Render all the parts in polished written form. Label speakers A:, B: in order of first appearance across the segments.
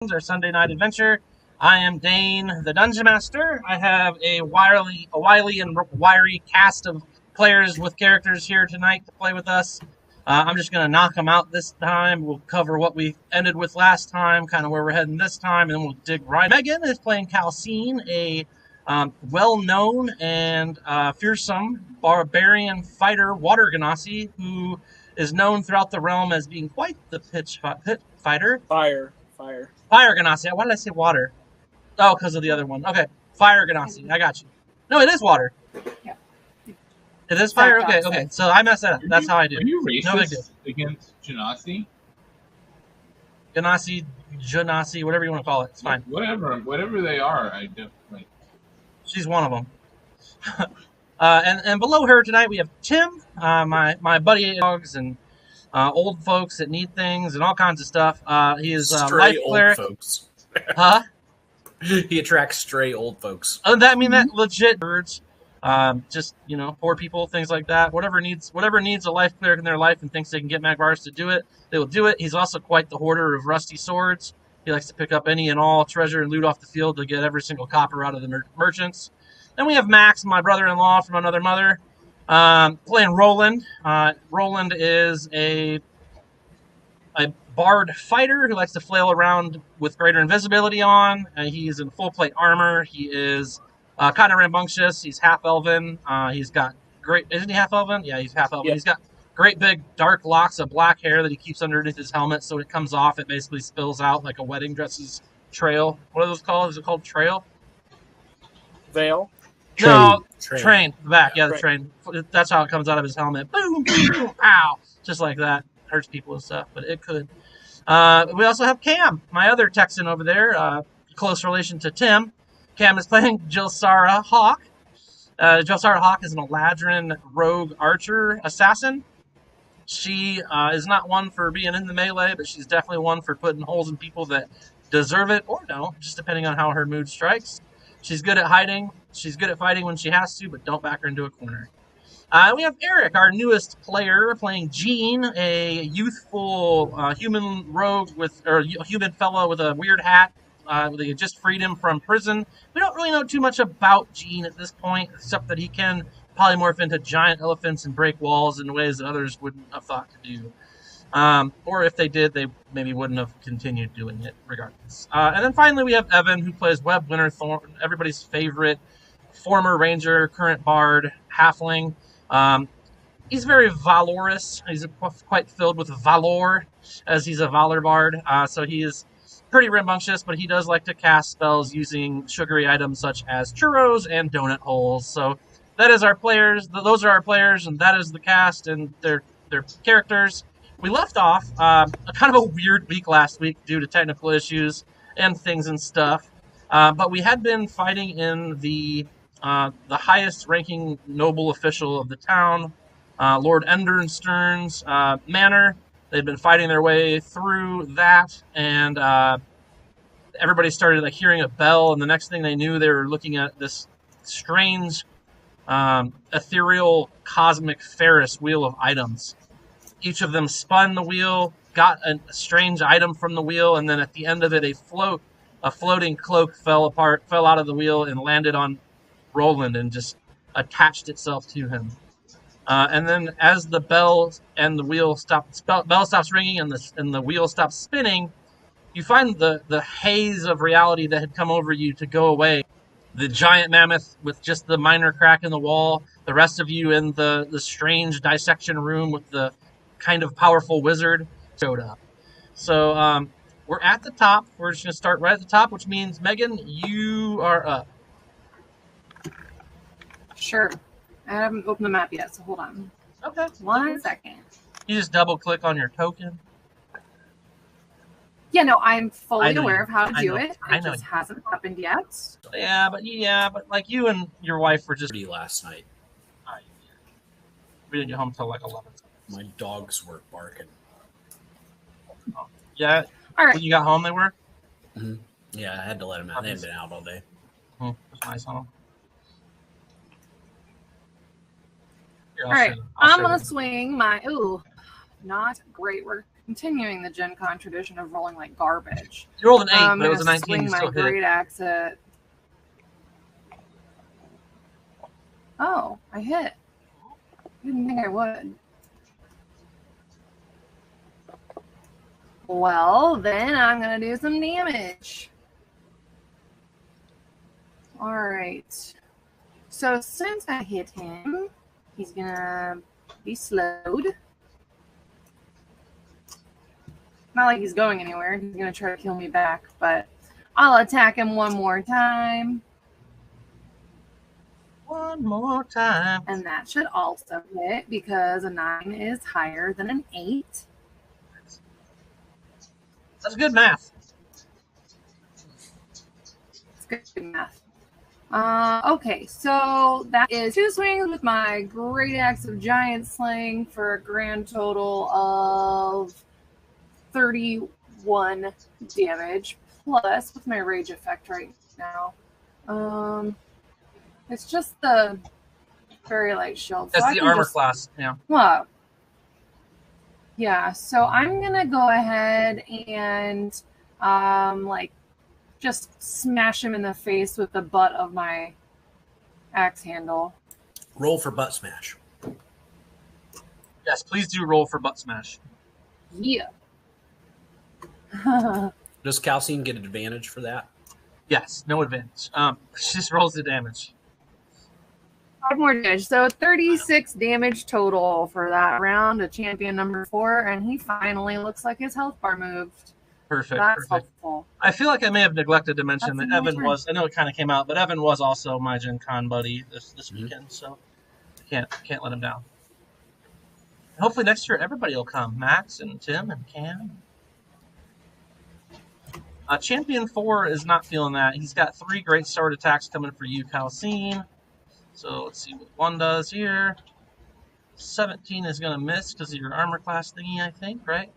A: our Sunday night adventure. I am Dane, the Dungeon Master. I have a wily and wiry cast of players with characters here tonight to play with us. I'm just going to knock them out this time. We'll cover what we ended with last time, kind of where we're heading this time, and then we'll dig right. Megan is playing Calcine, a well-known and fearsome barbarian fighter, water genasi, who is known throughout the realm as being quite the pit fighter.
B: Fire
A: Genasi. Why did I say water? Oh, because of the other one. Okay. Fire Genasi. I got you. No, it is water.
C: Yeah.
A: It is fire? Okay. So I messed that up. That's how I do.
D: Are you racist
A: no big deal.
D: against Genasi?
A: Genasi, whatever you want to call it. It's fine.
D: Whatever they are, I definitely.
A: She's one of them. And below her tonight we have Tim, my buddy dogs and old folks that need things and all kinds of stuff. He is
E: stray
A: life
E: old
A: cleric.
E: folks.
A: Huh?
E: He attracts stray old folks.
A: That legit birds. Just poor people, things like that. Whatever needs a life cleric in their life and thinks they can get Magvars to do it, they will do it. He's also quite the hoarder of rusty swords. He likes to pick up any and all treasure and loot off the field to get every single copper out of the merchants. Then we have Max, my brother-in-law from another mother, playing Roland. Roland is a bard fighter who likes to flail around with greater invisibility on. He's in full plate armor. He is kind of rambunctious. He's half elven. He's got great. Isn't he half elven? Yeah, he's half elven. Yeah. He's got great big dark locks of black hair that he keeps underneath his helmet. So when it comes off, it basically spills out like a wedding dress's trail. What are those called? Is it called trail?
B: Veil.
A: No, train. The back. Yeah, the train. That's how it comes out of his helmet. Boom, boom, boom, pow. Just like that. Hurts people and stuff, but it could. We also have Cam, my other Texan over there, close relation to Tim. Cam is playing Jilsara Hawk. Jilsara Hawk is an Eladrin rogue archer assassin. She is not one for being in the melee, but she's definitely one for putting holes in people that deserve it, or no, just depending on how her mood strikes. She's good at hiding. She's good at fighting when she has to, but don't back her into a corner. We have Eric, our newest player, playing Jean, a youthful human human fellow with a weird hat. They just freed him from prison. We don't really know too much about Jean at this point, except that he can polymorph into giant elephants and break walls in ways that others wouldn't have thought to do. Or if they did, they maybe wouldn't have continued doing it regardless. And then finally we have Evan, who plays Webb Winterthorn, everybody's favorite former ranger, current bard, halfling. He's very valorous. He's quite filled with valor, as he's a valor bard. So he is pretty rambunctious, but he does like to cast spells using sugary items such as churros and donut holes. So that is our players. Those are our players, and that is the cast and their characters. We left off kind of a weird week last week due to technical issues and things and stuff. But we had been fighting in the highest-ranking noble official of the town, Lord Endenstern's manor. They'd been fighting their way through that, and everybody started hearing a bell. And the next thing they knew, they were looking at this strange, ethereal, cosmic Ferris wheel of items. Each of them spun the wheel, got a strange item from the wheel, and then at the end of it, a floating cloak fell out of the wheel, and landed on Roland and just attached itself to him. And then as the bell and the wheel stops ringing and the wheel stops spinning, you find the haze of reality that had come over you to go away. The giant mammoth with just the minor crack in the wall, the rest of you in the strange dissection room with the kind of powerful wizard showed up. So we're at the top. We're just going to start right at the top, which means, Megan, you are up.
C: Sure. I haven't opened the map yet, so hold on.
A: Okay.
C: 1 second.
A: You just double click on your token.
C: Yeah, no, I'm fully aware of how to do it. It just
A: you.
C: hasn't happened yet.
A: Yeah, but like you and your wife were just
E: last night.
A: We didn't get home till like 11.
E: My dogs were barking.
A: Oh, yeah.
C: All right.
A: When you got home, they were?
E: Mm-hmm. Yeah, I had to let them out. They hadn't been out all day.
A: That's nice on them. Here,
C: All right. I'm going to swing my... Ooh, not great. We're continuing the Gen Con tradition of rolling like garbage.
A: You rolled an 8,
C: I'm
A: but it was a
C: gonna
A: 19.
C: swing
A: You
C: my
A: still hit.
C: great axe at. Oh, I hit. Didn't think I would. Well, then I'm gonna do some damage. All right. So since I hit him, he's gonna be slowed. Not like he's going anywhere. He's gonna try to kill me back, but I'll attack him one more time.
A: One more time.
C: And that should also hit because a 9 is higher than an 8.
A: That's good math.
C: It's good math. Okay, so that is 2 swings with my Great Axe of Giant Slaying for a grand total of 31 damage, plus with my rage effect right now. It's just the very light shield.
A: That's
C: so
A: the armor class. Yeah.
C: Well, yeah. So I'm gonna go ahead and like just smash him in the face with the butt of my axe handle.
E: Roll for butt smash.
A: Yes, please do roll for butt smash.
C: Yeah.
E: Does Calcine get an advantage for that?
A: Yes, no advantage. She just rolls the damage.
C: 5 more damage. So 36 damage total for that round. A champion number 4, and he finally looks like his health bar moved.
A: Perfect.
C: That's
A: Perfect.
C: helpful.
A: I feel like I may have neglected to mention
C: That's
A: that
C: a nice
A: Evan
C: turn.
A: was. I know it kind of came out, but Evan was also my Gen Con buddy this weekend, so can't let him down. Hopefully next year everybody will come. Max and Tim and Cam. Champion 4 is not feeling that. He's got 3 great sword attacks coming for you, Calcine. So let's see what 1 does here. 17 is going to miss because of your armor class thingy, I think, right?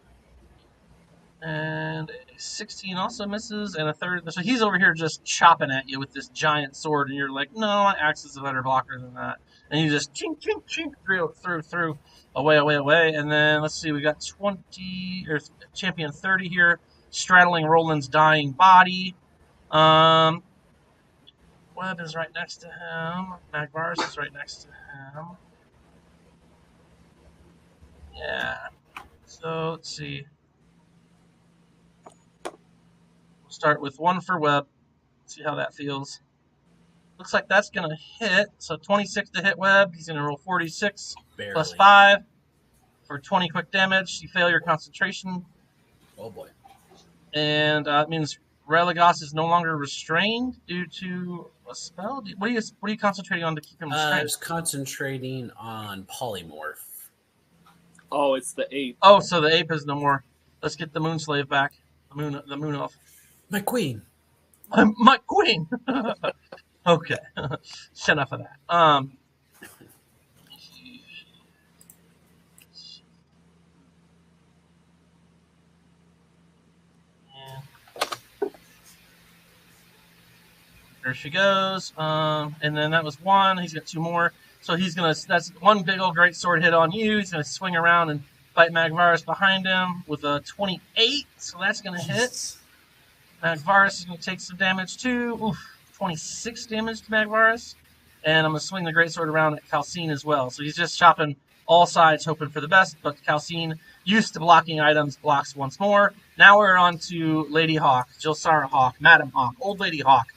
A: And a 16 also misses, and a 3rd. So he's over here just chopping at you with this giant sword, and you're like, no, my axe is a better blocker than that. And you just chink, chink, chink, through, away. And then let's see, we got 20, or champion 30 here, straddling Roland's dying body. Webb is right next to him. Magvarus is right next to him. Yeah. So let's see. We'll start with 1 for Webb. See how that feels. Looks like that's going to hit. So 26 to hit Webb. He's going to roll 46
E: Barely.
A: plus 5 for 20 quick damage. You fail your concentration.
E: Oh boy.
A: And it means Relegos is no longer restrained due to a spell. What are you concentrating on to keep him
E: I
A: restrained?
E: was concentrating on polymorph.
B: Oh, it's the 8.
A: Oh, so the ape is no more. Let's get the moon slave back. The moon off.
E: My queen.
A: My queen. Okay. Enough of that. There she goes. And then that was 1. He's got 2 more. So he's gonna. That's 1 big old great sword hit on you. He's gonna swing around and fight Magvarus behind him with a 28. So that's gonna hit. Magvarus is gonna take some damage too. Oof, 26 damage to Magvarus. And I'm gonna swing the great sword around at Calcine as well. So he's just chopping all sides, hoping for the best. But Calcine, used to blocking items, blocks once more. Now we're on to Lady Hawk, Jilsara Hawk, Madam Hawk, Old Lady Hawk.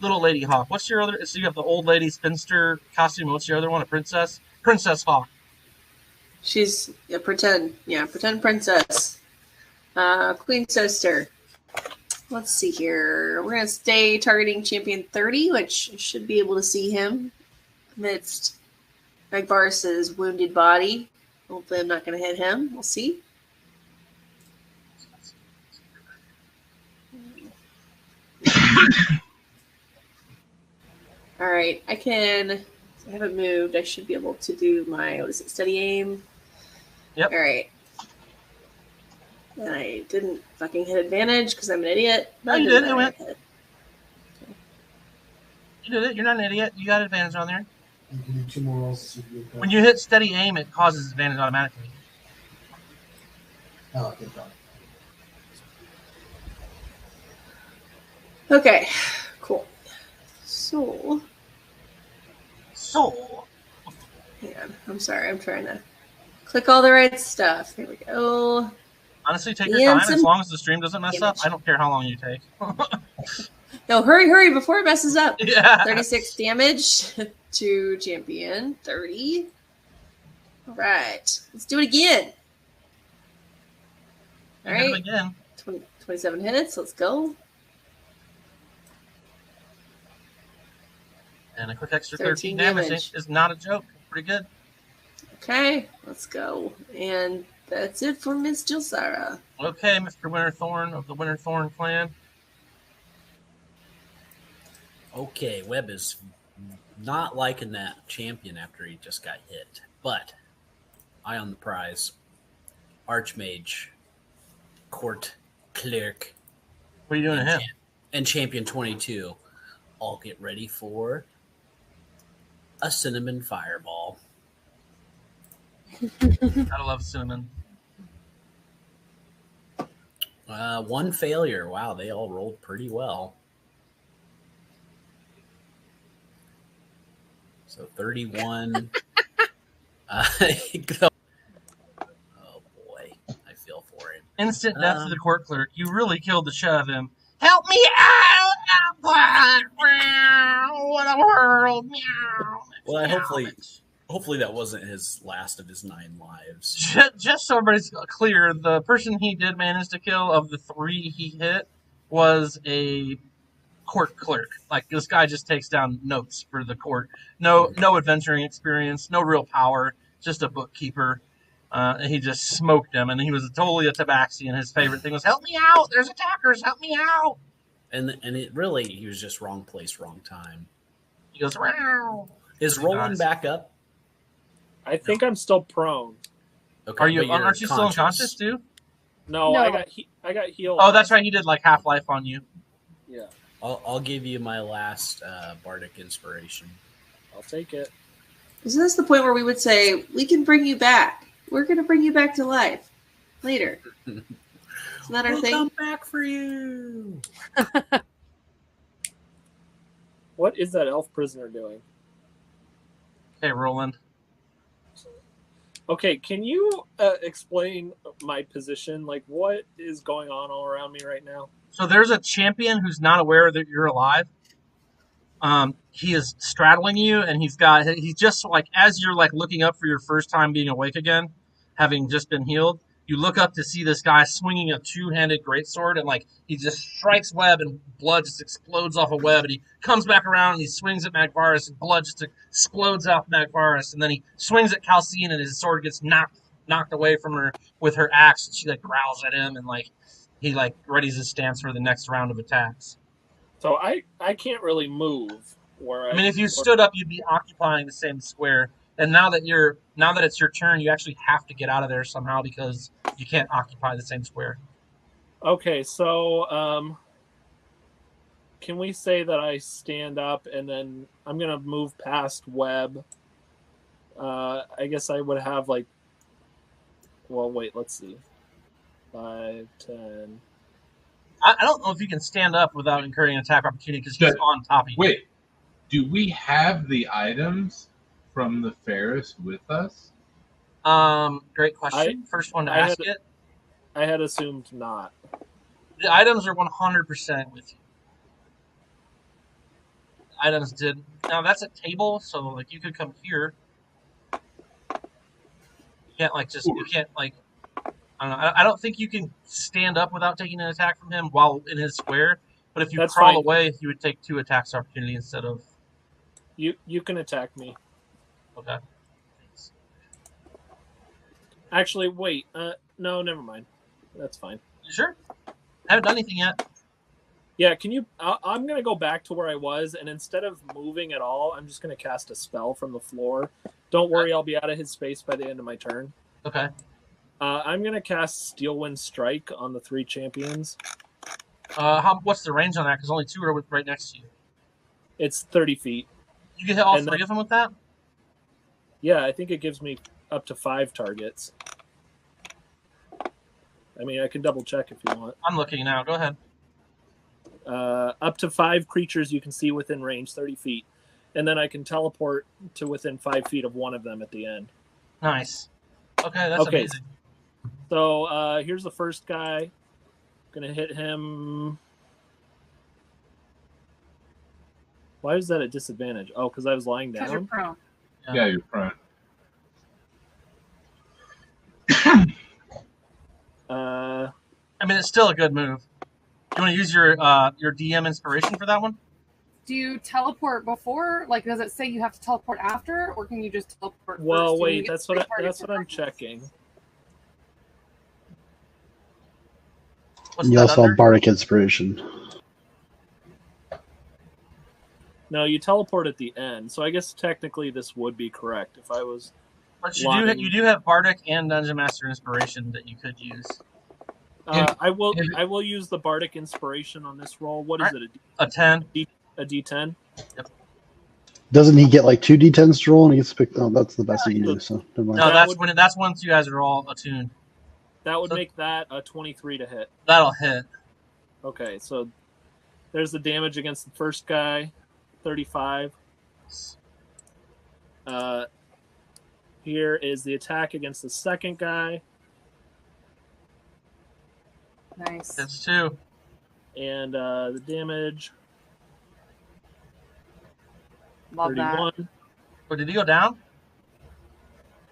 A: Little Lady Hawk. What's your other? So you have the old lady spinster costume. What's your other one? A princess? Princess Hawk.
F: She's pretend princess. Queen sister. Let's see here. We're gonna stay targeting champion 30, which should be able to see him amidst Magvarus's wounded body. Hopefully, I'm not gonna hit him. We'll see. All right, I haven't moved. I should be able to do my, steady aim?
A: Yep.
F: All right. And I didn't fucking hit advantage because I'm an idiot.
A: No, you did. It went. You did it. You're not an idiot. You got advantage on there.
G: You can do 2 more rolls.
A: When you hit steady aim, it causes advantage automatically.
G: Oh, good job.
F: Okay, cool. So, hang on. I'm sorry. I'm trying to click all the right stuff. Here we go.
A: Honestly, take your time. As long as the stream doesn't mess up, I don't care how long you take.
F: No, hurry before it messes up.
A: Yeah.
F: 36 damage to champion. 30. All right. Let's do it again. All right.
A: Again.
F: 27 hits. Let's go.
A: And a quick extra 13 damage is not a joke. Pretty good.
F: Okay, let's go. And that's it for Miss Jilsara.
A: Okay, Mr. Winterthorn of the Winterthorn clan.
E: Okay, Webb is not liking that champion after he just got hit. But eye on the prize. Archmage, Court Clerk.
A: What are you doing to him?
E: And Champion 22. All get ready for a cinnamon fireball.
A: Gotta love cinnamon.
E: One failure. Wow, they all rolled pretty well. So 31. Oh boy, I feel for him.
A: Instant death to the court clerk. You really killed the shit out of him. Help me out! What a world!
E: Well, hopefully that wasn't his last of his 9 lives.
A: Just so everybody's clear, the person he did manage to kill of the 3 he hit was a court clerk. Like, this guy just takes down notes for the court. No adventuring experience, no real power, just a bookkeeper. And he just smoked him, and he was totally a tabaxi, and his favorite thing was, help me out! There's attackers! Help me out!
E: And it really, he was just wrong place, wrong time.
A: He goes, wow!
E: Is Roland back up?
B: I think I'm still prone.
E: Okay,
A: aren't you still unconscious, too?
B: No, I got healed.
A: Oh, that's right, he did like half-life on you.
B: Yeah.
E: I'll give you my last bardic inspiration.
B: I'll take it.
F: Isn't this the point where we would say, we can bring you back? We're going to bring you back to life later. Isn't that our thing?
E: We'll come back for you.
B: What is that elf prisoner doing?
A: Hey, Roland.
B: Okay, can you explain my position? Like, what is going on all around me right now?
A: So there's a champion who's not aware that you're alive. He is straddling you, and he's just like, as you're like looking up for your first time being awake again, having just been healed, you look up to see this guy swinging a 2-handed greatsword, and like he just strikes Webb, and blood just explodes off of Webb, and he comes back around and he swings at Magvarus, and blood just explodes off Magvarus, and then he swings at Calcine, and his sword gets knocked away from her with her axe, and she like growls at him, and like he like readies his stance for the next round of attacks.
B: So I can't really move.
A: I mean, if you stood up, you'd be occupying the same square. And now that it's your turn, you actually have to get out of there somehow because you can't occupy the same square.
B: Okay, so can we say that I stand up and then I'm gonna move past Webb? I guess I would have like. Well, wait. Let's see. 5, 10.
A: I don't know if you can stand up without incurring an attack opportunity because he's on top of you.
D: Wait, do we have the items from the Ferris with us?
A: Great question. First one to ask it.
B: I had assumed not.
A: The items are 100% with you. Items did. Now that's a table, so like you could come here. You can't like just. You can't like. I don't know. I don't think you can stand up without taking an attack from him while in his square. But if you crawl away, you would take 2 attacks opportunity instead of.
B: You can attack me.
A: Okay.
B: Actually, wait. No, never mind. That's fine.
A: You sure? I haven't done anything yet.
B: Yeah, can you... I'm going to go back to where I was, and instead of moving at all, I'm just going to cast a spell from the floor. Don't worry, I'll be out of his space by the end of my turn.
A: Okay.
B: I'm going to cast Steelwind Strike on the 3 champions.
A: What's the range on that? Because only 2 are right next to you.
B: It's 30 feet.
A: You can hit all 3 of them with that?
B: Yeah, I think it gives me up to 5 targets. I mean, I can double check if you want.
A: I'm looking now. Go ahead.
B: Up to 5 creatures you can see within range, 30 feet. And then I can teleport to within 5 feet of one of them at the end.
A: Nice. Okay, that's amazing.
B: So here's the first guy. Gonna hit him. Why is that a disadvantage? Oh, because I was lying down.
C: You're prone.
D: Yeah, you're prone.
A: I mean, it's still a good move. You want to use your DM inspiration for that one?
C: Do you teleport before? Like, does it say you have to teleport after, or can you just teleport?
B: Well,
C: first
B: wait, that's what I'm checking.
A: What's
G: You
A: that
G: also
A: under?
G: have Bardic Inspiration.
B: No, you teleport at the end. So I guess technically this would be correct if I was.
A: But you do have Bardic and Dungeon Master inspiration that you could use.
B: I will use the Bardic Inspiration on this roll. What is it?
A: A 10.
B: A D10?
A: Yep.
G: Doesn't he get like 2 D10s to roll and he gets to pick? Oh, that's the best he can do. So never mind.
A: No, that's once you guys are all attuned.
B: That would make that a 23 to hit.
A: That'll hit.
B: Okay, so there's the damage against the first guy, 35. Here is the attack against the second guy.
C: Nice.
A: It's 2.
B: And the damage,
C: Love
B: 31.
C: that.
A: Oh, did he go down?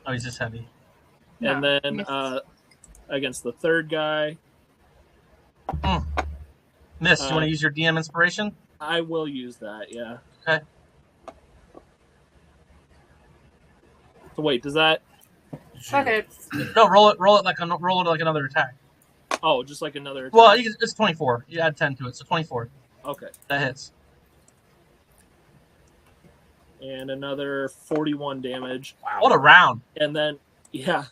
A: Oh, he's just heavy.
B: And
C: No,
B: then against the third guy.
A: Miss, you want to use your DM inspiration?
B: I will use that, yeah.
A: Okay.
B: So wait, does that...
C: Okay.
A: No, roll it like another attack.
B: Oh, just like another attack?
A: Well, it's 24. You add 10 to it, so 24.
B: Okay.
A: That hits.
B: And another 41 damage.
A: Wow. What a round.
B: And then, yeah.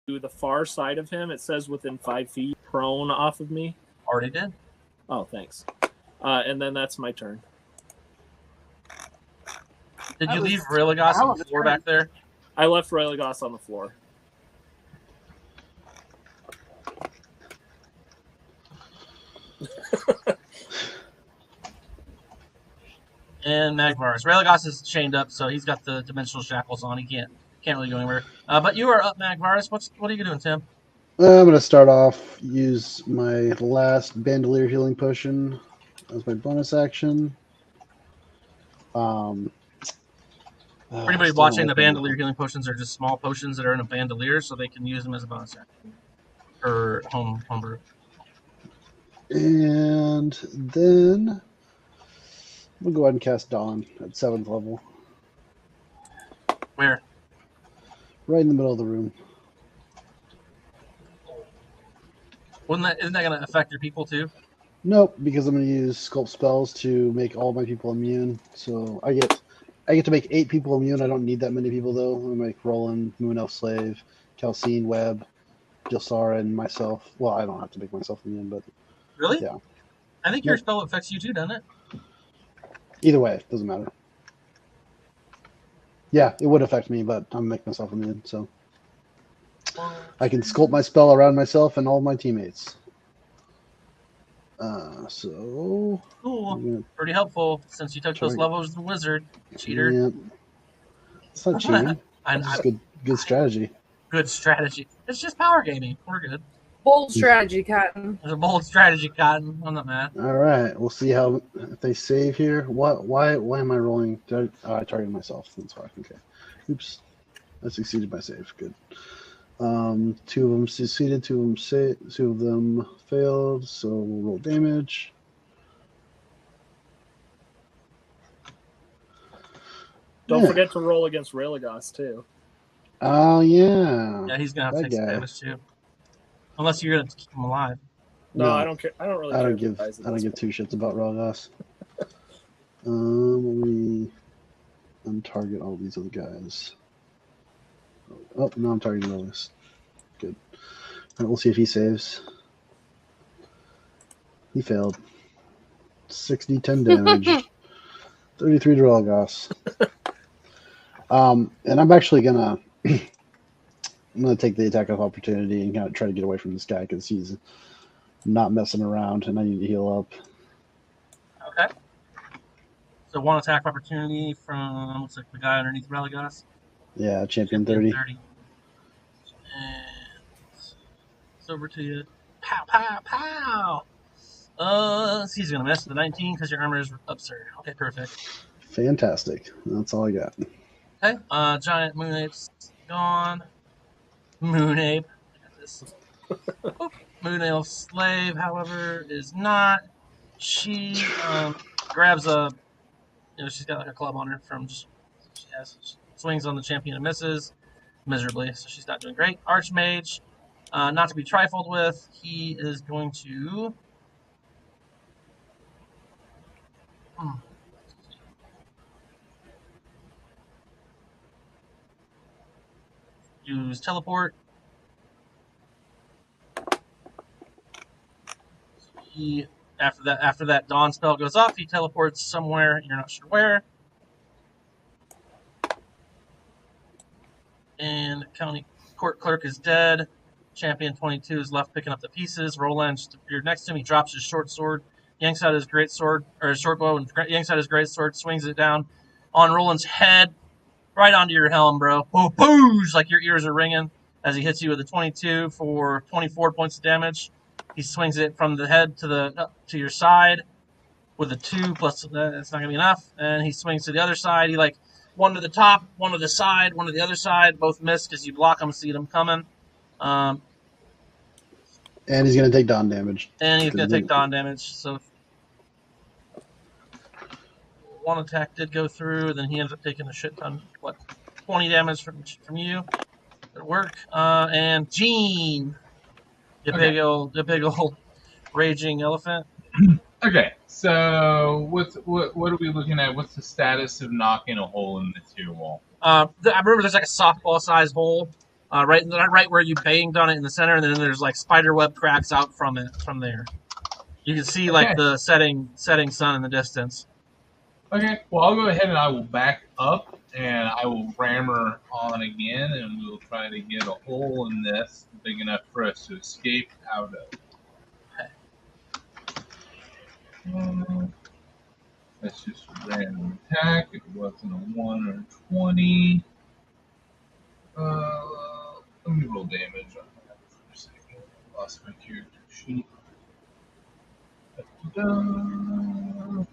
B: To the far side of him, it says within 5 feet, prone off of me.
A: Already did.
B: Oh, thanks. And then that's my turn.
A: Did you leave Religos on the floor back there?
B: I left Religos on the floor.
A: And Magvarus. Religos is chained up, so he's got the dimensional shackles on. He can't really go anywhere. But you are up, Magvarus. What are you doing, Tim?
G: I'm going to start off, use my last Bandolier Healing Potion as my bonus action.
A: For anybody watching, the Bandolier Healing Potions are just small potions that are in a bandolier, so they can use them as a bonus action. Or homebrew.
G: And then we'll go ahead and cast Dawn at 7th level.
A: Where?
G: Right in the middle of the room.
A: Isn't that going to affect your people too?
G: Nope, because I'm going to use Sculpt Spells to make all my people immune. So I get to make 8 people immune. I don't need that many people, though. I'm going to make Roland, Moon Elf Slave, Calcine, Webb, Gilsara, and myself. Well, I don't have to make myself immune, but...
A: Really?
G: Yeah.
A: I think your spell affects you too, doesn't it?
G: Either way, it doesn't matter. Yeah, it would affect me, but I'm making myself immune, so... I can sculpt my spell around myself and all my teammates. So...
A: Cool. Pretty helpful, since you took those levels as a wizard. Cheater.
G: Yeah. It's not cheating. It's just good strategy.
A: Good strategy. It's just power gaming. We're good.
C: Bold strategy, Cotton.
A: There's a bold strategy, Cotton. I'm not mad.
G: All right, we'll see how if they save here. Why am I rolling? I targeted myself. That's why. Okay. Oops. I succeeded my save. Good. 2 of them succeeded. 2 of them failed. So we'll roll damage.
B: Don't forget to roll against Religos too.
G: Oh yeah.
A: Yeah, he's gonna have to take some damage too. Unless you're gonna keep him alive.
B: No, I don't care. I don't really.
G: I don't give 2 shits about Religos. Let me untarget all these other guys. Oh, no, I'm targeting Religos. Good. All right, we'll see if he saves. He failed. 10 damage. 33 to Religos. And I'm actually gonna I'm gonna take the attack of opportunity and kind of try to get away from this guy because he's not messing around, and I need to heal up.
A: Okay. So 1 attack opportunity from looks like the guy underneath Religas.
G: Yeah, champion 30.
A: And it's over to you. Pow, pow, pow! He's gonna miss the 19 because your armor is absurd. Okay, perfect.
G: Fantastic. That's all I got.
A: Okay, giant moon ape's gone. Moon ape. I got this. Moon ape slave, however, is not. She grabs a, she's got like a club on her from just, she swings on the champion and misses miserably, so she's not doing great. Archmage, not to be trifled with, he is going to use teleport. He after that dawn spell goes off, he teleports somewhere, you're not sure where. And county court clerk is dead. Champion 22 is left picking up the pieces. Roland just appeared next to him. He drops his short sword, yanks out his great sword, or his short bow, and yanks out his great sword, swings it down on Roland's head, right onto your helm, bro. Boosh! Like your ears are ringing as he hits you with a 22 for 24 points of damage. He swings it from the head to your side with a 2 plus. That's not gonna be enough. And he swings to the other side. He one to the top, one to the side, one to the other side. Both miss because you block them, see them coming.
G: And he's going to take dawn damage.
A: And he's going to take dawn damage. So 1 attack did go through, then he ends up taking a shit ton. 20 damage from you. Good work. And Gene, the big old raging elephant.
D: Okay, so what are we looking at? What's the status of knocking a hole in the tier wall?
A: I remember there's like a softball-sized hole right where you banged on it in the center, and then there's like spider web cracks out from there. You can see like the setting sun in the distance.
D: Okay, well I'll go ahead and I will back up and I will rammer on again, and we'll try to get a hole in this big enough for us to escape out of. That's just a random attack. It wasn't a 1 or a 20. Let me roll damage on that for a second. I lost my character sheet. Da-da-da.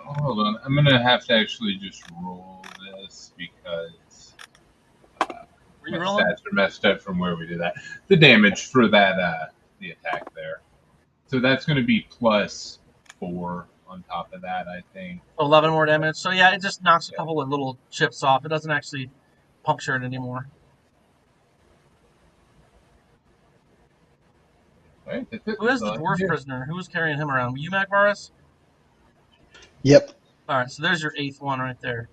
D: Hold on. I'm going to have to actually just roll this because my stats are messed up from where we did that. The damage for that, the attack there. So that's going to be plus 4 on top of that, I think.
A: 11 more damage. So yeah, it just knocks a couple of little chips off. It doesn't actually puncture it anymore.
D: Right,
A: who is the dwarf prisoner? Who was carrying him around? Were you, Mac Varus?
G: Yep.
A: All right, so there's your 8th one right there.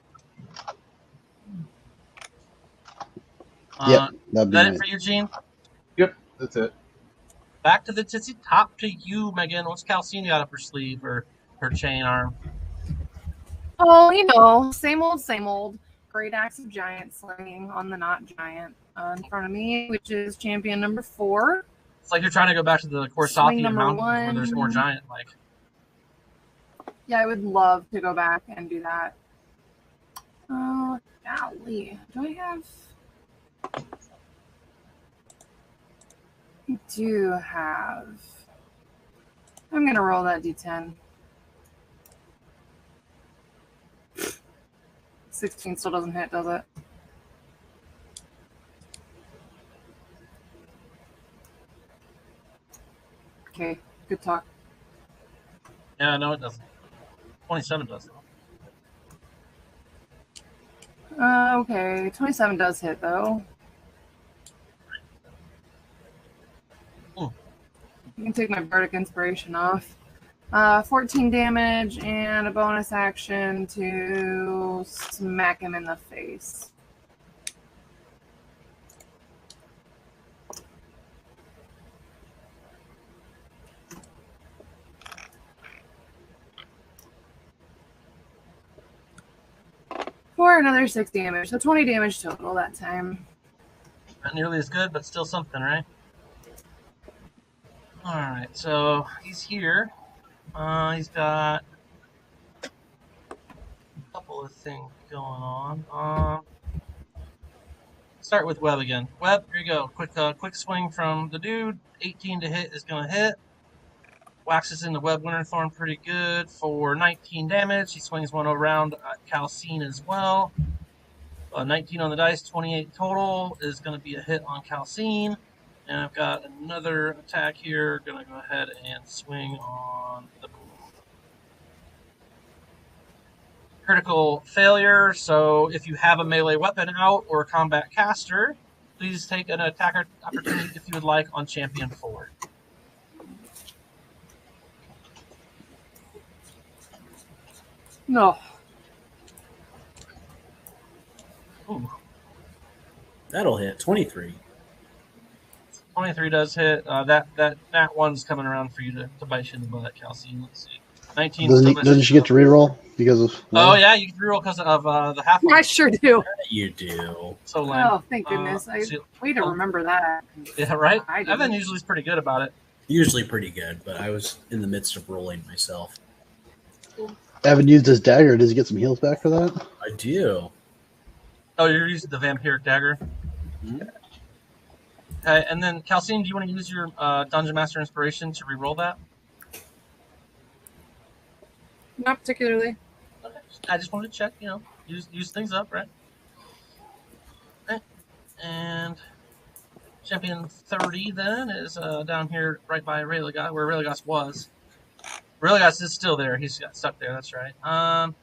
G: Yep.
A: Is that it for you, Gene?
D: Yep, that's it.
A: Back to the titsy top to you, Megan. What's Calcine got up her sleeve or her chain arm?
C: Oh, same old. Great axe of giant slaying on the not giant in front of me, which is champion number 4.
A: It's like you're trying to go back to the Corsathian Mountains where there's more giant, like.
C: Yeah, I would love to go back and do that. Oh, golly. Do I have... I do have... I'm going to roll that d10. 16 still doesn't hit, does it? Okay, good talk.
A: Yeah, no, it doesn't. 27 does, though.
C: Okay, 27 does hit, though. You can take my Bardic Inspiration off. 14 damage and a bonus action to smack him in the face. for another 6 damage. So 20 damage total that time.
A: Not nearly as good, but still something, right? Alright, so he's here. He's got a couple of things going on. Start with Webb again. Webb, here you go. Quick swing from the dude. 18 to hit is going to hit. Waxes into Webb Winterthorn pretty good for 19 damage. He swings one around Calcine as well. 19 on the dice, 28 total is going to be a hit on Calcine. And I've got another attack here. Going to go ahead and swing on the critical failure. So if you have a melee weapon out or a combat caster, please take an attack opportunity if you would like on Champion Forward.
C: No.
A: Ooh.
E: That'll hit 23.
A: 23 does hit. That one's coming around for you to bite you in the butt, Calcine. Let's see. 19.
G: Doesn't she get to reroll because of?
A: Oh yeah, you can reroll because of the half.
C: I sure do.
E: You do.
A: So lame.
C: Oh, thank goodness. Way to remember that.
A: Yeah, right?
C: I didn't.
A: Evan usually is pretty good about it.
E: Usually pretty good, but I was in the midst of rolling myself.
G: Evan used his dagger. Does he get some heals back for that?
E: I do.
A: Oh, you're using the vampiric dagger.
E: Mm-hmm.
A: Okay, and then Calcine, do you want to use your Dungeon Master Inspiration to reroll that?
C: Not particularly.
A: Okay. I just wanted to check, use things up, right? Okay. And Champion 30 then is down here right by Raylegas, where Raylegas was. Raylegas is still there. He's got stuck there. That's right. All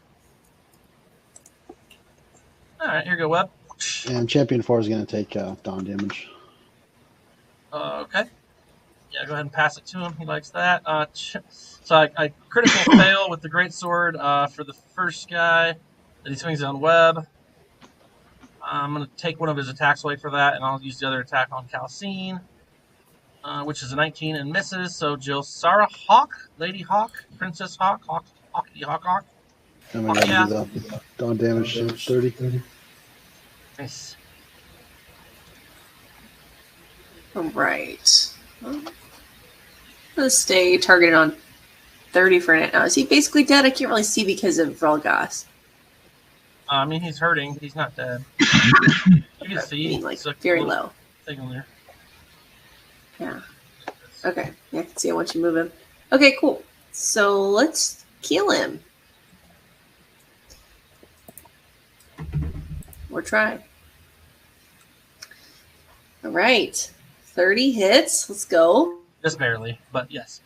A: right, here you go, Webb.
G: And Champion 4 is going to take dawn damage.
A: Okay. Yeah, go ahead and pass it to him. He likes that. So I critical fail with the greatsword for the first guy that he swings on Webb. I'm going to take one of his attacks away for that, and I'll use the other attack on Calcine, which is a 19 and misses. So Jill Sarah Hawk, Lady Hawk, Princess Hawk, Hawky Hawk.
G: I'm going to do the dawn damage to 30.
A: Nice.
F: All right. I'm gonna stay targeted on 30 for now. Is he basically dead? I can't really see because of Raylegas.
A: I mean, he's hurting. He's not dead. You can see.
F: I mean, like, very low.
A: Thing on there.
F: Yeah. Okay. Yeah, I can see. I want you to move him. Okay, cool. So let's kill him. Or try. All right. 30 hits. Let's go.
A: Just barely, but yes.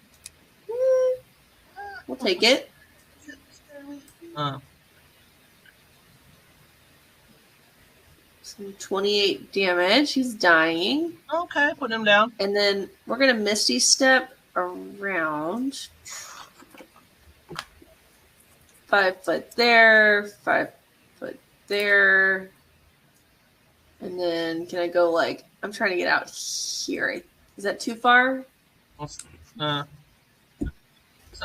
F: We'll take it. Some 28 damage. He's dying.
A: Okay, putting him down.
F: And then we're going to Misty Step around. 5 foot there. 5 foot there. And then can I go like, I'm trying to get out here. Is that too far?
A: It's not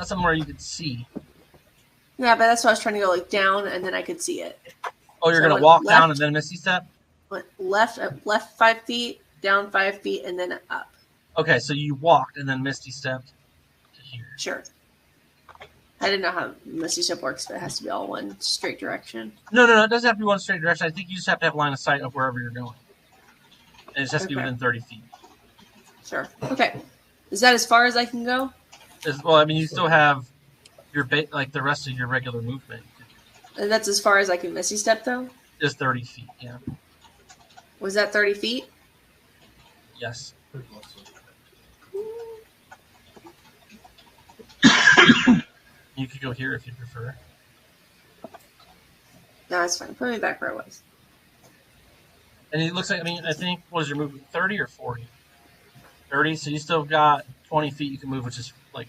A: somewhere you could see.
F: Yeah, but that's why I was trying to go like down and then I could see it.
A: Oh, you're
F: So
A: going to walk
F: left,
A: down and then Misty Step?
F: Went left 5 feet, down 5 feet, and then up.
A: Okay, so you walked and then Misty Stepped to here.
F: Sure. I didn't know how Misty Step works, but it has to be all one straight direction.
A: No. It doesn't have to be one straight direction. I think you just have to have line of sight of wherever you're going. And it just has to be within 30 feet.
F: Sure. Okay. Is that as far as I can go?
A: Well, I mean, you still have your like the rest of your regular movement.
F: And that's as far as I can Misty Step, though?
A: Just 30 feet, yeah.
F: Was that 30 feet?
A: Yes. You could go here if you prefer.
F: No, it's fine. Put me back where I was.
A: And it looks like, I think, what is your movement, 30 or 40? 30, so you still got 20 feet you can move, which is like...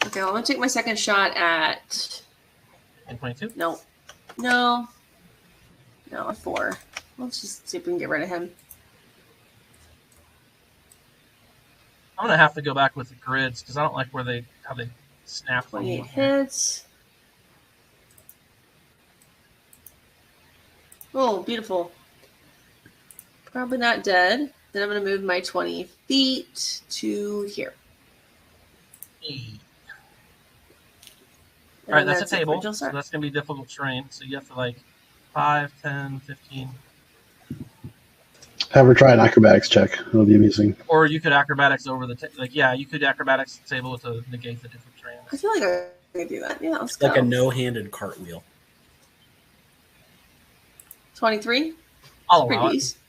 F: Okay, well, I'm going to take my second shot at...
A: 22?
F: No, 4. Let's just see if we can get rid of him.
A: I'm going to have to go back with the grids, because I don't like how they snap.
F: 28 hits. Oh, beautiful. Probably not dead. Then I'm going to move my 20 feet to here.
A: All right, that's a
F: it for
A: table,
F: Jill,
A: so
F: sir.
A: that's going to be difficult terrain. So you have to like 5, 10, 15.
G: Have her try an acrobatics check. It'll be amazing.
A: Or you could acrobatics over the you could acrobatics the table to negate the different terrain.
F: I feel like I can do that. Yeah, let's
E: It's
F: go.
E: like a no-handed cartwheel.
F: 23.
A: I'll
F: Pretty
A: allow it.
F: decent.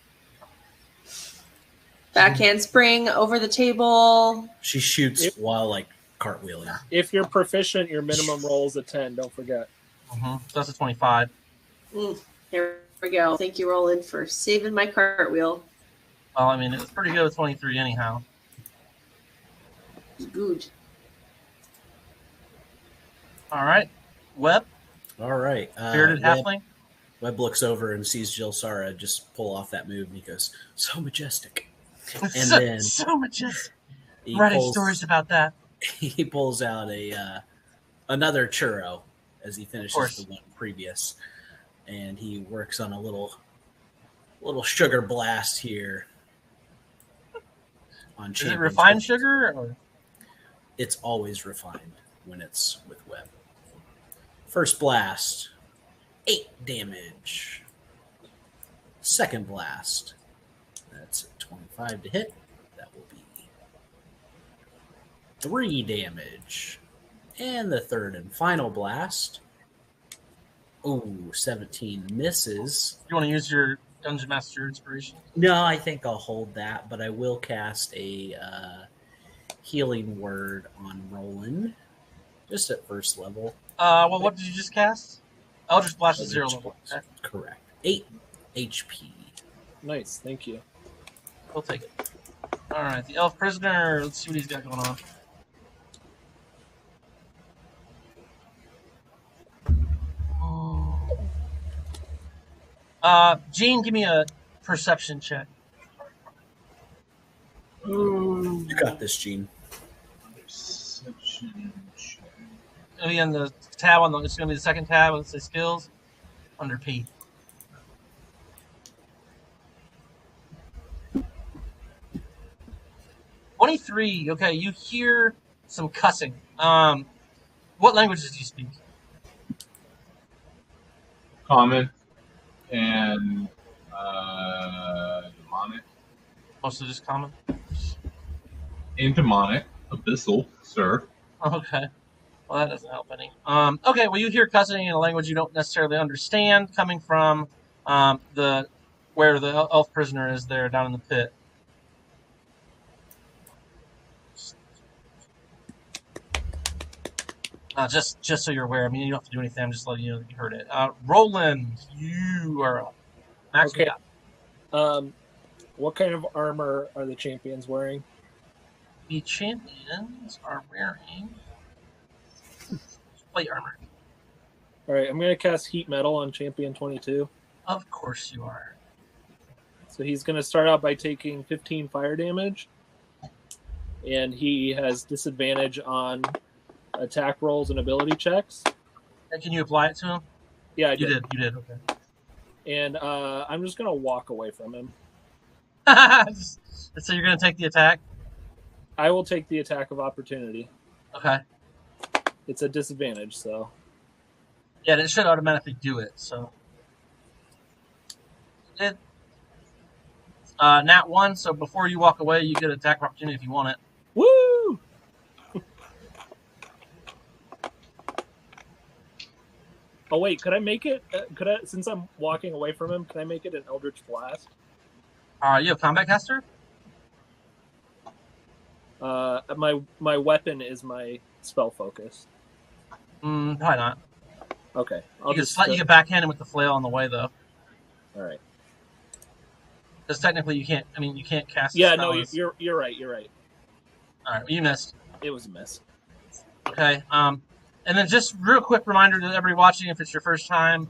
F: Backhand spring over the table.
E: She shoots while like cartwheeling.
B: If you're proficient, your minimum roll is a 10. Don't forget.
A: So that's a 25.
F: Here we go. Thank you, Roland, for saving my cartwheel.
A: Well, I mean, it was pretty good with 23 anyhow.
F: Good.
A: All right. Webb,
E: All right.
A: bearded halfling.
E: Webb looks over and sees Jill Sara just pull off that move, and he goes, "So majestic." And then
A: so majestic.
E: he
A: Writing
E: pulls,
A: stories about that.
E: he pulls out another churro as he finishes the one previous, and he works on a little sugar blast here. On
A: Is it refined sugar? Or?
E: It's always refined when it's with Webb. First blast, 8 damage. Second blast, that's 25 to hit. That will be 3 damage. And the third and final blast, 17 misses.
A: You want to use your Dungeon Master inspiration?
E: No, I think I'll hold that, but I will cast a healing word on Roland, just at first level.
A: Well, what did you just cast? Eldritch Blast is 0 level. Okay.
E: Correct. 8 HP.
B: Nice, thank you.
A: We'll take it. All right, the elf prisoner. Let's see what he's got going on. Gene, give me a perception check.
E: You got this, Gene.
D: Perception check.
A: It'll be in the tab on the. It's going to be the second tab. Let's say skills under P. $23. Okay, you hear some cussing. What languages do you speak?
D: Common and demonic.
A: Mostly just common.
D: And demonic. Abyssal, sir.
A: Okay. Well, that doesn't help any. Okay, well, you hear cussing in a language you don't necessarily understand coming from where the elf prisoner is there down in the pit. Just so you're aware. I mean, you don't have to do anything. I'm just letting you know that you heard it. Roland, you are up. Max,
B: Okay. What kind of armor are the champions wearing?
A: The champions are wearing plate armor.
B: All right, I'm going to cast Heat Metal on Champion 22.
A: Of course you are.
B: So he's going to start out by taking 15 fire damage, and he has disadvantage on attack rolls and ability checks.
A: And can you apply it to him?
B: Yeah, I
A: You
B: did.
A: did. Okay.
B: And I'm just going to walk away from him.
A: So you're going to take the attack?
B: I will take the attack of opportunity.
A: Okay.
B: It's a disadvantage, so.
A: Yeah, it should automatically do it, so. It. Nat 1, so before you walk away, you get attack of opportunity if you want it.
B: Woo! Oh, wait, could I make it? Since I'm walking away from him, can I make it an Eldritch Blast?
A: You have combat caster?
B: My weapon is my spell focus.
A: Probably not.
B: Okay.
A: You can backhand him with the flail on the way, though.
B: All right.
A: Because technically you can't. I mean, you can't cast.
B: Yeah, no, you're right. You're right.
A: All right, well, you missed.
B: It was a miss.
A: Okay. And then just real quick reminder to everybody watching, if it's your first time,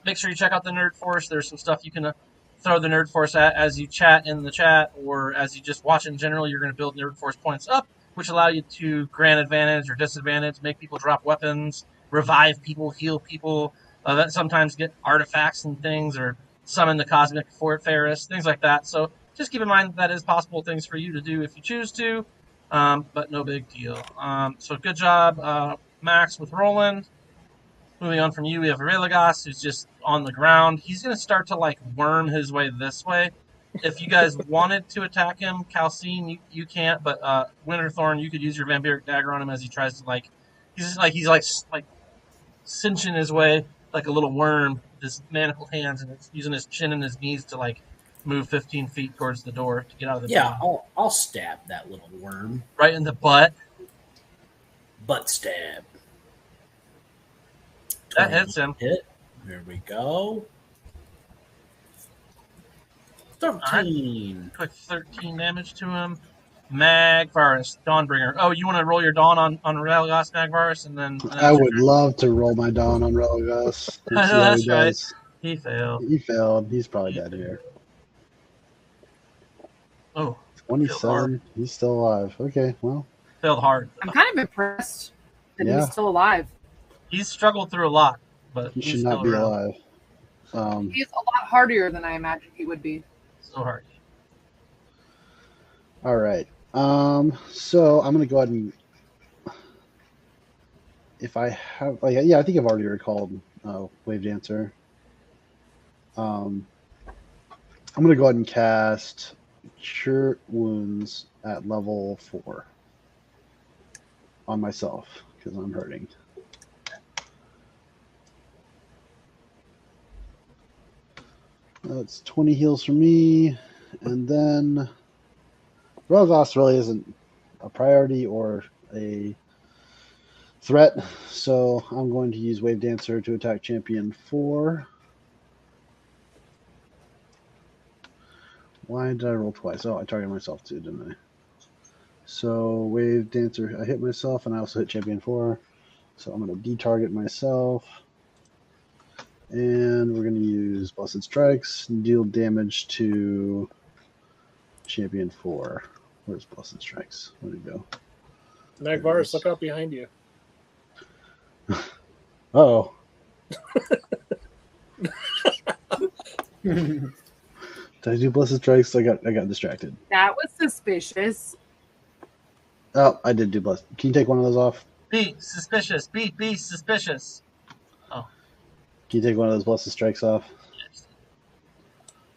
A: make sure you check out the Nerd Force. There's some stuff you can throw the Nerd Force at as you chat in the chat, or as you just watch in general. You're going to build Nerd Force points up, which allow you to grant advantage or disadvantage, make people drop weapons, revive people, heal people, that sometimes get artifacts and things, or summon the Cosmic Ferris, things like that. So just keep in mind that is possible things for you to do if you choose to, but no big deal. So good job, Max, with Roland. Moving on from you, we have Religas, who's just on the ground. He's going to start to, like, worm his way this way. If you guys wanted to attack him, Calcine, you can't, but Winterthorn, you could use your Vampiric Dagger on him as he tries to, like, he's cinching his way like a little worm with his manacled hands, and it's using his chin and his knees to, like, move 15 feet towards the door to get out of the door.
E: I'll stab that little worm.
A: Right in the butt.
E: Butt stab.
A: That hits him.
E: Hit. There we go. 13.
A: Right. Quick 13 damage to him. Magvarus, Dawnbringer. Oh, you want to roll your Dawn on Religas, Magvarus, and then
G: I would love to roll my Dawn on Religas.
A: I know, that's right. He failed.
G: He failed. He's probably dead here.
A: Oh.
G: 27. He's still alive. Okay, well.
A: Failed hard.
C: I'm kind of impressed that he's still alive.
A: He's struggled through a lot, but
G: he should not be alive.
C: He's a lot harder than I imagined he would be.
A: So hard.
G: All right. So I'm gonna go ahead and, if I have, I think I've already recalled Wave Dancer. I'm gonna go ahead and cast Cure Wounds at level 4 on myself because I'm hurting. That's 20 heals for me, and then Religas really isn't a priority or a threat, so I'm going to use Wave Dancer to attack Champion 4. Why did I roll twice? Oh, I targeted myself too, didn't I? So Wave Dancer, I hit myself, and I also hit Champion 4, so I'm going to de-target myself. And we're going to use Blessed Strikes and deal damage to Champion 4. Where's Blessed Strikes? Where'd it go?
B: Magvarus, look out behind you.
G: Uh-oh. Did I do Blessed Strikes? I got distracted.
C: That was suspicious.
G: Oh, I did do Blessed. Can you take one of those off?
A: Be suspicious. Be suspicious. Oh.
G: Can you take one of those Blessed Strikes off?
A: Yes.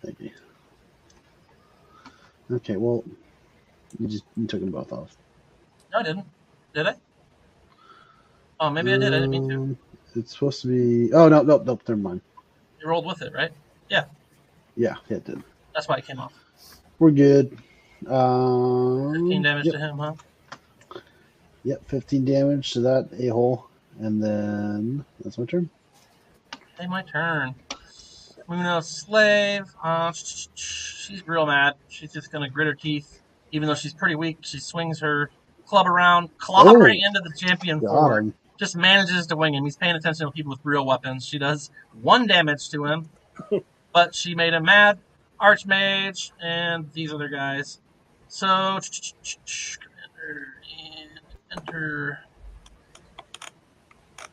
G: Thank you. Okay, well, you took them both off.
A: No, I didn't. Did I? Oh, maybe I did. I didn't mean to.
G: It's supposed to be... Oh, no, never mind.
A: You rolled with it, right? Yeah.
G: Yeah, it did.
A: That's why it came off.
G: We're good.
A: 15 damage to him, huh?
G: Yep, 15 damage to that a-hole. And then that's my turn.
A: Okay, my turn. Luna Slave. She's real mad. She's just going to grit her teeth. Even though she's pretty weak, she swings her club around, clobbering into the Champion 4. Just manages to wing him. He's paying attention to people with real weapons. She does 1 damage to him, but she made him mad. Archmage and these other guys. So, Commander and enter.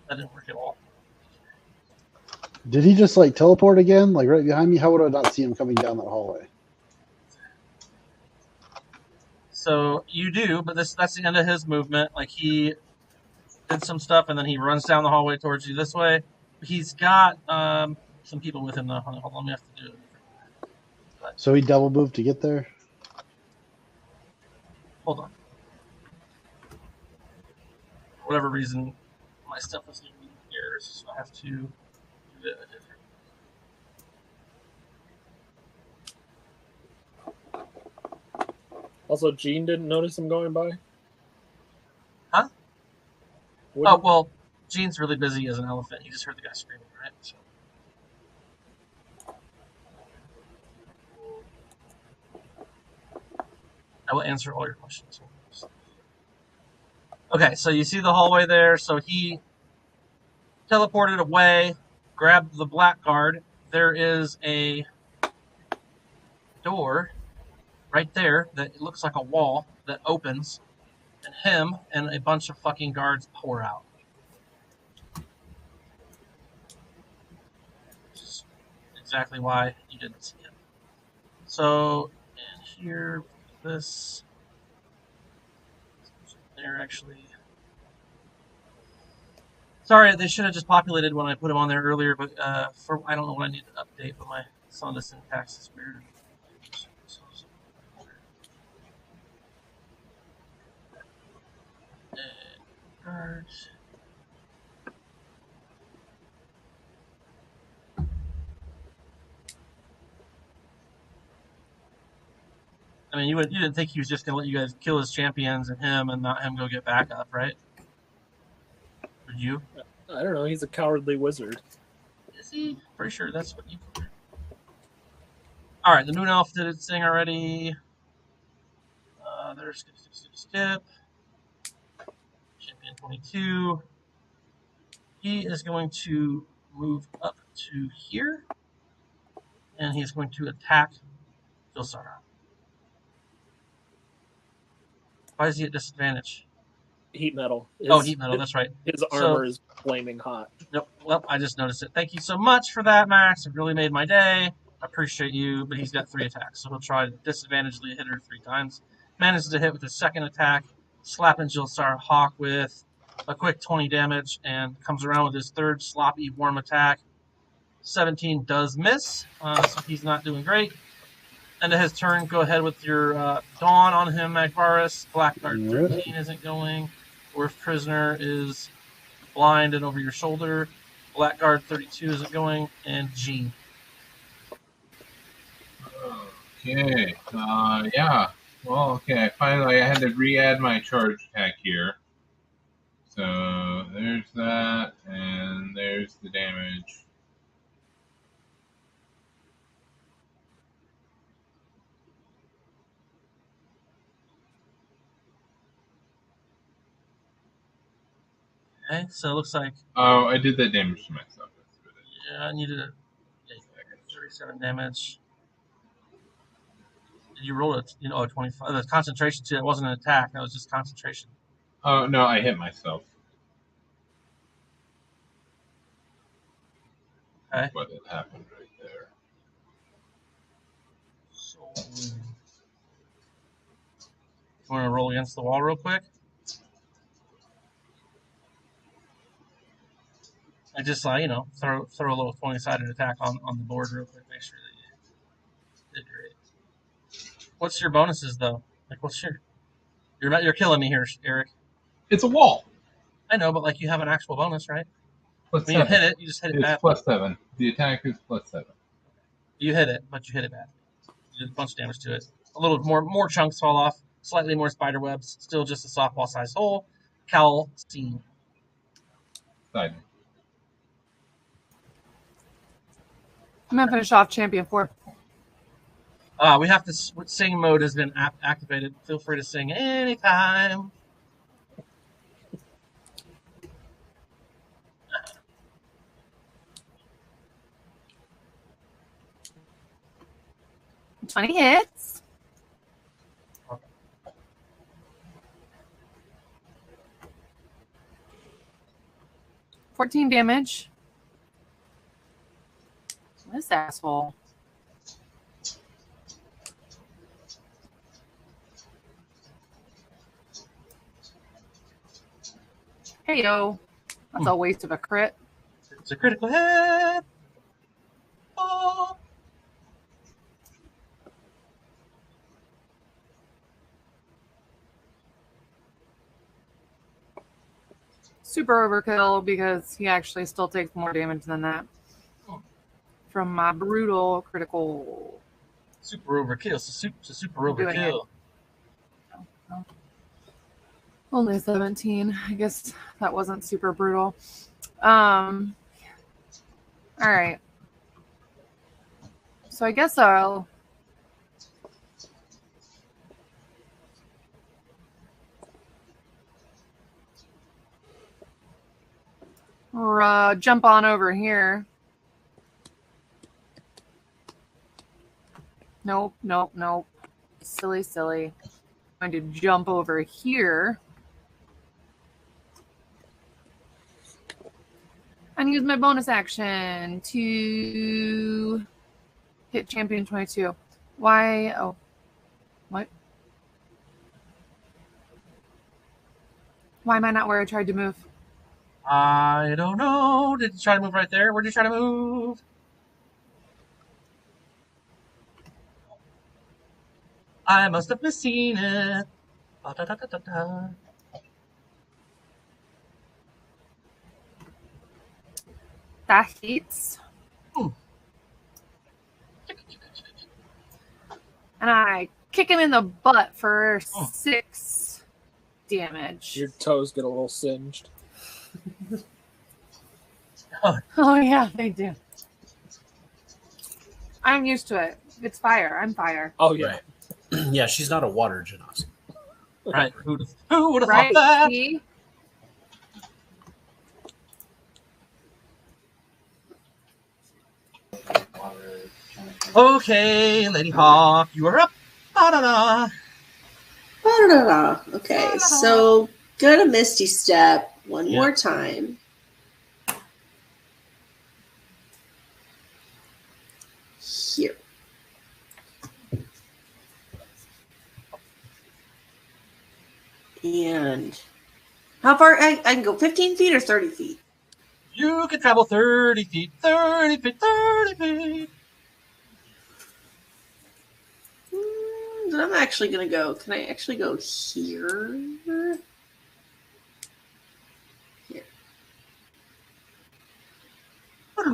A: That didn't work at all.
G: Did he just like teleport again? Like right behind me? How would I not see him coming down that hallway?
A: So you do, but that's the end of his movement. Like he did some stuff and then he runs down the hallway towards you this way. He's got some people with him though. Hold on, let me have to do it. But,
G: so he double moved to get there?
A: Hold on. For whatever reason, my stuff is giving me errors, so I have to do it a different.
B: Also, Gene didn't notice him going by?
A: Huh? Oh, well, Gene's really busy as an elephant. He just heard the guy screaming, right? So. I will answer all your questions. Okay, so you see the hallway there. So he teleported away, grabbed the black guard. There is a door right there that looks like a wall that opens, and him and a bunch of fucking guards pour out. exactly why you didn't see him. So, and here, this, they're actually. Sorry, they should have just populated when I put them on there earlier, but I don't know what I need to update, but some of the syntax is weird. I mean, you didn't think he was just gonna let you guys kill his champions and him, and not him go get back up, right? Would you?
B: I don't know. He's a cowardly wizard.
A: Is he? Pretty sure that's what you. All right, the Moon Elf did its thing already. There's skip. Champion 22. He is going to move up to here, and he's going to attack Vilsara. Why is he at disadvantage?
B: Heat metal.
A: Heat metal. That's right.
B: His armor is flaming hot.
A: Nope. Well, I just noticed it. Thank you so much for that, Max. It really made my day. I appreciate you. But he's got 3 attacks, so he'll try to disadvantagedly hit her 3 times. Manages to hit with his second attack, slapping Vilsara Hawk with a quick 20 damage, and comes around with his third sloppy warm attack. 17 does miss, so he's not doing great. End of his turn, go ahead with your Dawn on him, Magvaris. Blackguard 13 isn't going. Dwarf Prisoner is blind and over your shoulder. Blackguard 32 isn't going. And G.
D: Okay. Yeah. Well, okay. Finally, I had to re-add my charge attack here. So there's that, and there's the damage.
A: Okay, so it looks like.
D: Oh, I did that damage to myself. That's good.
A: Yeah, I needed a 37 damage. You rolled a 25. The concentration too. That wasn't an attack. That was just concentration.
D: Oh no, I hit myself.
A: Okay.
D: That's what had happened right there.
A: So, you want to roll against the wall real quick? I just throw a little 20-sided attack on the board real quick. Make sure that you did great. What's your bonuses though? Like, you're killing me here, Eric.
D: It's a wall.
A: I know, but you have an actual bonus, right?
D: Plus
A: When you hit it, you just hit it
D: it's
A: bad.
D: plus 7. The attack is plus 7.
A: You hit it, but you hit it bad. You did a bunch of damage to it. A little more chunks fall off. Slightly more spider webs. Still just a softball-sized hole. Cowl scene.
D: Side.
C: I'm gonna finish off Champion 4.
A: We have to. Sing mode has been activated. Feel free to sing anytime.
C: $20 hits.
A: Okay.
C: 14 damage. This asshole. Hey yo. That's a waste of a crit.
A: It's a critical hit. Oh.
C: Super overkill because he actually still takes more damage than that. From my brutal critical.
A: Super overkill. Super overkill.
C: Only 17. I guess that wasn't super brutal. All right. So I guess I'll. Jump on over here. Nope. Silly. I'm going to jump over here. And use my bonus action to hit champion 22. Why? Oh, what? Why am I not where I tried to move?
A: I don't know. Did you try to move right there? Where'd you try to move? I must have misseen it. Ba-da-da-da-da-da.
C: That hits.
A: Hmm.
C: And I kick him in the butt for 6 damage.
B: Your toes get a little singed.
C: Oh, yeah, they do. I'm used to it. It's fire. I'm fire.
B: Oh, yeah.
E: Right. Yeah, she's not a water genasi.
A: Right. Who would have
C: Right?
A: thought that?
C: See?
A: Okay, Lady Hawk, you are up. Ba-da-da.
F: Okay, so go to Misty Step one more time. Here. And how far? I can go 15 feet or 30 feet?
A: You can travel 30 feet, 30 feet, 30 feet.
F: Then I'm actually going to go. Can I actually go here? Here.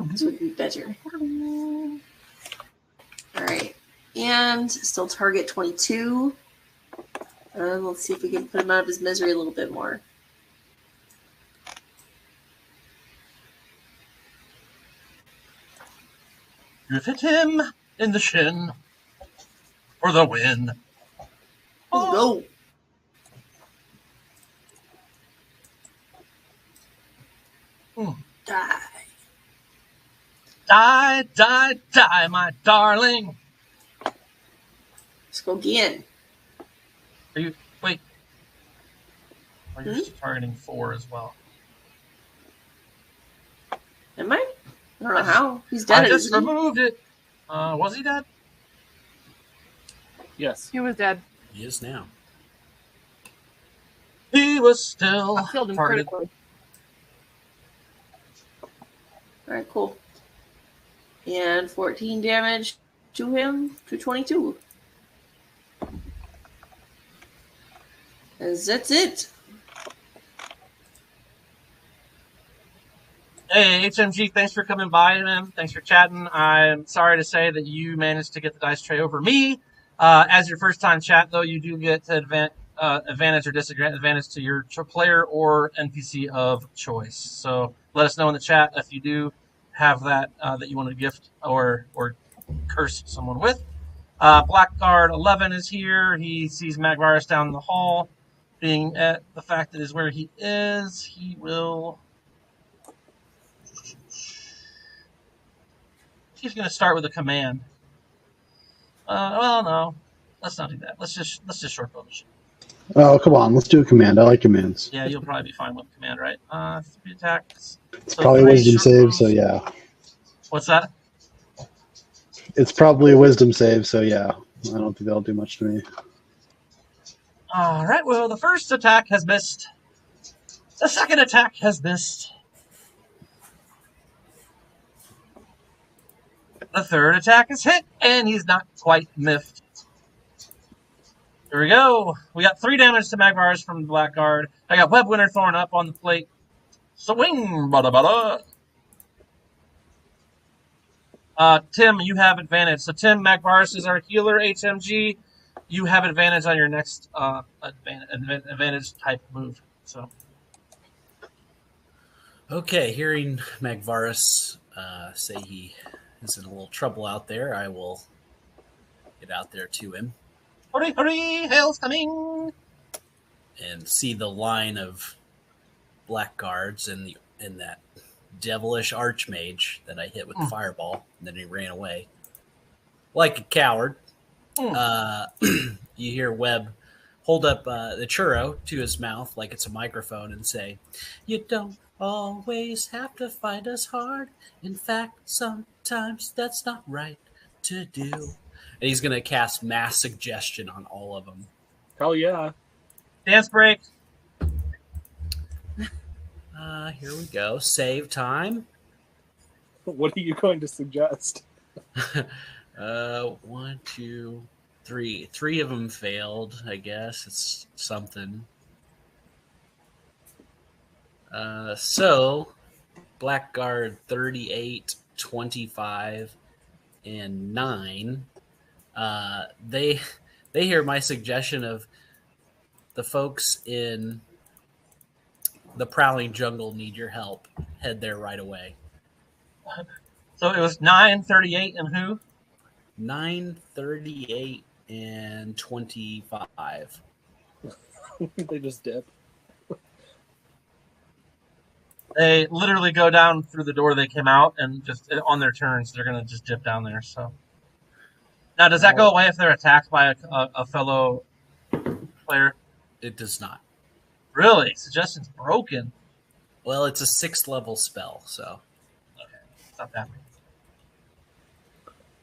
F: This would be better. All right. And still target 22. Let's see if we can put him out of his misery a little bit more.
A: You've hit him in the shin for the win.
F: Oh, no. Die.
A: Die, die, die, my darling.
F: Let's go again.
A: Are you, wait. Oh, you're targeting 4 as well.
F: Am I? I don't know how. He's dead.
A: I just removed it. Was he dead?
B: Yes.
C: He was dead.
E: He is now.
A: He was still
C: I killed him
A: targeted.
C: critically.
F: All right, cool. And 14 damage to him, to 22. And that's it.
A: Hey, HMG, thanks for coming by, man. Thanks for chatting. I'm sorry to say that you managed to get the dice tray over me. As your first time chat, though, you do get advantage or disadvantage to your player or NPC of choice. So let us know in the chat if you do have that that you want to gift or curse someone with. Blackguard 11 is here. He sees Magvarus down the hall. Being at the fact that is where he is, he will... He's going to start with a command. Well, no. Let's not do that. Let's just short bonus.
G: Oh, come on. Let's do a command. I like commands.
A: Yeah, you'll probably be fine with command, right? 3 attacks.
G: It's probably wisdom save, so yeah.
A: What's that?
G: It's probably a wisdom save, so yeah. I don't think that'll do much to me.
A: All right, well, the first attack has missed. The second attack has missed. The third attack is hit, and he's not quite miffed. Here we go. We got 3 damage to Magvarus from the Blackguard. I got Web Winterthorn up on the plate. Swing, bada bada. Tim, you have advantage. So Tim, Magvarus is our healer, HMG. You have advantage on your next advantage type move. So.
E: Okay, hearing Magvarus say he is in a little trouble out there, I will get out there to him.
A: Hurry, hurry, hail's coming!
E: And see the line of blackguards and that devilish archmage that I hit with the fireball, and then he ran away. Like a coward. You hear Webb hold up the churro to his mouth like it's a microphone and say, "You don't always have to fight us hard. In fact, sometimes that's not right. to do. And he's going to cast Mass Suggestion on all of them.
B: Hell yeah.
A: Dance break.
E: Here we go. Save time.
B: What are you going to suggest?
E: 1, 2, 3. 3 of them failed, I guess. It's something. So, Blackguard 38, 25, and 9. They hear my suggestion of the folks in the Prowling Jungle need your help. Head there right away.
A: So it was 9, 38, and who?
E: 9, 38, and 25.
B: They just dip.
A: They literally go down through the door they came out, and just on their turns, they're going to just dip down there. So now, does that go away if they're attacked by a fellow player?
E: It does not.
A: Really? Suggestion's broken.
E: Well, it's a 6th level spell, so
A: Okay, it's not that big.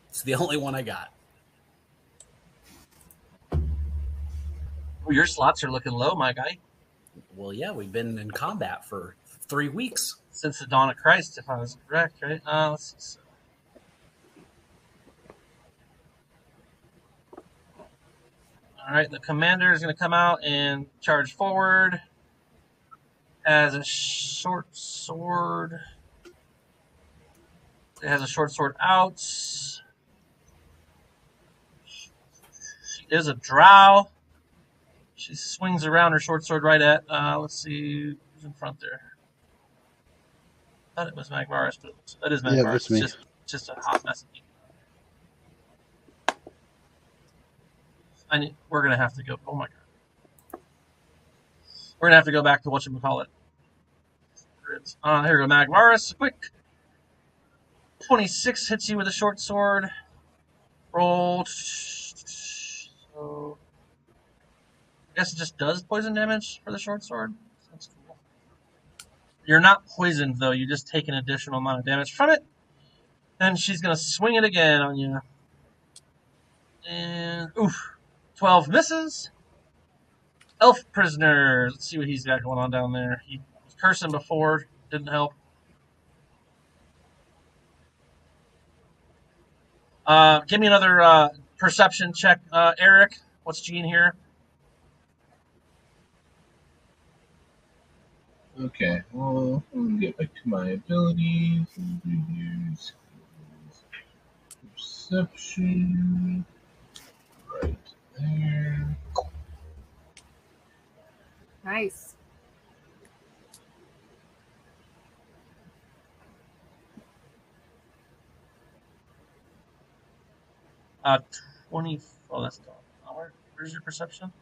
E: it's the only one I got.
A: Well, your slots are looking low, my guy.
E: Well, yeah, we've been in combat for 3 weeks.
A: Since the dawn of Christ, if I was correct, right? Let's see. All right, the commander is going to come out and charge forward. Has a short sword. It has a short sword out. She is a drow. She swings around her short sword right at, let's see, who's in front there. I thought it was Magmaris, but it is Magmaris.
G: Yeah, that's me.
A: It's just a hot mess. We're going to have to go, oh my God. We're going to have to go back to whatchamacallit. Here we go, Magmaris, quick. 26 hits you with a short sword. Roll. So, I guess it just does poison damage for the short sword. That's cool. You're not poisoned, though. You just take an additional amount of damage from it. Then she's going to swing it again on you. And, oof. 12 misses. Elf prisoner. Let's see what he's got going on down there. He was cursing before. Didn't help. Give me another perception check, Eric. What's Gene here?
D: Okay, well, let me get back to my abilities. Use perception. Right there.
C: Nice.
A: Uh, 20. Oh, that's gone. Where's your perception?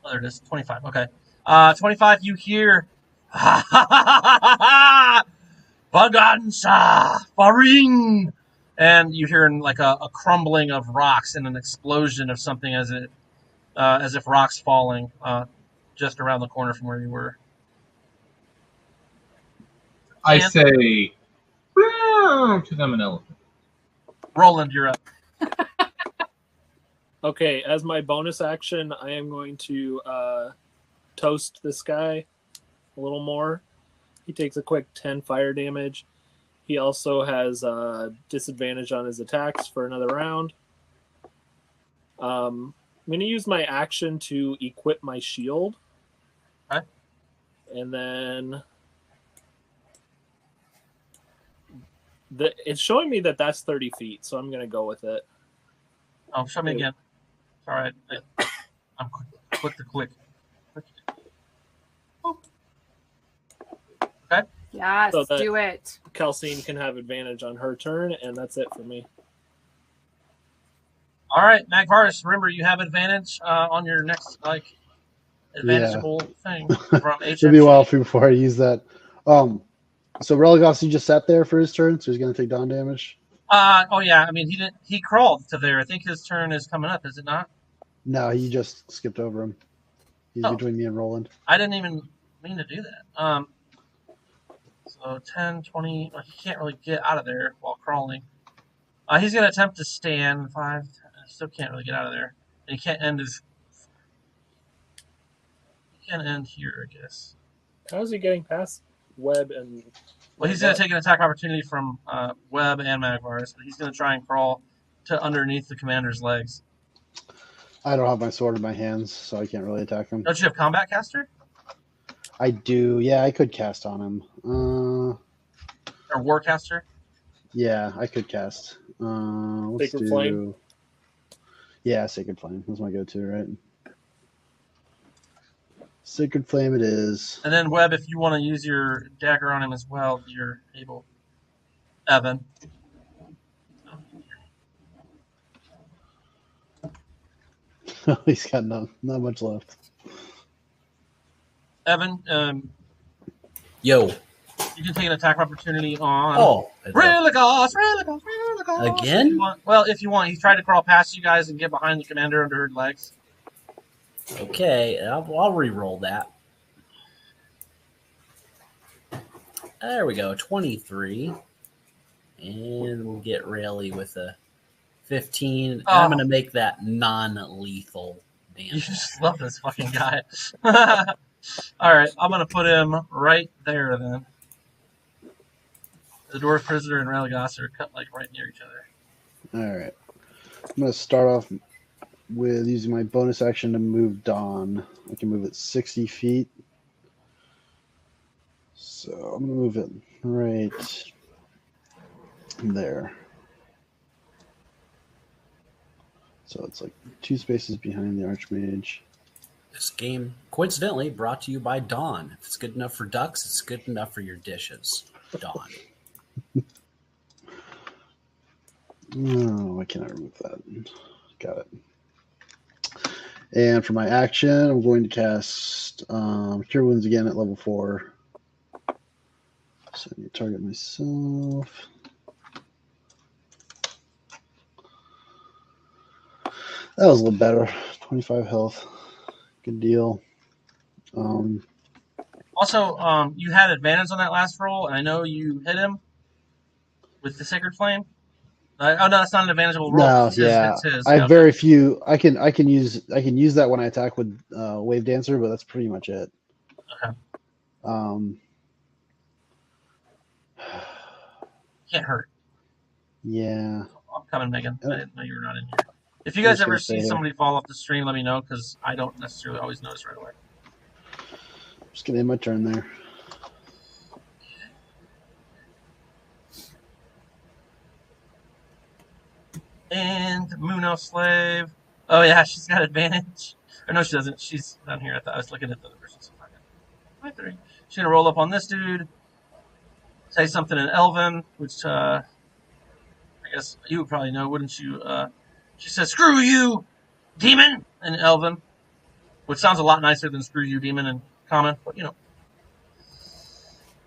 A: Oh, there it is. 25. Okay. 25. You hear. Bagansa Faring, and you hear like a crumbling of rocks and an explosion of something as if rocks falling just around the corner from where you were.
D: I say, because I'm an elephant.
A: Roland, you're up.
B: Okay, as my bonus action, I am going to toast this guy a little more. He takes a quick 10 fire damage. He also has disadvantage on his attacks for another round. I'm going to use my action to equip my shield.
A: Okay.
B: And then it's showing me that that's 30 feet, so I'm going to go with it.
A: Oh, show me again. All right. I'm quick to click. Okay.
C: Yes,
B: So that-
C: do it.
B: Kelsey can have advantage on her turn, and that's it for me.
A: All right, Magvaris, remember you have advantage on your next advantageable thing from HM.
G: It'll be a while before I use that. So Relegossi just sat there for his turn, so he's going to take down damage.
A: Oh yeah, I mean he crawled to there. I think his turn is coming up, is it not?
G: No, he just skipped over him. He's between me and Roland.
A: I didn't even mean to do that. So 10, 20, he can't really get out of there while crawling. He's going to attempt to stand 5. Still can't really get out of there. He can't end his. He can end here, I guess.
B: How is he getting past Webb and?
A: Well, he's going to take an attack opportunity from Webb and Magvarus, but he's going to try and crawl to underneath the commander's legs.
G: I don't have my sword in my hands, so I can't really attack him.
A: Don't you have combat caster?
G: I do. Yeah, I could cast on him.
A: Or warcaster?
G: Yeah, I could cast. Let's
B: Sacred Flame?
G: Yeah, Sacred Flame. That's my go-to, right? Sacred Flame it is.
A: And then Webb, if you want to use your dagger on him as well, you're able. Evan.
G: He's got not much left.
A: Evan,
E: Yo.
A: you can take an attack opportunity on.
E: Oh.
A: Religas.
E: Again?
A: If you want. He tried to crawl past you guys and get behind the commander under her legs.
E: Okay, I'll re-roll that. There we go, 23. And we'll get Rayleigh with a 15. I'm going to make that non-lethal damage.
A: You just love this fucking guy. All right, I'm going to put him right there then. The dwarf prisoner and Religas are cut like right near each other.
G: All right. I'm going to start off with using my bonus action to move Dawn. I can move it 60 feet. So I'm going to move it right there. So it's like 2 spaces behind the Archmage.
E: This game, coincidentally, brought to you by Dawn. If it's good enough for ducks, it's good enough for your dishes. Dawn.
G: Oh, why can't I remove that? Got it. And for my action, I'm going to cast Cure Wounds again at level 4. So I need to target myself. That was a little better. 25 health. Good deal.
A: Also, you had advantage on that last roll, and I know you hit him with the Sacred Flame. Oh no, that's not an advantageable roll.
G: No,
A: It's
G: yeah,
A: his.
G: I have very few. I can use that when I attack with Wave Dancer, but that's pretty much it.
A: Okay. Can't hurt.
G: Yeah.
A: I'm coming, Megan. I didn't know you were not in here. If you guys ever see somebody fall off the stream, let me know, because I don't necessarily always notice right away.
G: Just gonna end my turn there.
A: And Muno Slave. Oh yeah, she's got advantage. Or no, she doesn't. She's down here. I was looking at the other person. She's gonna roll up on this dude. Say something in Elven, which I guess you would probably know, wouldn't you? She says, "Screw you, demon!" in Elven, which sounds a lot nicer than "Screw you, demon" in common, but you know.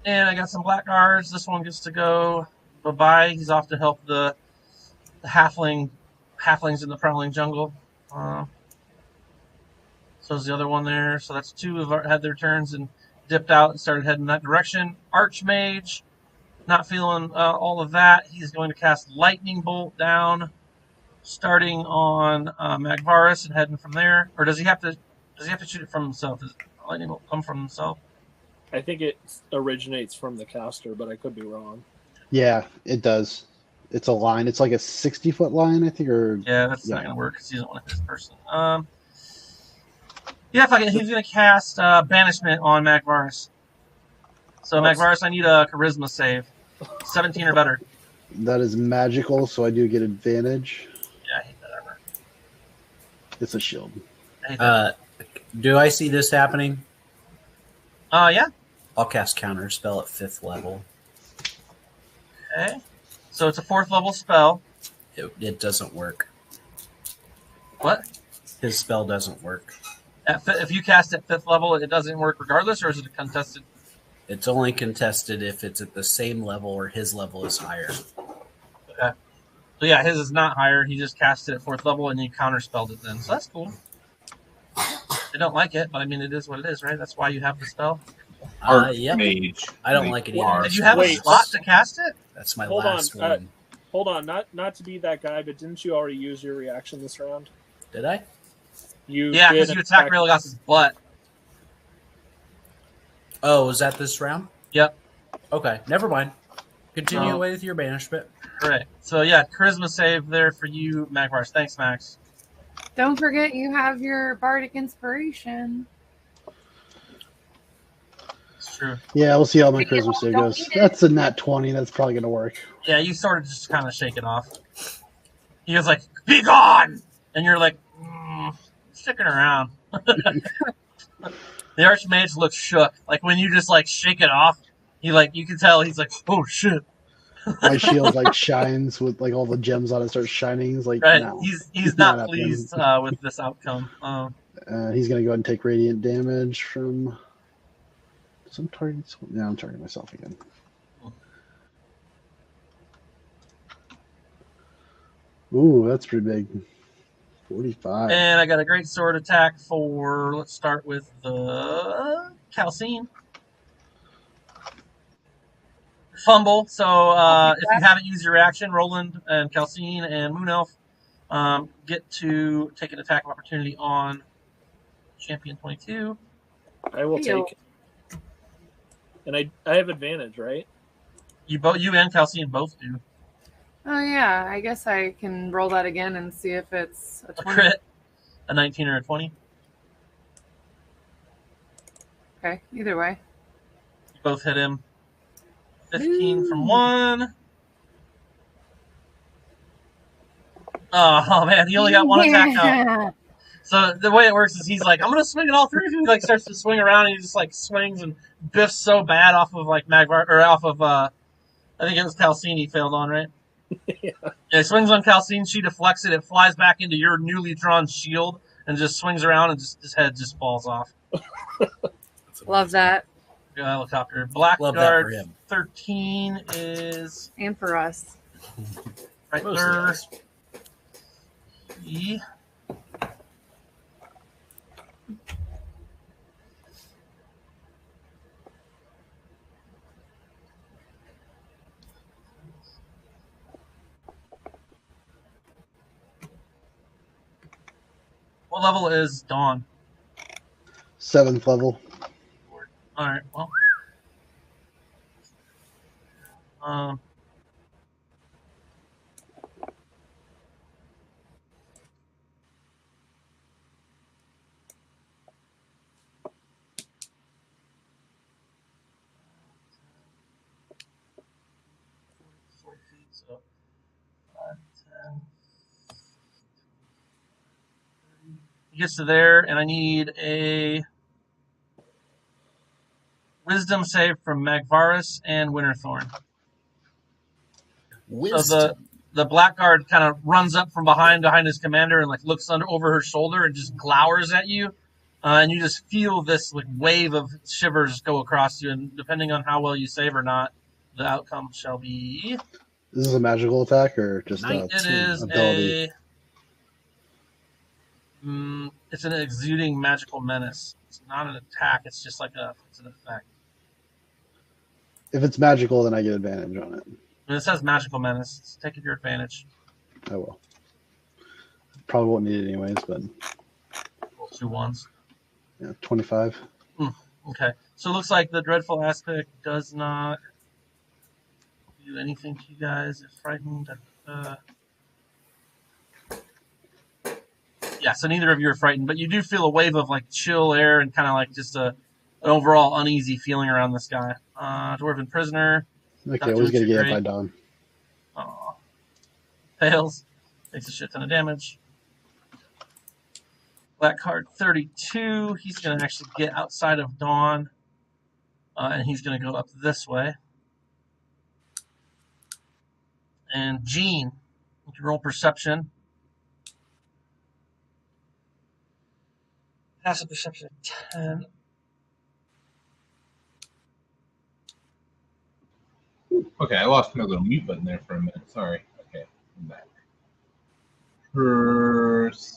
A: And I got some black guards. This one gets to go bye-bye. He's off to help the halflings in the prowling jungle. So is the other one there. So that's 2 have had their turns and dipped out and started heading that direction. Archmage, not feeling all of that. He's going to cast Lightning Bolt down, starting on Magvarus and heading from there. Or does he have to shoot it from himself? Does Lightning Bolt come from himself?
B: I think it originates from the caster, but I could be wrong.
G: Yeah, it does. It's a line. It's like a 60-foot line, I think. Or
A: yeah, that's not going to work because he doesn't want to hit this person. Yeah, he's going to cast Banishment on Magvarus. So, Magvarus, I need a Charisma save. 17 or better.
G: That is magical, so I do get advantage.
A: Yeah, I hate that armor.
G: It's a shield.
E: Do I see this happening?
A: Yeah.
E: I'll cast Counter Spell at 5th level.
A: Okay. So it's a 4th level spell.
E: It doesn't work.
A: What?
E: His spell doesn't work.
A: If you cast at 5th level, it doesn't work regardless, or is it a contested?
E: It's only contested if it's at the same level or his level is higher.
A: Okay. So yeah, his is not higher. He just cast it at 4th level, and you counterspelled it then. So that's cool. I don't like it, but I mean, it is what it is, right? That's why you have the spell.
E: Yep.
D: Mage.
E: I don't like it either.
A: Did you have a slot to cast it?
E: That's my last one.
B: Hold on, not to be that guy, but didn't you already use your reaction this round?
E: Did I?
A: Yeah, because you attacked Relegos's butt.
E: Oh, was that this round?
A: Yep.
E: Okay, never mind. Continue
A: Oh.
E: away with your banishment.
A: Right. So yeah, charisma save there for you, Magvars. Thanks, Max.
C: Don't forget you have your bardic inspiration.
A: It's true.
G: Yeah, we'll see how my charisma save goes. That's a nat 20. That's probably going to work.
A: Yeah, you sort of just kind of shake it off. He goes like, "Be gone!" And you're like, sticking around. The Archmage looks shook. Like when you just like shake it off, he like you can tell he's like, "Oh shit."
G: My shield like shines with like all the gems on it starts shining. He's like,
A: right.
G: no.
A: He's not pleased with this outcome.
G: He's gonna go ahead and take radiant damage from some targets. Yeah, I'm targeting myself again. Ooh, that's pretty big. 45.
A: And I got a great sword attack for. Let's start with the Calcine. Fumble. So if you haven't used your reaction, Roland and Calcine and Moon Elf get to take an attack of opportunity on Champion 22.
B: I will take. And I have advantage, right?
A: You and Calcine both do.
C: Oh yeah, I guess I can roll that again and see if it's a 20.
A: Crit, a 19 or a 20.
C: Okay, either way.
A: You both hit him. 15 from one. Oh man, he only got one attack out. So the way it works is he's like, I'm gonna swing at all three of you. He like starts to swing around and he just like swings and biffs so bad off of like Magvar or off of I think it was Calcine he failed on, right? Yeah, he swings on Calcine, she deflects it, it flies back into your newly drawn shield and just swings around and just his head just falls off.
C: Love that.
A: Helicopter. Blackguard 13 is
C: and for us.
A: Right there. E. What level is Dawn?
G: 7th level.
A: All right. Well. So 5, 10. He gets to there, and I need a Wisdom save from Magvaris and Winterthorn.
E: Wisdom.
A: So the Blackguard kind of runs up from behind his commander and like looks over her shoulder and just glowers at you, and you just feel this like wave of shivers go across you. And depending on how well you save or not, the outcome shall be.
G: This is a magical attack or just
A: it is ability? It's an exuding magical menace. It's not an attack. It's just like it's an effect.
G: If it's magical, then I get advantage on it.
A: And it says magical menace. Take your advantage.
G: I will. Probably won't need it anyways, but.
A: Roll 2 1s.
G: Yeah, 25.
A: Okay. So it looks like the dreadful aspect does not do anything to you guys. It's frightened. Yeah, so neither of you are frightened, but you do feel a wave of like chill air and kind of like just an overall uneasy feeling around this guy. Dwarven prisoner.
G: Okay, always gonna get hit by Dawn.
A: Aw. Fails. Takes a shit ton of damage. Black card 32. He's going to actually get outside of Dawn. And he's going to go up this way. And Jean, you can roll perception. Passive perception of 10.
D: Okay, I lost my little mute button there for a minute. Sorry. Okay, I'm back. Perception.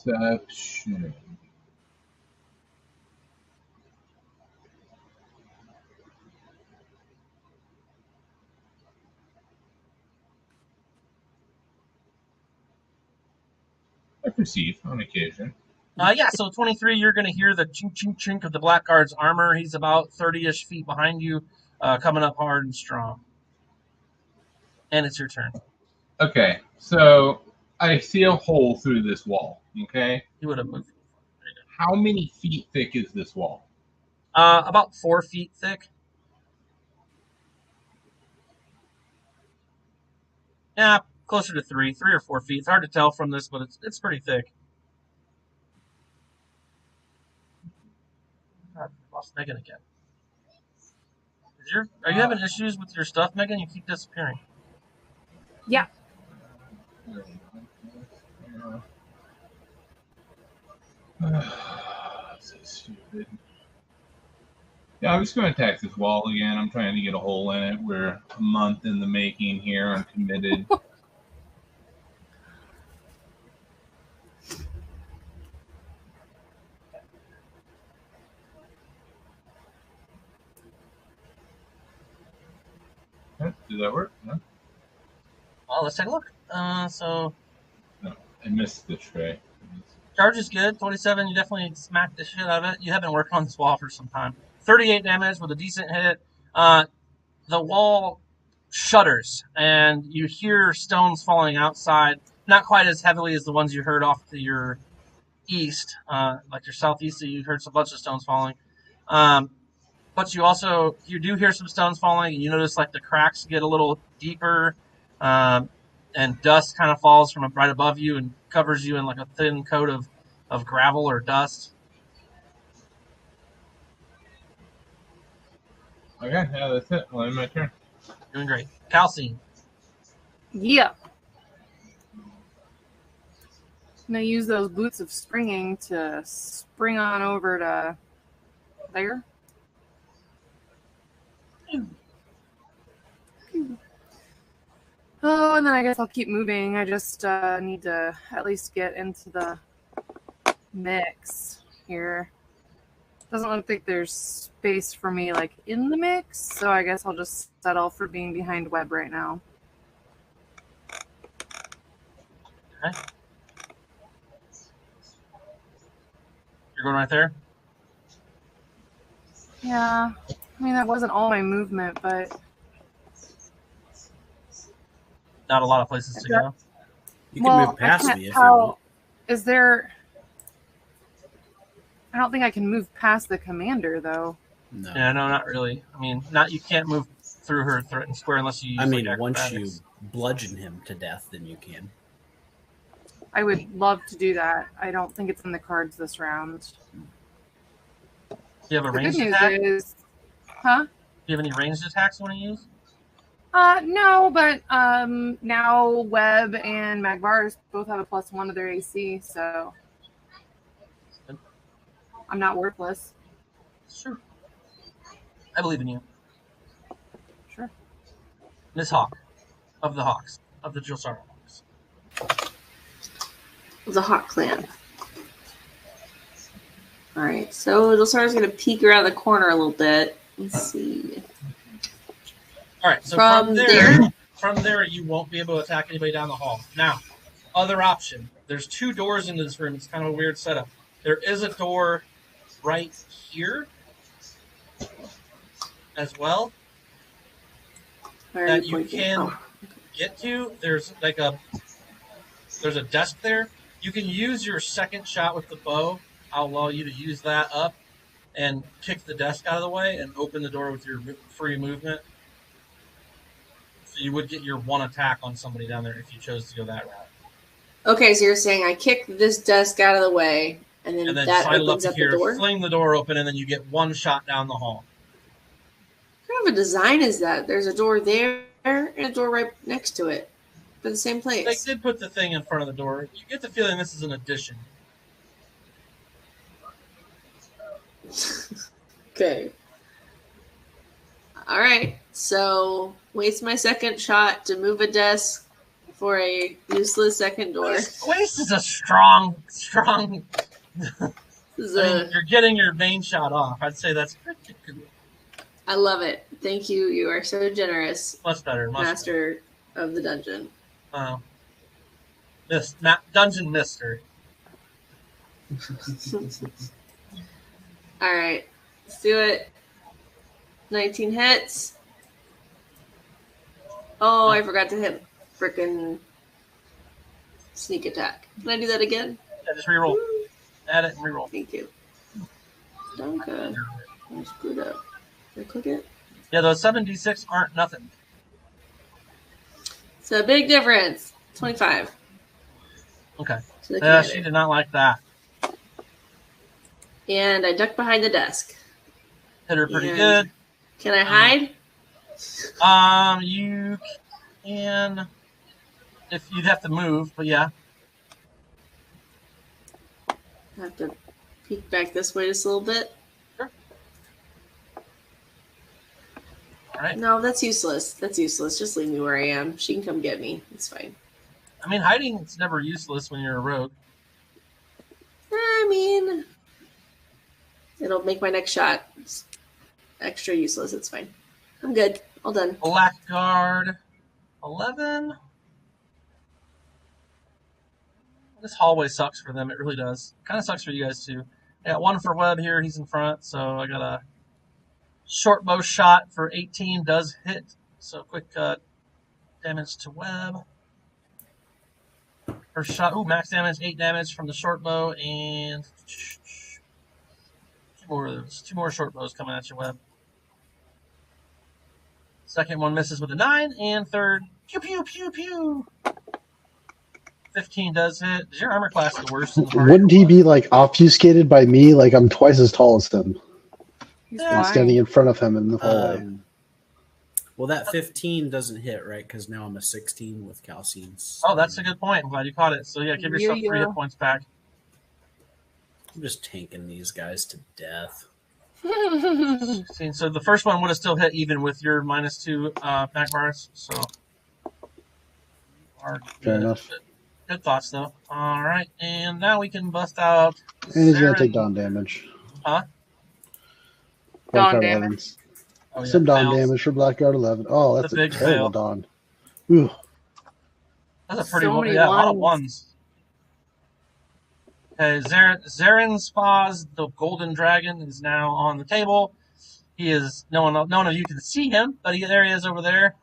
D: I perceive on occasion.
A: Yeah, so 23, you're going to hear the chink, chink, chink of the Blackguard's armor. He's about 30-ish feet behind you, coming up hard and strong. And it's your turn.
D: Okay, so I see a hole through this wall, okay?
A: You would have moved.
D: How many feet thick is this wall?
A: About 4 feet thick. Yeah, closer to 3 or 4 feet. It's hard to tell from this, but it's pretty thick. God, I lost Megan again. Are you having issues with your stuff, Megan? You keep disappearing.
C: Yeah.
D: So stupid. Yeah, I'm just going to attack this wall again. I'm trying to get a hole in it. We're a month in the making here. I'm committed. Did that work? No?
A: Well, let's take a look. So
D: No, I missed the tray.
A: charge is good. 27, you definitely smacked the shit out of it. You have been working on this wall for some time. 38 damage with a decent hit. The wall shudders, and you hear stones falling outside. Not quite as heavily as the ones you heard off to your east, like your southeast. You heard a bunch of stones falling. But you do hear some stones falling, and you notice like the cracks get a little deeper, and dust kind of falls from right above you and covers you in like a thin coat of gravel or dust.
D: Okay, yeah, that's it. Well, my turn.
A: Doing great. Calcine.
C: Yeah. I'm gonna use those boots of springing to spring on over to there. Oh, and then I guess I'll keep moving. I just need to at least get into the mix here. Doesn't look like there's space for me like in the mix, so I guess I'll just settle for being behind Webb right now.
A: Okay. You're going right there?
C: Yeah. I mean, that wasn't all my movement, but
A: Not a lot of places to go.
E: You can move past me if you want.
C: Is there... I don't think I can move past the commander, though.
E: No.
A: Yeah, no, not really. I mean, you can't move through her threatened square unless you use
E: Once you
A: acrobatics.
E: bludgeon him to death, then you can.
C: I would love to do that. I don't think it's in the cards this round.
A: Do you have a
C: The good
A: ranged
C: news
A: attack?
C: is... Huh?
A: Do you have any ranged attacks you want to use?
C: No, but now Webb and Magvaris both have a +1 to their AC, so I'm not worthless.
A: Sure. I believe in you.
C: Sure.
A: Miss Hawk. Of the Hawks. Of the Jilsara Hawks.
F: The Hawk Clan. All right, so Jilsara's going to peek around the corner a little bit. Let's see.
A: All right, so from there, you won't be able to attack anybody down the hall. Now, other option. There's 2 doors into this room. It's kind of a weird setup. There is a door right here as well that you can get to. There's there's a desk there. You can use your second shot with the bow. I'll allow you to use that up and kick the desk out of the way and open the door with your free movement. So you would get your 1 attack on somebody down there if you chose to go that route.
F: Okay, so you're saying I kick this desk out of the way, and then that opens up the door?
A: Fling the door open, and then you get 1 shot down the hall.
F: What kind of a design is that? There's a door there and a door right next to it. For the same place.
A: They did put the thing in front of the door. You get the feeling this is an addition.
F: Okay. All right. So waste my second shot to move a desk for a useless second door.
A: Waste is a strong.
F: You're
A: getting your main shot off. I'd say that's pretty good.
F: I love it. Thank you. You are so generous.
A: Much better.
F: Master of the dungeon.
A: Dungeon Mister.
F: All right, let's do it. 19 hits. Oh, I forgot to hit frickin' sneak attack. Can I do that again?
A: Yeah, just reroll. Add it and reroll.
F: Thank you. Okay. I screwed up. Did I click it?
A: Yeah, those 7d6 aren't nothing.
F: It's a big difference. 25.
A: Okay.
F: So
A: Yeah, she did not like that.
F: And I duck behind the desk.
A: Hit her pretty good.
F: Can I hide?
A: You can, if you'd have to move, but yeah.
F: I have to peek back this way just a little bit.
A: Sure. All right.
F: No, that's useless. That's useless. Just leave me where I am. She can come get me. It's fine.
A: I mean, hiding is never useless when you're a rogue.
F: I mean, it'll make my next shot extra useless. It's fine. I'm good. All done.
A: Blackguard 11. This hallway sucks for them. It really does. Kind of sucks for you guys too. I got one for Webb here. He's in front. So I got a short bow shot for 18. Does hit. So quick damage to Webb. First shot. Ooh, max damage. 8 damage from the short bow. And two more short bows coming at you, Webb. Second one misses with a 9, and third, pew, pew, pew, pew. 15 does hit. Is your armor class the worst in the party?
G: Wouldn't he be like obfuscated by me? Like I'm twice as tall as him.
C: Yeah.
G: Standing in front of him in the hallway.
E: Well, that 15 doesn't hit, right? Because now I'm a 16 with calcines.
A: Oh, that's a good point. I'm glad you caught it. So yeah, give yourself 3 hit points back.
E: I'm just tanking these guys to death.
A: So the first one would have still hit even with your -2 back bars. So
G: Fair enough.
A: Good thoughts though. All right, and now we can bust out.
G: And he's gonna take dawn damage.
A: Huh?
C: Dawn damage.
A: Oh, yeah,
G: Some dawn
A: fails.
G: damage for Blackguard 11. Oh, that's
A: The
G: a
A: big
G: terrible
A: fail.
G: dawn. Ooh.
A: That's a pretty
C: So
A: one.
C: many
A: Yeah, a lot of
C: ones.
A: ones. Okay, Zaren's Spas, the golden dragon, is now on the table. He is none of you can see him, but there he is over there.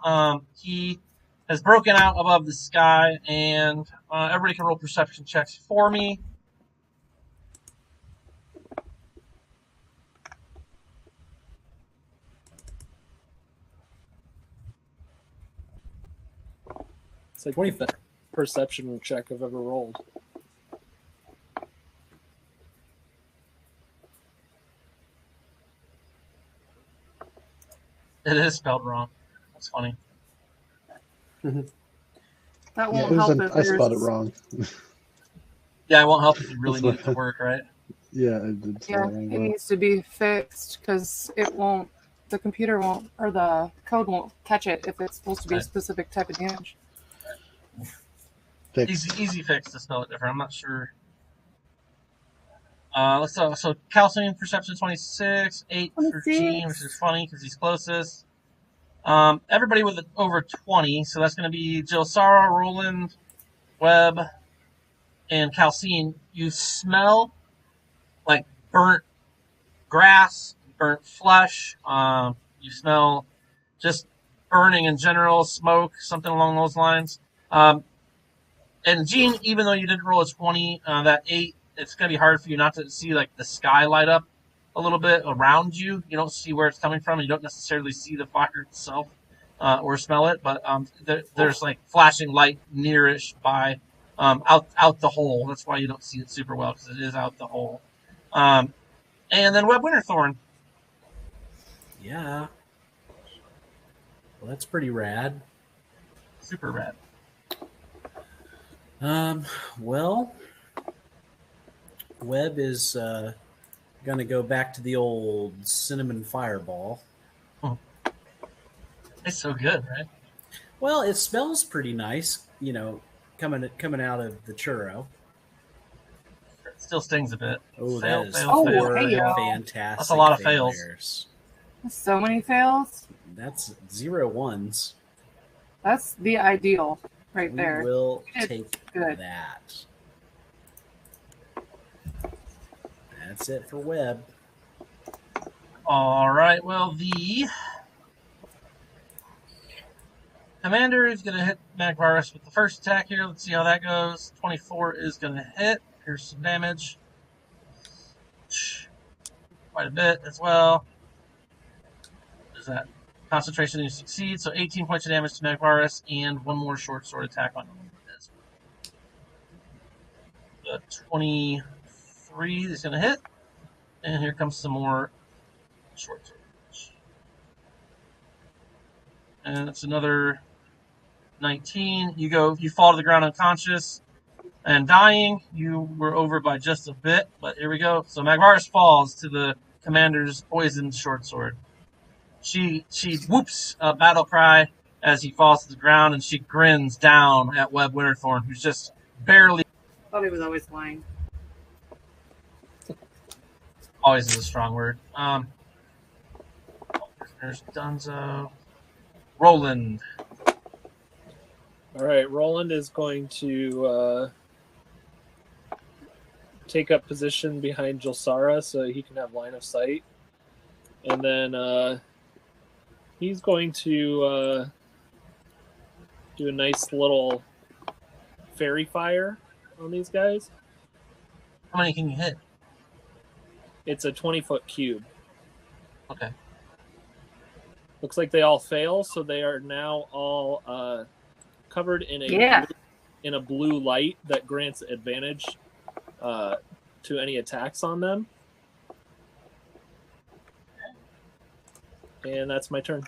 A: He has broken out above the sky, and everybody can roll perception checks for me.
B: It's like 20 perception check I've ever rolled.
A: It is spelled wrong. That's funny.
C: That
G: Yeah,
C: won't help if
G: I spelled it
C: there's-
G: wrong.
A: Yeah, it won't help if you really need it to work, right?
G: Yeah, it did spell
C: Yeah,
G: it wrong.
C: it needs to be fixed because it won't. The computer won't, or the code won't catch it if it's supposed to be a
A: Okay.
C: specific type of damage.
G: Fixed.
A: Easy fix to spell it different. I'm not sure. So calcium perception 26, 8 for Gene, which is funny because he's closest. Everybody with over 20, so that's going to be Jill, Sarah, Roland, Webb, and Calcine. You smell like burnt grass, burnt flesh. You smell just burning in general, smoke, something along those lines. And Gene, even though you didn't roll a 20, that 8, it's going to be hard for you not to see like the sky light up a little bit around you. You don't see where it's coming from. You don't necessarily see the fire itself or smell it, but there's like flashing light nearish by out the hole. That's why you don't see it super well, because it is out the hole. And then Webb Winterthorn.
E: Yeah. Well, that's pretty rad.
A: Super rad.
E: Well, Webb is going to go back to the old cinnamon fireball.
A: It's so good, right?
E: Well, it smells pretty nice, you know, coming out of the churro.
A: It still stings a bit.
E: Oh,
A: Fail,
E: that is
A: fail, fail.
C: hey-o.
E: fantastic.
A: That's a lot of fails.
E: failures.
C: So many fails.
E: That's 0 ones.
C: That's the ideal right
E: We
C: there.
E: will
C: It's
E: take
C: good.
E: that. That's it for Webb.
A: All right. Well, the commander is going to hit Magvarus with the first attack here. Let's see how that goes. 24 is going to hit. Here's some damage. Quite a bit as well. What is that? Concentration, you succeed. So 18 points of damage to Magvarus and one more short sword attack on him. The 23 is going to hit. And here comes some more short sword. And it's another 19. You fall to the ground unconscious and dying. You were over by just a bit, but here we go. So Magvarus falls to the commander's poisoned short sword. She whoops a battle cry as he falls to the ground, and she grins down at Webb Winterthorn, who's just barely.
C: Thought he was always lying.
A: Always is a strong word. There's Dunzo. Roland.
B: All right, Roland is going to take up position behind Jilsara so he can have line of sight. And then he's going to do a nice little fairy fire on these guys.
A: How many can you hit?
B: It's a 20-foot cube.
A: Okay.
B: Looks like they all fail, so they are now all covered in a blue light that grants advantage to any attacks on them. And that's my turn.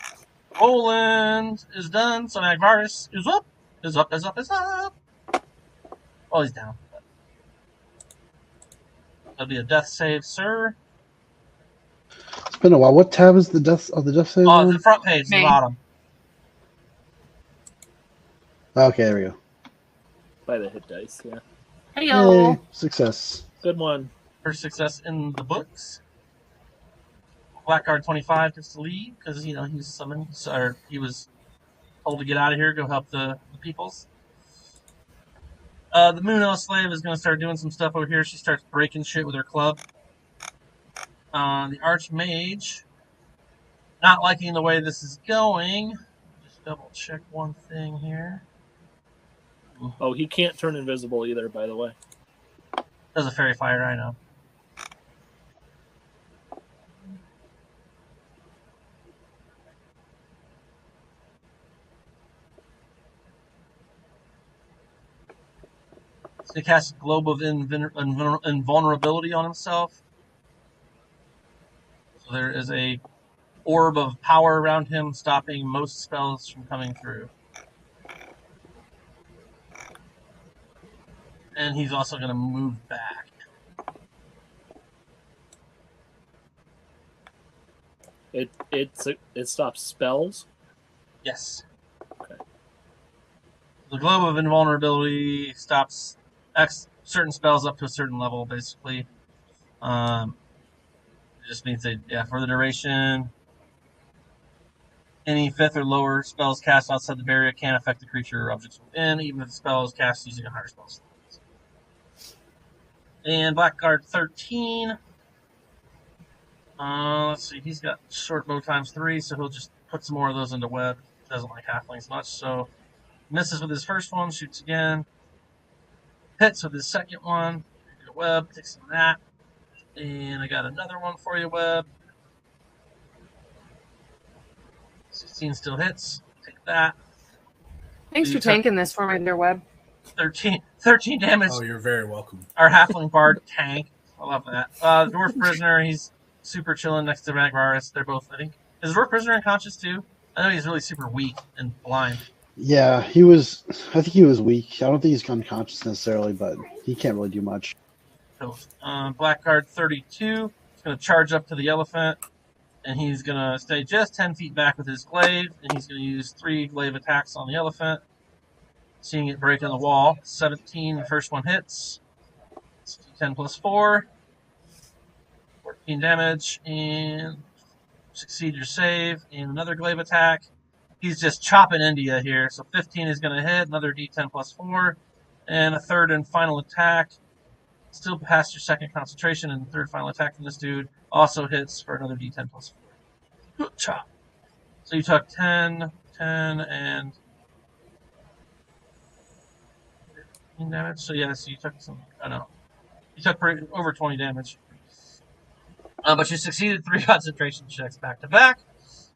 A: Roland is done, so Magvarus is up. Is up. Oh, he's down. That'll be a death save, sir.
G: It's been a while. What tab is the death save?
A: Oh, the front page, the bottom.
G: Okay, there we go.
B: By the hit dice, yeah.
C: Hey-o.
G: Yay, success.
B: Good one.
A: First success in the books. Blackguard 25 gets to leave because he was summoned, or he was told to get out of here, go help the peoples. The Moon Elf Slave is going to start doing some stuff over here. She starts breaking shit with her club. The Archmage, not liking the way this is going. Just double check one thing here.
B: Oh, he can't turn invisible either, by the way.
A: Does a fairy fire, I know. So he casts Globe of Invulnerability on himself. So there is a orb of power around him, stopping most spells from coming through. And he's also going to move back.
B: It stops spells?
A: Yes.
B: Okay.
A: The Globe of Invulnerability stops certain spells up to a certain level, basically. It just means that, for the duration, any 5th or lower spells cast outside the barrier can't affect the creature or objects within, even if the spell is cast using a higher spell slot. And Blackguard 13. Let's see, he's got short bow ×3, so he'll just put some more of those into Webb. Doesn't like halflings much, so misses with his first one, shoots again. Hits with his second one. Webb, takes some of that. And I got another one for you, Webb. 16 still hits. Take that.
C: Thanks for tanking this for me, dear Webb.
A: 13 damage.
E: Oh, you're very welcome.
A: Our halfling bard tank. I love that. Dwarf prisoner, he's super chilling next to Magvarus. They're both, I think. Is Dwarf prisoner unconscious too? I know he's really super weak and blind.
G: Yeah, he was. I think he was weak. I don't think he's unconscious necessarily, but he can't really do much.
A: So, Blackguard 32 is going to charge up to the elephant, and he's going to stay just 10 feet back with his glaive, and he's going to use 3 glaive attacks on the elephant. Seeing it break on the wall. 17, the first one hits. 10 plus 4. 14 damage, and succeed your save, and another glaive attack. He's just chopping India here, so 15 is going to hit, another d10 plus 4, and a third and final attack. Still past your second concentration, and the third final attack from this dude also hits for another d10 plus 4. Good chop. So you took 10, 10, and 15 damage. So yeah, so you took some. I know. You took over 20 damage. But you succeeded 3 concentration checks back to back.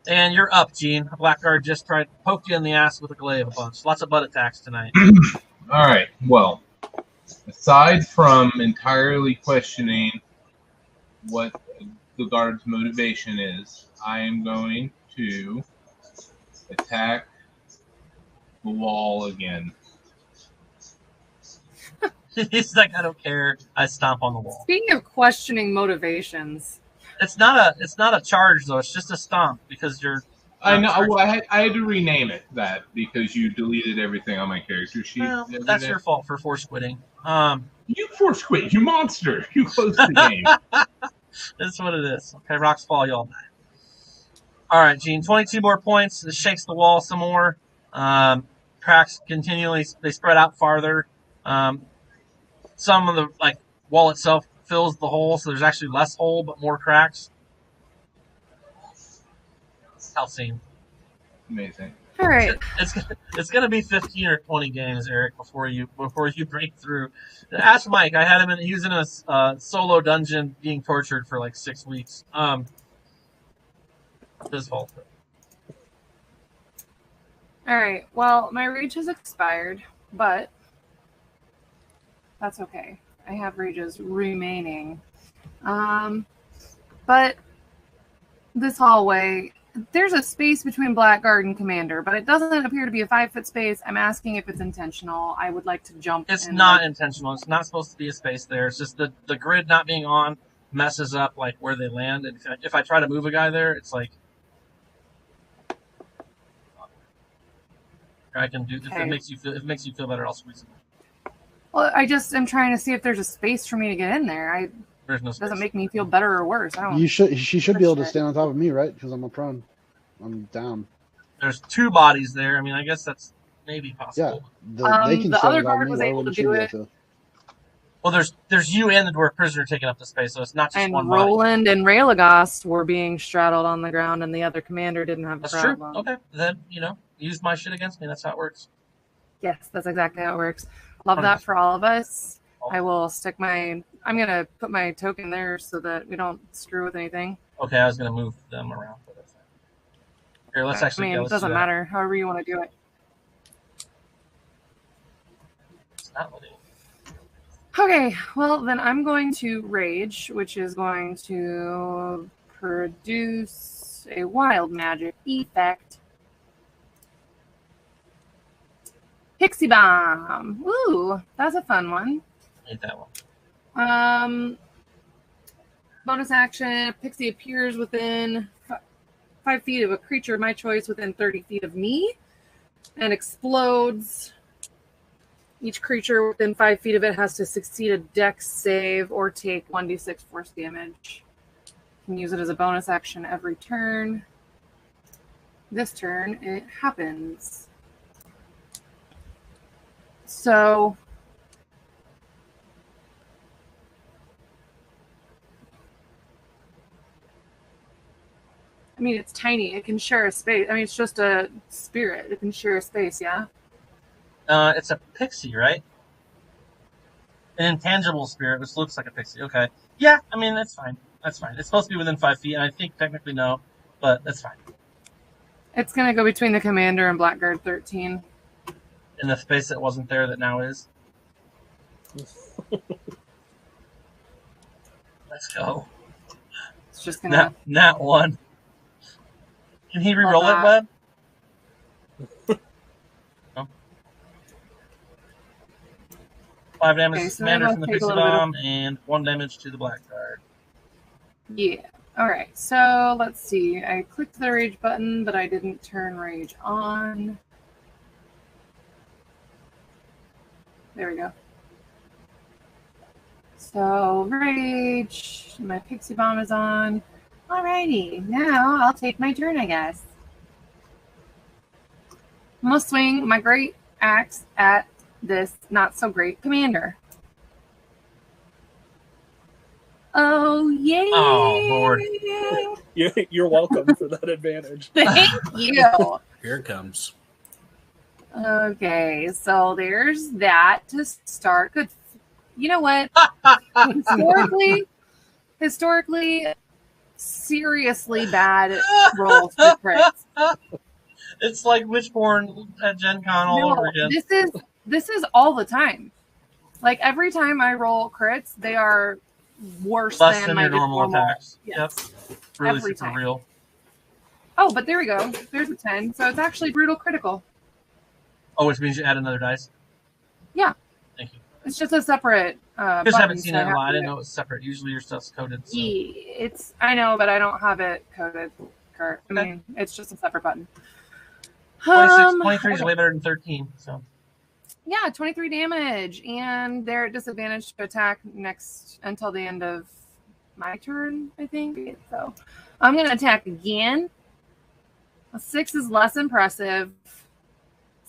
A: And you're up, Gene. Blackguard just tried to poke you in the ass with a glaive a bunch. Lots of butt attacks tonight.
D: All right. Well, aside from entirely questioning what the guard's motivation is, I am going to attack the wall again.
A: He's like, I don't care. I stomp on the wall.
C: Speaking of questioning motivations,
A: it's not a charge though. It's just a stomp because you're.
D: I know. Well, I had to rename it that because you deleted everything on my character sheet.
A: Well, that's your fault for force quitting.
D: You force quit, you monster! You closed the game.
A: That's what it is. Okay, rocks fall, y'all die. All right, Gene. 22 more points. This shakes the wall some more. Cracks continually. They spread out farther. Some of the wall itself fills the hole, so there's actually less hole but more cracks. Halcyon.
D: Amazing.
C: all right.
A: It's gonna be 15 or 20 games, Eric, before you break through. Ask Mike. I had him he was in a solo dungeon being tortured for like 6 weeks. His fault.
C: All right. Well, my rage has expired, but that's okay. I have rages remaining. But this hallway, there's a space between Blackguard and Commander, but it doesn't appear to be a 5-foot space. I'm asking if it's intentional. I would like to jump.
A: It's not intentional. It's not supposed to be a space there. It's just the grid not being on messes up like where they land. And if I try to move a guy there, it's like I can do. Okay. If it makes you feel better, I'll squeeze it.
C: Well, I just am trying to see if there's a space for me to get in there.
A: There's no space.
C: Doesn't make me feel better or worse.
G: She should be able to stand on top of me, right? Because I'm a prone. I'm down.
A: There's 2 bodies there. I mean, I guess that's maybe possible.
G: Yeah, they can
C: the
G: stand
C: other
G: on
C: guard
G: me.
C: was
G: Why
C: able to
G: wouldn't she
C: do
G: be
C: it.
G: able to?
A: Well, there's you and the dwarf prisoner taking up the space, so it's not just
C: And
A: one body.
C: Roland and Raelagast were being straddled on the ground, and the other commander didn't have a
A: That's
C: problem.
A: true. Okay, then use my shit against me. That's how it works.
C: Yes, that's exactly how it works. Love that for all of us. I will I'm going to put my token there so that we don't screw with anything.
A: Okay, I was going to move them around. But that's here, let's actually
C: it doesn't matter. However you want to do it.
A: It's not letting.
C: Okay, well, then I'm going to rage, which is going to produce a wild magic effect. Pixie Bomb. Ooh, that's a fun one.
A: Hate that one.
C: Bonus action. Pixie appears within 5 feet of a creature of my choice within 30 feet of me and explodes. Each creature within 5 feet of it has to succeed a dex save or take 1d6 force damage. You can use it as a bonus action every turn. This turn, it happens. So I mean, it's tiny. It can share a space. I mean, it's just a spirit. It can share a space, yeah?
A: It's a pixie, right? An intangible spirit, which looks like a pixie. Okay. Yeah, I mean, that's fine. That's fine. It's supposed to be within 5 feet, and I think technically no, but that's fine.
C: It's going to go between the commander and Blackguard 13.
A: In the space that wasn't there that now is. Let's go.
C: It's just going to...
A: Nat 1. Can he re-roll it, Webb? No. 5 damage to the commander from the pixie bomb, and 1 damage to the Blackguard.
C: Yeah. All right. So let's see. I clicked the rage button, but I didn't turn rage on. There we go. So rage. My pixie bomb is on. Alrighty. Now I'll take my turn, I guess. I'm gonna swing my great axe at this not so great commander. Oh, yay.
A: Oh, Lord.
B: You're welcome for that advantage.
C: Thank you.
E: Here it comes.
C: Okay, so there's that to start. Good. You know what? Historically, seriously bad rolls for crits.
A: It's like Witchborn at Gen Con all over again.
C: This is all the time. Like every time I roll crits, they are worse
A: Less
C: than
A: your normal attacks.
C: Yes.
A: Yep. Really
C: Every
A: super
C: time.
A: real.
C: Oh, but there we go. There's a 10. So it's actually brutal critical.
A: Oh, which means you add another dice?
C: Yeah.
A: Thank you.
C: It's just a separate
A: I just haven't seen it a lot. I didn't know it was separate. Usually your stuff's coded. So.
C: I know, but I don't have it coded, Kurt. I
A: Okay.
C: mean, it's just a separate button.
A: 23 is way better than 13. So
C: yeah, 23 damage, and they're at disadvantage to attack next until the end of my turn, I think. So I'm going to attack again. A 6 is less impressive.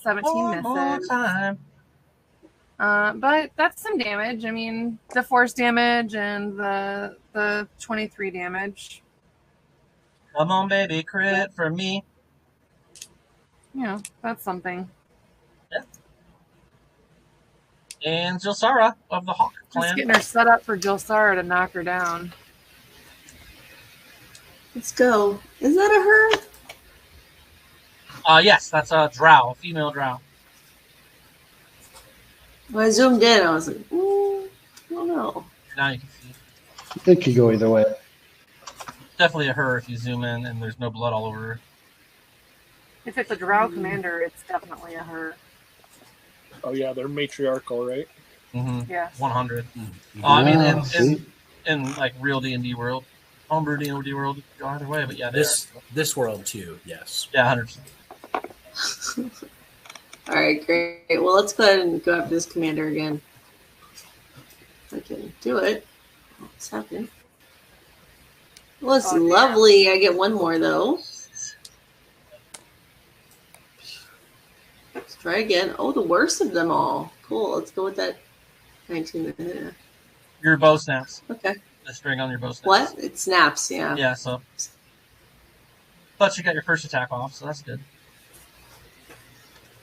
C: 17 misses.
A: More time.
C: But that's some damage. I mean, the force damage and the 23 damage.
A: Come on, baby, crit for me.
C: You know, that's something.
A: Yeah. And Jilsara of the Hawk clan.
C: Just getting her set up for Jilsara to knock her down.
F: Let's go. Is that a her?
A: Yes, that's a drow, a female drow.
F: When I zoomed in, I was like, I don't know.
A: Now you can see.
G: It could go either way.
A: Definitely a her if you zoom in and there's no blood all over her.
C: If it's a drow commander, it's definitely a her.
B: Oh yeah, they're matriarchal, right?
A: Mm-hmm.
C: Yeah.
A: 100.
E: Mm-hmm.
A: I mean,
G: see?
A: in like real D&D world, homebrew D&D world, go either way. But yeah,
E: This world too, yes.
A: yeah, 100%.
F: All right, great. Well, let's go ahead and go after this commander again. If I can do it. What's happening? Well, it's lovely. I get one more, though. Let's try again. Oh, the worst of them all. Cool. Let's go with that 19.
A: Your bow snaps.
F: Okay.
A: The string on your bow snaps.
F: What? It snaps, yeah.
A: Yeah, so. But you got your first attack off, so that's good.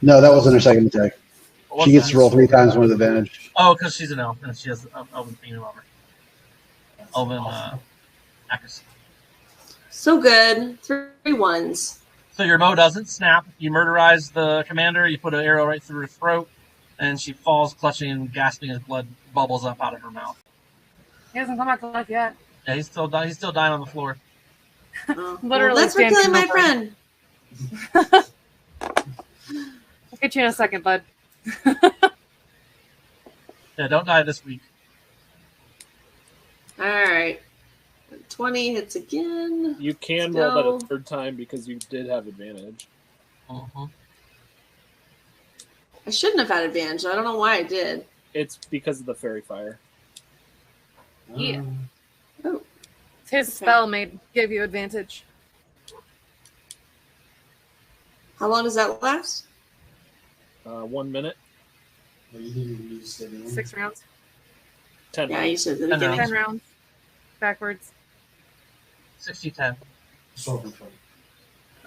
G: No, that wasn't her second attack.
A: What's
G: She gets
A: that?
G: to roll 3 times with advantage.
A: Oh, because she's an elf and she has elven female armor. Elven accuracy.
F: So good. 3 ones.
A: So your bow doesn't snap. You murderize the commander. You put an arrow right through her throat, and she falls, clutching and gasping as blood bubbles up out of her mouth.
C: He hasn't come back to life yet.
A: Yeah, he's still dying on the floor.
F: Oh.
C: Literally
F: Well, that's for killing my
C: standing
F: friend.
C: I'll get you in a second, bud.
A: Yeah, don't die this week.
F: All right. 20 hits again.
B: You can
F: Let's
B: roll
F: go.
B: that a third time because you did have advantage.
A: Uh-huh.
F: I shouldn't have had advantage. I don't know why I did.
B: It's because of the fairy fire.
C: Yeah.
F: Oh.
C: His spell may give you advantage.
F: How long does that last?
B: 1 minute.
C: 6 rounds.
B: 10
F: Yeah, you
B: minutes.
F: said the
A: 10
F: beginning.
C: 10 rounds. Backwards.
A: 60-10.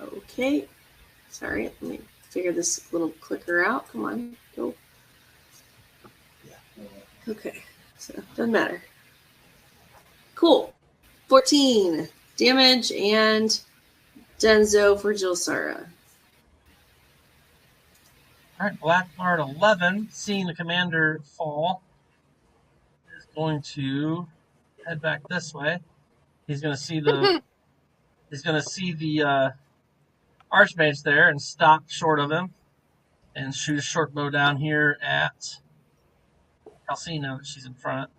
F: Okay. Sorry, let me figure this little clicker out. Come on, go. Okay, so doesn't matter. Cool. 14 damage and Denzo for Jilsara.
A: All right, Blackguard 11, seeing the commander fall, is going to head back this way. He's going to see the Archmage there and stop short of him and shoot a short bow down here at Halcyon now that she's in front.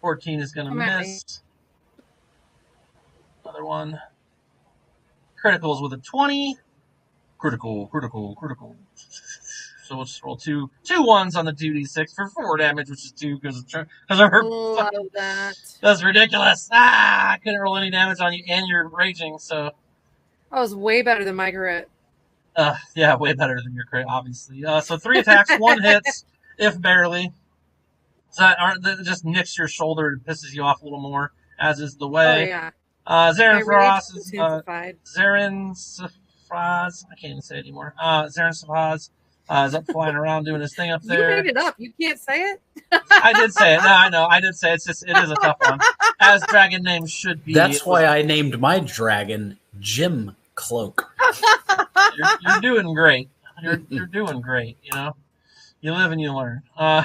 A: 14 is going to
C: Come at me.
A: miss. Another one. Criticals with a 20. Critical. So we'll just roll two ones on the 2d6 for 4 damage, which is 2 because of her.
C: Love that.
A: That's ridiculous. I couldn't roll any damage on you, and you're raging, so.
C: That was way better than my crit.
A: Yeah, way better than your crit, obviously. So 3 attacks, 1 hits, if barely. that just nicks your shoulder and pisses you off a little more, as is the
C: Oh
A: way.
C: yeah.
A: Zarin
C: My rage
A: Faraz
C: is
A: is
C: intensified.
A: Zarin Safraz. I can't even say it anymore. Zarin Safaz is up flying around doing his thing up
C: You
A: there.
C: made it up. You can't say it.
A: I did say it. No, I know. I did say it. It's just it is a tough one, as dragon names should be.
E: That's why I named my dragon Jim Cloak.
A: You're doing great. You're doing great. You know, you live and you learn. No,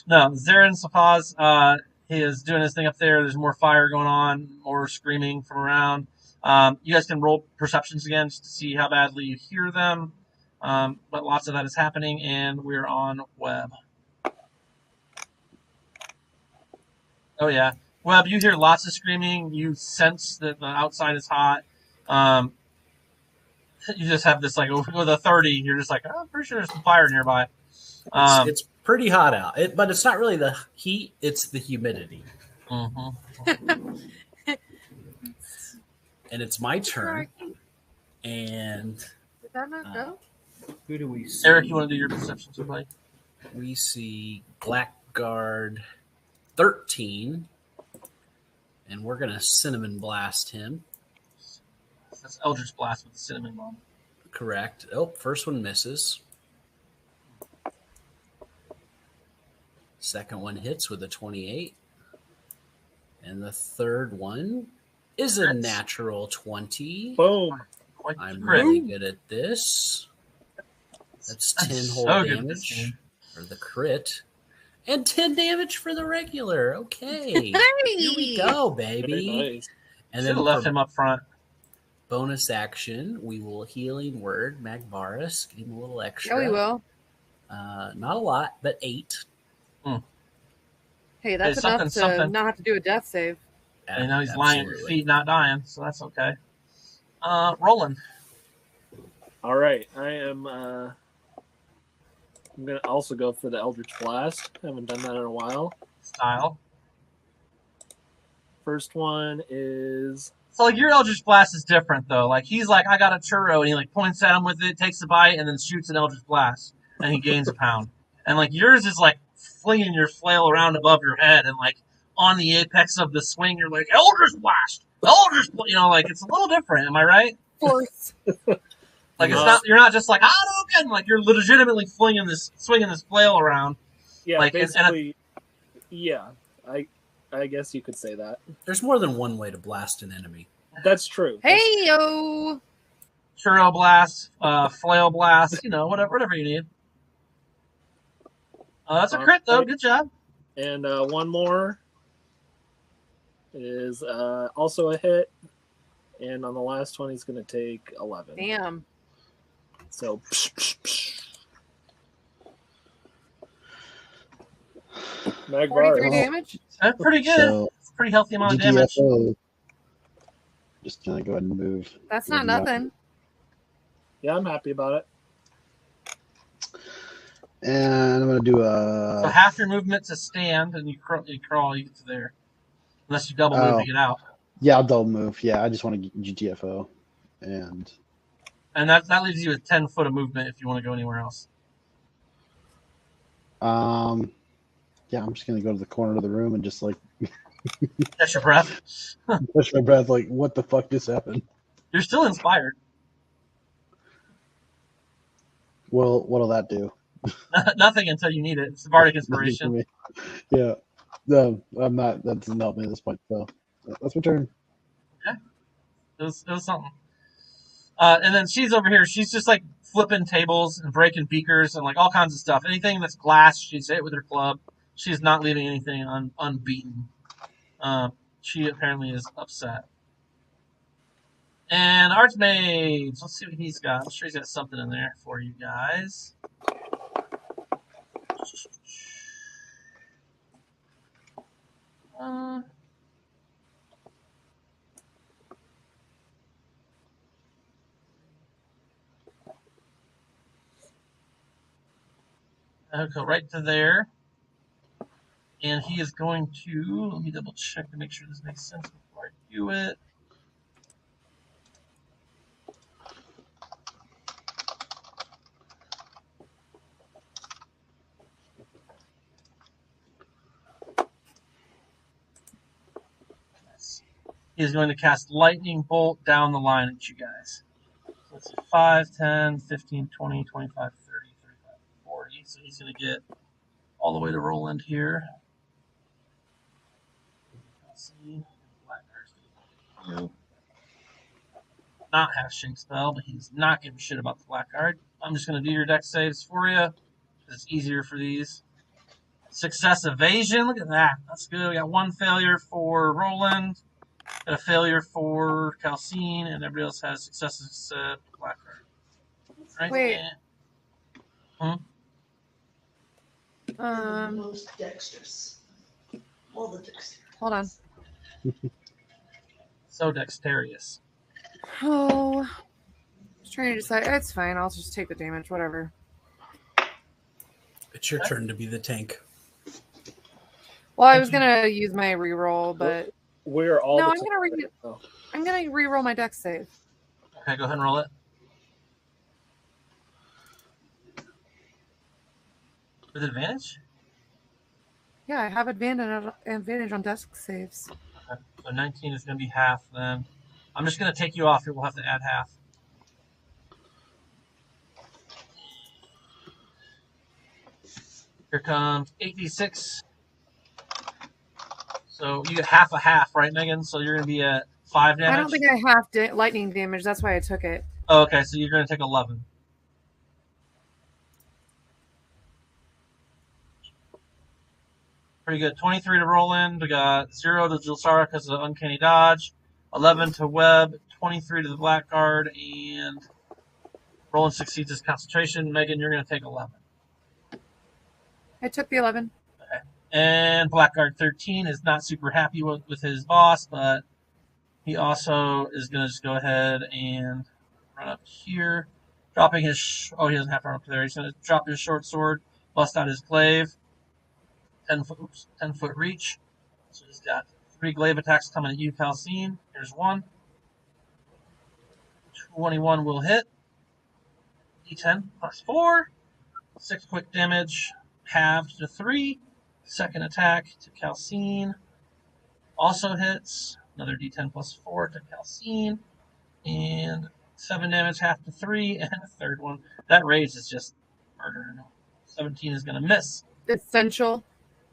A: Zarin Safaz. He is doing his thing up there. There's more fire going on, more screaming from around. You guys can roll perceptions again just to see how badly you hear them. But lots of that is happening, and we're on Web. Oh, yeah. Web, you hear lots of screaming. You sense that the outside is hot. You just have this, like, with a 30, you're just like, oh, I'm pretty sure there's some fire nearby.
E: It's pretty hot out, but it's not really the heat, it's the humidity.
A: Mm-hmm.
E: And it's my turn. And
C: Did that not go?
E: who do we see?
A: Eric, you want to do your perception too, buddy?
E: We see Blackguard 13. And we're going to Cinnamon Blast him.
A: That's Eldritch Blast with the Cinnamon Bomb.
E: Correct. Oh, first one misses. Second one hits with a 28. And the third one is a natural 20.
B: Boom.
E: I'm really good at this. That's 10 whole damage for the crit. And 10 damage for the regular. Okay. Here we go, baby.
B: Nice.
A: And then left him up front.
E: Bonus action, we will Healing Word Magvarus. Give him a little extra.
C: Yeah, we will.
E: Not a lot, but 8.
C: Hey, that's enough to not have to do a death save.
A: And now he's lying at your feet, not dying, so that's okay. Roland.
B: All right, I'm gonna also go for the Eldritch Blast. Haven't done that in a while.
A: Style.
B: First one is.
A: So like your Eldritch Blast is different though. Like he's like, I got a churro, and he like points at him with it, takes a bite, and then shoots an Eldritch Blast, and he gains a pound. And like yours is like flinging your flail around above your head, and like on the apex of the swing, you're like Eldritch Blast, Eldritch Blast. You know, like it's a little different. Am I right?
C: Force.
A: Like it's not. You're not just like Hadouken. Like you're legitimately swinging this flail around.
B: Yeah,
A: like,
B: basically. Yeah, I guess you could say that.
E: There's more than one way to blast an enemy.
B: That's true.
C: Hey yo!
A: Churro blast, flail blast, you know, whatever you need. That's a crit though. Good job.
B: And one more is also a hit, and on the last one he's going to take 11.
C: Damn.
B: So. Magvar.
C: 43 damage.
A: That's pretty good.
G: So,
A: it's a pretty healthy amount of damage.
G: Just gonna go ahead and move.
C: That's not nothing.
B: Yeah, I'm happy about it.
G: And I'm gonna do a.
A: So half your movement to stand, and you crawl, you get to there. Unless you double move to get out.
G: Yeah, I'll double move. Yeah, I just want to GTFO, and
A: that leaves you with 10 foot of movement if you want to go anywhere else.
G: yeah, I'm just gonna go to the corner of the room and just like
A: Catch your breath.
G: catch my breath. Like, what the fuck just happened?
A: You're still inspired.
G: Well, what'll that do?
A: Nothing until you need it. It's the bardic inspiration.
G: Yeah, no, I'm not. That doesn't help me at this point. So that's my turn.
A: Okay, it was something. And then she's over here. She's just like flipping tables and breaking beakers and like all kinds of stuff. Anything that's glass, she's hit with her club. She's not leaving anything unbeaten. She apparently is upset. And Archmage, let's see what he's got. I'm sure he's got something in there for you guys. I'll go right to there. And he is going to, let me double check to make sure this makes sense before I do it. He's going to cast lightning bolt down the line at you guys. So let's see, 5, 10, 15, 20, 25, 30, 35, 40. So he's going to get all the way to Roland here. Let's see. Not have Shake Spell, but he's not giving a shit about the Blackguard. I'm just going to do your deck saves for you, because it's easier for these. Success evasion, look at that. That's good. We got 1 failure for Roland, got a failure for Calcine, and everybody else has successes except Blackguard. Right?
C: Wait.
F: Most dexterous. All the dexterous.
C: Hold on.
A: So dexterous.
C: Oh, I was trying to decide. It's fine. I'll just take the damage. Whatever.
E: It's your turn to be the tank.
C: Well, I was gonna use my reroll, but
B: we're all.
C: No, I'm gonna reroll my dex save.
A: Okay, go ahead and roll it. With advantage?
C: Yeah, I have advantage on dex saves.
A: Okay. So 19 is going to be half then. I'm just going to take you off here. We'll have to add half. Here comes 8d6. So you get half a half, right, Megan? So you're going to be at 5 damage?
C: I don't think I have lightning damage. That's why I took it.
A: Oh, okay, so you're going to take 11. Pretty good. 23 to Roland. We got 0 to Julsara because of the uncanny dodge. 11 to Webb. 23 to the Blackguard. And Roland succeeds his concentration. Megan, you're going to take 11.
C: I took the 11.
A: Okay. And Blackguard 13 is not super happy with his boss, but he also is going to just go ahead and run up here. Dropping his... he doesn't have to run up there. He's going to drop his short sword, bust out his glaive. 10 foot reach. So he's got 3 glaive attacks coming at you, Calcine. Here's 1. 21 will hit. D10 plus 4. 6 quick damage. Halved to 3. Second attack to Calcine. Also hits. Another D10 plus 4 to Calcine. And 7 damage, half to 3. And a third one. That rage is just murder. 17 is going to miss.
C: Essential.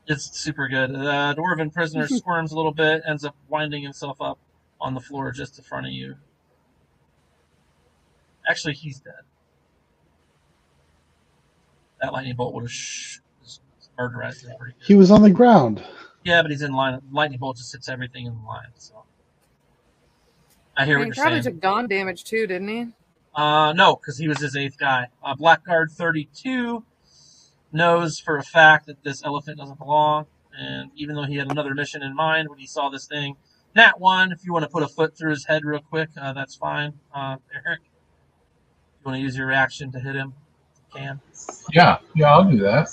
A: It's super good. The dwarven prisoner squirms a little bit, ends up winding himself up on the floor just in front of you. Actually, he's dead. That lightning bolt would have murderized him pretty good.
G: He was on the ground.
A: Yeah, but he's in line. Lightning bolt just hits everything in the line. So I hear what you're saying.
C: He probably took Dawn damage too, didn't he?
A: No, because he was his 8th guy. Blackguard 32 knows for a fact that this elephant doesn't belong, and even though he had another mission in mind when he saw this thing, Nat 1, if you want to put a foot through his head real quick, that's fine. Eric, you want to use your reaction to hit him? You can.
D: Yeah, I'll do that.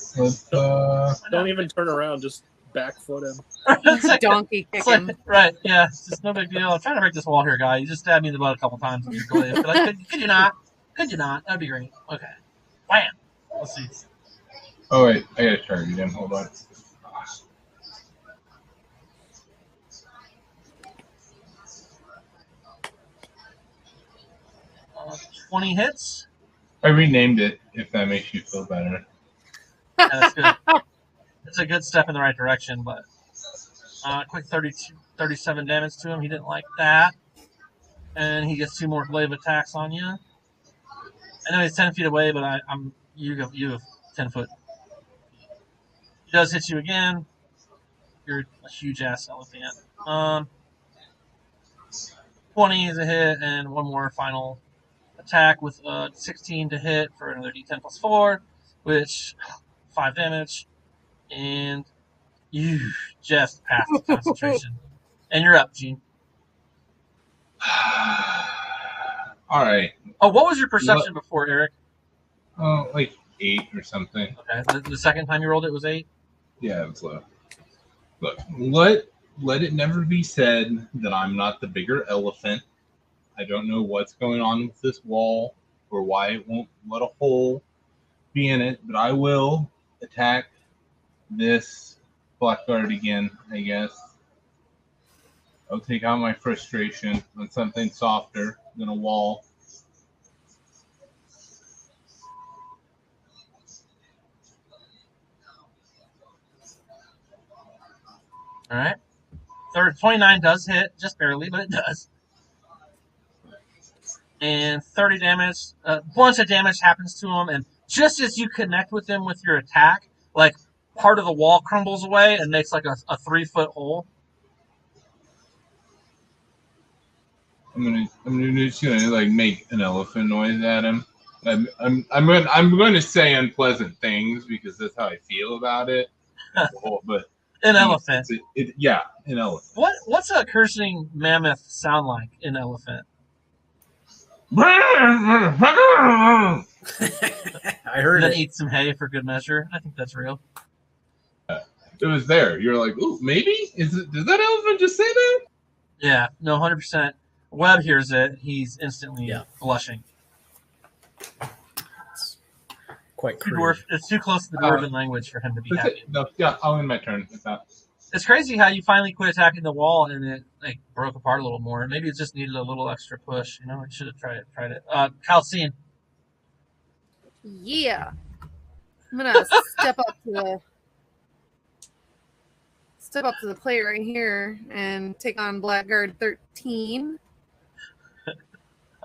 B: Don't even turn around, just back foot him.
A: It's like,
C: donkey kick him.
A: Right, yeah, it's just no big deal. I'm trying to break this wall here, guy. You just stabbed me in the butt a couple times with your glaive. But could you not? Could you not? That'd be great. Okay. Bam. Let's see.
D: Oh, wait, I gotta charge you then. Hold on.
A: 20 hits.
D: I renamed it, if that makes you feel better.
A: Yeah, that's good. It's a good step in the right direction, but quick 37 damage to him. He didn't like that. And he gets 2 more glaive attacks on you. I know he's 10 feet away, but you have 10 foot. He does hit you again. You're a huge ass elephant. 20 is a hit, and 1 more final attack with 16 to hit for another D10 plus 4, which 5 damage. And you just passed the concentration. And you're up, Gene.
D: All right.
A: Oh, what was your perception before, Eric?
D: Oh, like 8 or something.
A: Okay. The second time you rolled it was 8?
D: Yeah, it was low. Look, let it never be said that I'm not the bigger elephant. I don't know what's going on with this wall or why it won't let a hole be in it, but I will attack this Blackguard again, I guess. I'll take out my frustration on something softer than a wall.
A: All right. 29 does hit, just barely, but it does. And 30 damage. A bunch of damage happens to him, and just as you connect with him with your attack, like part of the wall crumbles away and makes like a 3-foot hole.
D: I'm just gonna like make an elephant noise at him. I'm going to say unpleasant things because that's how I feel about it. But
A: an elephant.
D: Yeah, an elephant.
A: What's a cursing mammoth sound like in elephant?
E: I heard
A: and then
E: it.
A: eat some hay for good measure. I think that's real.
D: It was there. You're like, ooh, maybe? Did that elephant just say that?
A: Yeah, no, 100%. Webb hears it. He's instantly blushing.
E: It's quite crude.
A: Dwarf, it's too close to the dwarven language for him to be happy.
D: No, yeah, I'll end my turn with that.
A: It's crazy how you finally quit attacking the wall and it like broke apart a little more. Maybe it just needed a little extra push. You know, I should have tried it. Calcine.
C: Yeah. I'm gonna step up to the plate right here and take on Blackguard 13.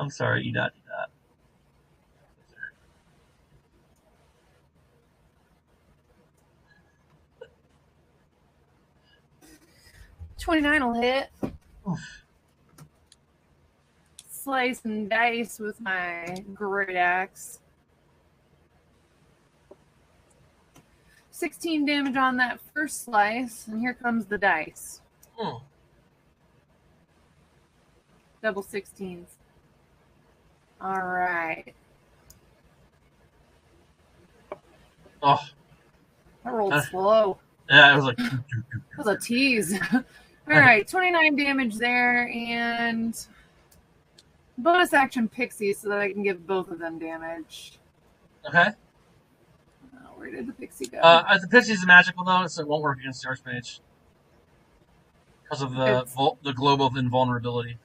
A: I'm sorry, you did that.
C: 29 will hit.
A: Oof.
C: Slice and dice with my great axe. 16 damage on that first slice, and here comes the dice. Double 16s. All right.
A: Oh.
C: I rolled slow.
A: Yeah, it was like...
C: It was a tease. All right, 29 damage there, and bonus action Pixie so that I can give both of them damage.
A: Okay.
C: Where did the Pixie go?
A: The Pixie's magical, though, so it won't work against the Archmage. Because of the globe of invulnerability.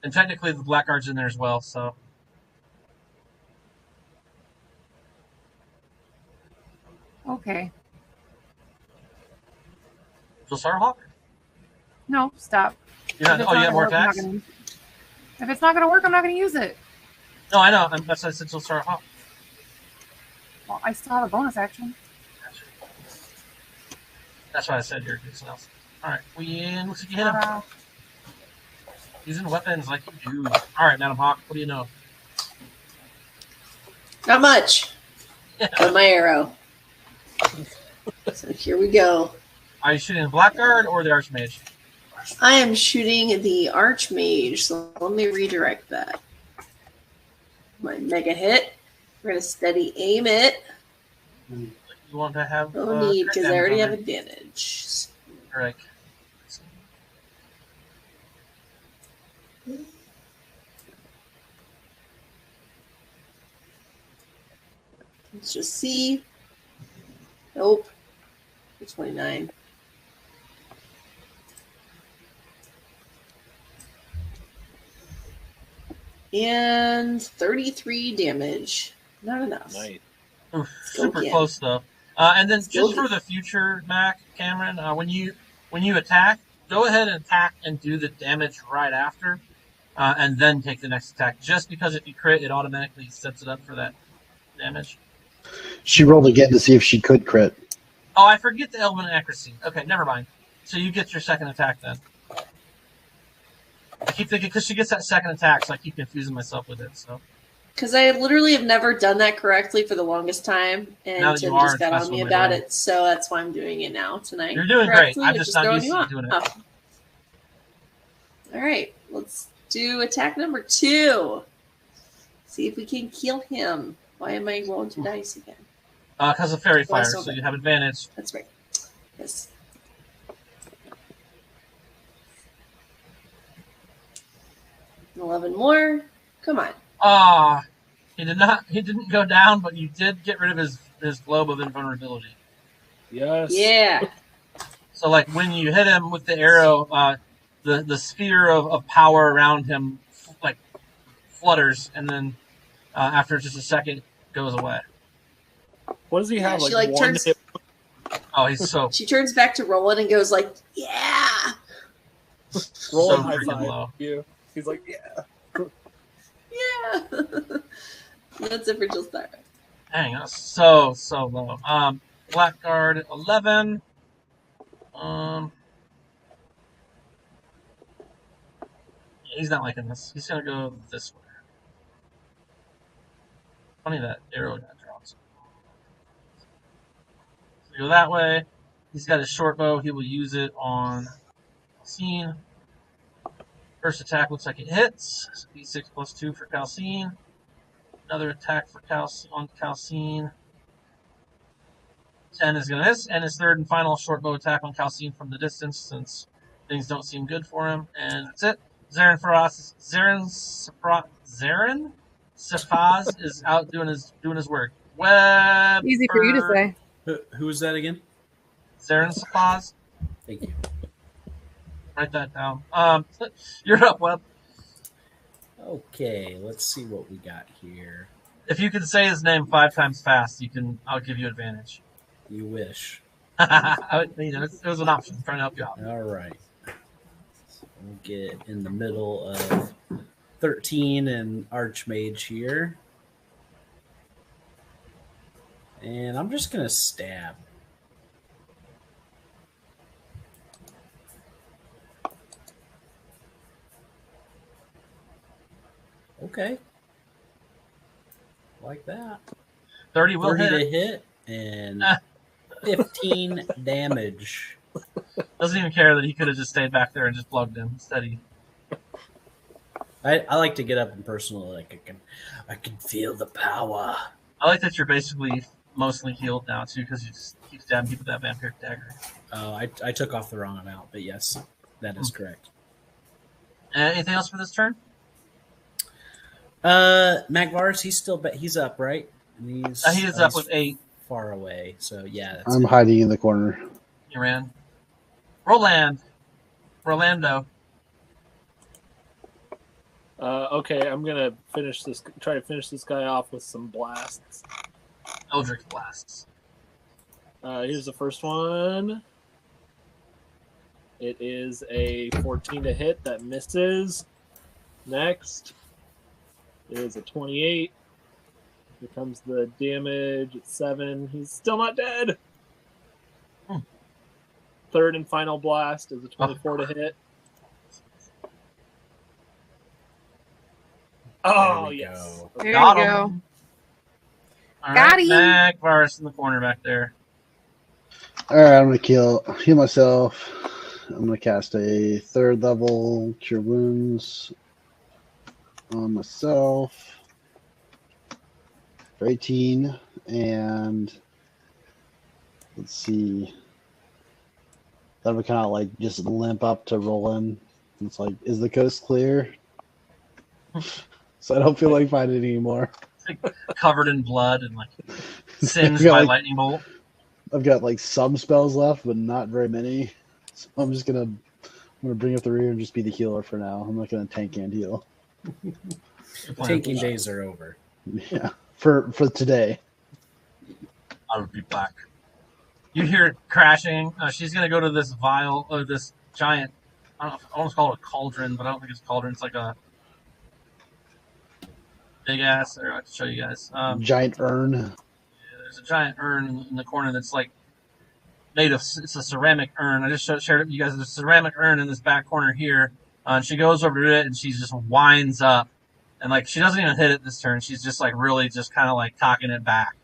A: And technically the Blackguard's in there as well, so...
C: Okay.
A: So Starhawk?
C: No, stop.
A: You have more attacks?
C: If it's not going to work, I'm not going to use it.
A: No, I know. That's why I said so Starhawk.
C: Well, I still have a bonus action.
A: That's why I said you're doing something else. Alright, looks like you hit him. Using weapons like you do. Alright, Madam Hawk, what do you know?
F: Not much. But my arrow. So here we go.
A: Are you shooting the Blackguard or the Archmage?
F: I am shooting the Archmage, so let me redirect that. My mega hit. We're going to steady aim it.
A: You want to have...
F: No need, because I already have advantage.
A: Alright.
F: Let's just see. Nope. 29. And 33 damage. Not enough.
B: Nice.
A: Oof, super close though. And then just for the future, Mac, Cameron, when you attack, go ahead and attack and do the damage right after, and then take the next attack. Just because if you crit, it automatically sets it up for that damage.
G: She rolled again to see if she could crit.
A: Oh, I forget the element of accuracy. Okay, never mind. So you get your second attack then. I keep thinking because she gets that second attack, so I keep confusing myself with it. So.
F: Because I literally have never done that correctly for the longest time, and Tim just got on me about it, so that's why I'm doing it now tonight.
A: You're doing great. I'm just not used to doing it.
F: Oh. All right, let's do attack number 2. See if we can kill him. Why am I rolling 2 dice again?
A: Because of fairy fire, so you have advantage.
F: That's right. Yes. $11 more. Come on.
A: He didn't go down, but you did get rid of his globe of invulnerability.
B: Yes.
F: Yeah.
A: So like when you hit him with the arrow, the sphere of power around him like flutters, and then after just a second goes away.
B: What does he have?
F: She
B: like one
F: turns.
B: hit?
A: Oh, he's so
F: She turns back to Roland and goes like, "Yeah,
B: Roll
A: so
B: high
A: freaking
B: five.
A: low.
B: You. He's like, yeah.
F: yeah." That's it for Jill Star.
A: Dang, that's so low. Blackguard 11. He's not liking this. He's gonna go this way. Funny that arrow got dropped. So go that way. He's got his short bow. He will use it on Calcine. First attack looks like it hits. So D6 plus 2 for Calcine. Another attack for on Calcine. 10 is going to miss. And his third and final short bow attack on Calcine from the distance, since things don't seem good for him. And that's it. Zaren Safaz is out doing his work. Web.
C: Easy for you to say.
E: Who was that again?
A: Zaren Safaz.
E: Thank you.
A: Write that down. You're up, Web.
E: Okay, let's see what we got here.
A: If you can say his name 5 times fast, I'll give you advantage.
E: You wish.
A: It was an option. I'm trying to help you out.
E: All right. So we'll get in the middle of 13 and Archmage here. And I'm just going to stab. Okay. Like that.
A: 30 will
E: 30
A: hit.
E: to hit and 15 damage.
A: Doesn't even care that he could have just stayed back there and just plugged him. Steady.
E: I like to get up and personal, like I can feel the power.
A: I like that you're basically mostly healed now too, because you just keep stabbing people with that vampiric dagger.
E: Oh, I took off the wrong amount, but yes, that is correct.
A: Anything else for this turn?
E: Magvars, he's up, right? And
A: he's up with 8.
E: Far away, so yeah. That's
G: I'm hiding in the corner.
A: You ran. Rolando.
B: Okay, I'm gonna try to finish this guy off with some blasts.
A: Eldritch blasts.
B: Here's the first one. It is a 14 to hit that misses. Next is a 28. Here comes the damage at 7. He's still not dead. Third and final blast is a 24 to hit. Oh, yes.
C: There you
A: Got
C: go.
A: him. All
C: Got
A: right,
C: him.
A: Magvars in the corner back there.
G: All right, I'm gonna heal myself. I'm gonna cast a 3rd level Cure Wounds on myself for 18, and let's see. That would kind of like just limp up to Roland. It's like, is the coast clear? So I don't feel like fighting anymore.
A: Like, covered in blood and like singed
G: I've got,
A: by
G: like,
A: lightning bolt.
G: I've got like some spells left, but not very many. So I'm gonna bring up the rear and just be the healer for now. I'm not gonna tank and heal.
E: Tanking days are over.
G: Yeah, for today.
A: I would be back. You hear it crashing. She's gonna go to this vial or this giant. I almost call it a cauldron, but I don't think it's a cauldron. It's like a big ass. Or I can show you guys.
G: Giant urn.
A: Yeah, there's a giant urn in the corner that's like made of. It's a ceramic urn. I just shared it with you guys. There's a ceramic urn in this back corner here. And she goes over to it and she just winds up, and like she doesn't even hit it this turn. She's just like really just kind of like cocking it back.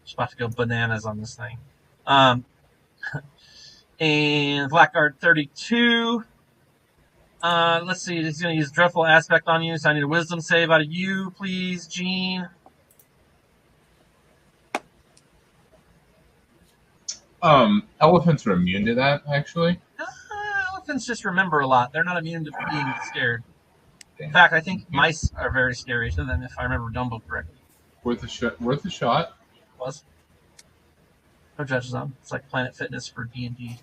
A: She's about to go bananas on this thing. And Blackguard 32. Let's see. He's going to use Dreadful Aspect on you, so I need a Wisdom save out of you, please, Gene.
D: Elephants are immune to that, actually.
A: Elephants just remember a lot. They're not immune to being scared.
D: Damn.
A: In fact, I think mice are very scary to them, if I remember Dumbo correctly.
D: Worth a shot.
A: Was. No judges on. It's like Planet Fitness for D&D.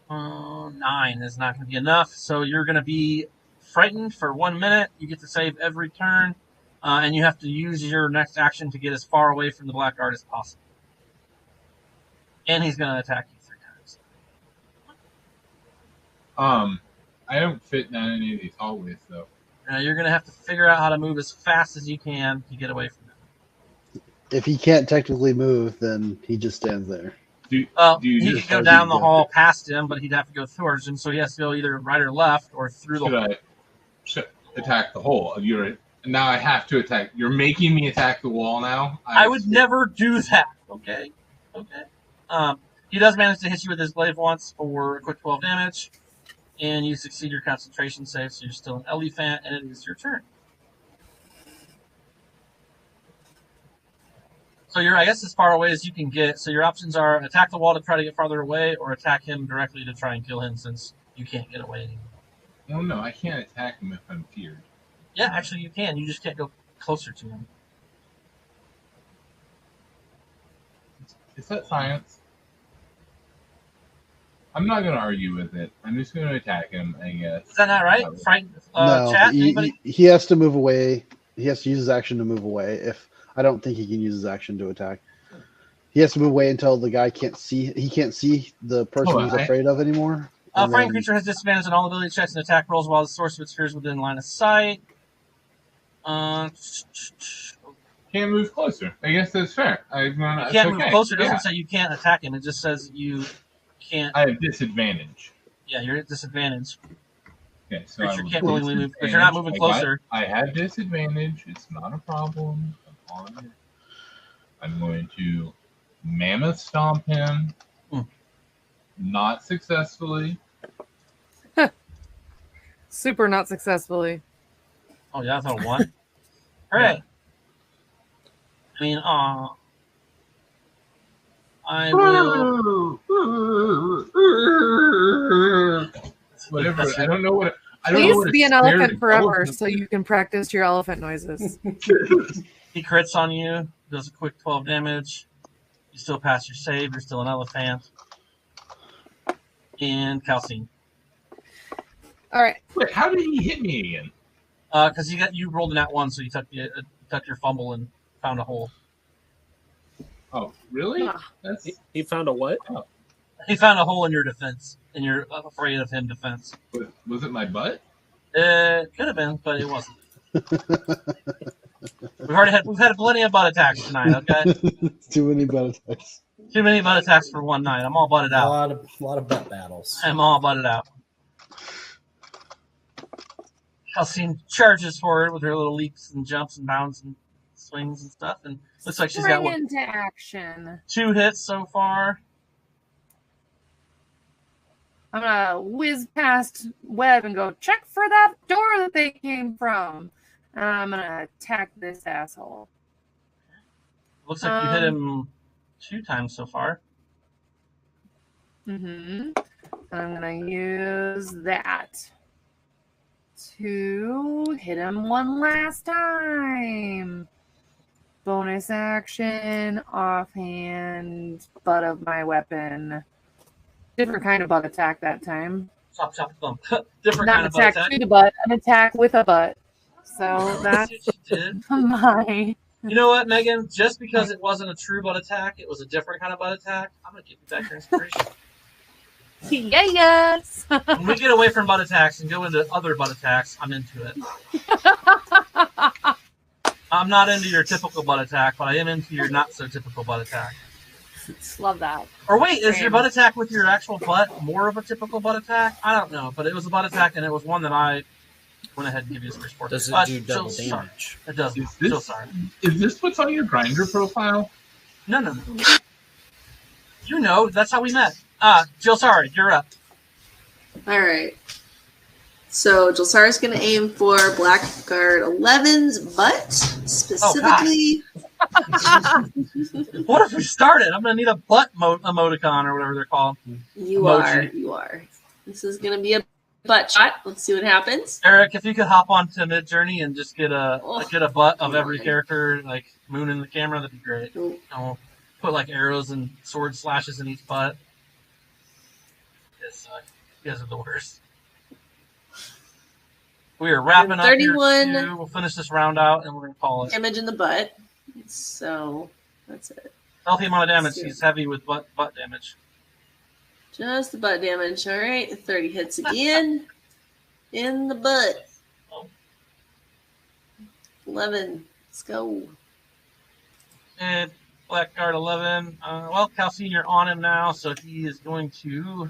A: 9 is not going to be enough. So you're going to be frightened for 1 minute. You get to save every turn, and you have to use your next action to get as far away from the black guard as possible. And he's going to attack you 3 times.
D: I don't fit down any of these hallways, though.
A: You're going to have to figure out how to move as fast as you can to get away from them.
G: If he can't technically move, then he just stands there.
A: He could go down the hall past him, but he'd have to go towards him, so he has to go either right or left or through the hole.
D: Should attack the hole? Now I have to attack. You're making me attack the wall now?
A: I would never do that, okay? He does manage to hit you with his glaive once for a quick 12 damage, and you succeed your concentration save, so you're still an elephant, and it is your turn. So you're, I guess, as far away as you can get. So your options are attack the wall to try to get farther away, or attack him directly to try and kill him, since you can't get away anymore.
D: No, I can't attack him if I'm feared.
A: Yeah, actually you can. You just can't go closer to him.
D: Is that science? I'm not going to argue with it. I'm just going to attack him, I guess.
A: Is that not right?
G: No,
A: chat?
G: he has to move away. He has to use his action to move away. I don't think he can use his action to attack. He has to move away until the guy can't see. He can't see the person he's afraid of anymore.
A: Frightened creature has disadvantage on all ability checks and attack rolls while the source of its fear is within line of sight.
D: Can't move closer. I guess that's fair.
A: You can't move closer. It doesn't say you can't attack him. It just says you can't.
D: I have disadvantage.
A: Yeah, you're at disadvantage.
D: Okay, so
A: creature can't willingly move, but you're not moving closer.
D: I have disadvantage. It's not a problem. I'm on it. I'm going to mammoth stomp him. Not successfully.
C: Super not successfully.
A: Oh, yeah, that's a 1. All right. I mean, I will.
D: Whatever. I don't know what.
C: Please be an elephant forever so you can practice your elephant noises.
A: He crits on you, does a quick 12 damage. You still pass your save. You're still an elephant. And Calcine.
C: All right.
D: Wait, how did he hit me again?
A: Because you rolled a nat 1, so you took your fumble and found a hole.
D: Oh, really?
B: He found a what?
D: Oh.
A: He found a hole in your defense, in your afraid of him defense.
D: Was it my butt?
A: It could have been, but it wasn't. We've had plenty of butt attacks tonight. Okay.
G: Too many butt attacks.
A: Too many butt attacks for one night. I'm all butted out.
E: A lot of butt battles.
A: I'm all butted out. Calcine charges forward with her little leaps and jumps and bounds and swings and stuff, and looks like she's got
C: into action.
A: 2 hits so far.
C: I'm gonna whiz past Webb and go check for that door that they came from. And I'm gonna attack this asshole.
A: Looks like you hit him 2 times so far.
C: I'm gonna use that to hit him one last time. Bonus action, offhand, butt of my weapon. Different kind of butt attack that time.
A: Chop, chop, thump. Different
C: Not
A: kind of butt attack. Not an attack
C: to the butt, an attack with a butt. So that's my...
A: You know what, Megan? Just because it wasn't a true butt attack, it was a different kind of butt attack, I'm going to give you back your inspiration.
C: Yes!
A: When we get away from butt attacks and go into other butt attacks, I'm into it. I'm not into your typical butt attack, but I am into your not-so-typical butt attack.
C: Love that.
A: Or wait, is your butt attack with your actual butt more of a typical butt attack? I don't know, but it was a butt attack, and it was one that I went ahead and give you some support.
E: Does it do double damage?
A: It doesn't.
D: So sorry. Is this what's on your grinder profile?
A: No. You know, that's how we met. Jill, sorry, you're up.
F: All right. So Jilsara's going to aim for Blackguard 11's butt, specifically.
A: What if we started? I'm going to need a butt emoticon or whatever they're called.
F: You are. This is going to be a butt shot. Let's see what happens.
A: Eric, if you could hop onto Mid-Journey and just get a butt of every character, like moon in the camera, that'd be great. I'll put like arrows and sword slashes in each butt. guys suck. You guys are the worst. We are wrapping up
F: 31
A: here, too. We'll finish this round out, and we're going to call it.
F: damage in the butt. So that's it.
A: Healthy amount of damage. He's heavy with butt damage.
F: Just the butt damage. All right. 30 hits again. In the butt. 11. Let's go.
A: And Blackguard 11. Well, Calcine, you're on him now, so he is going to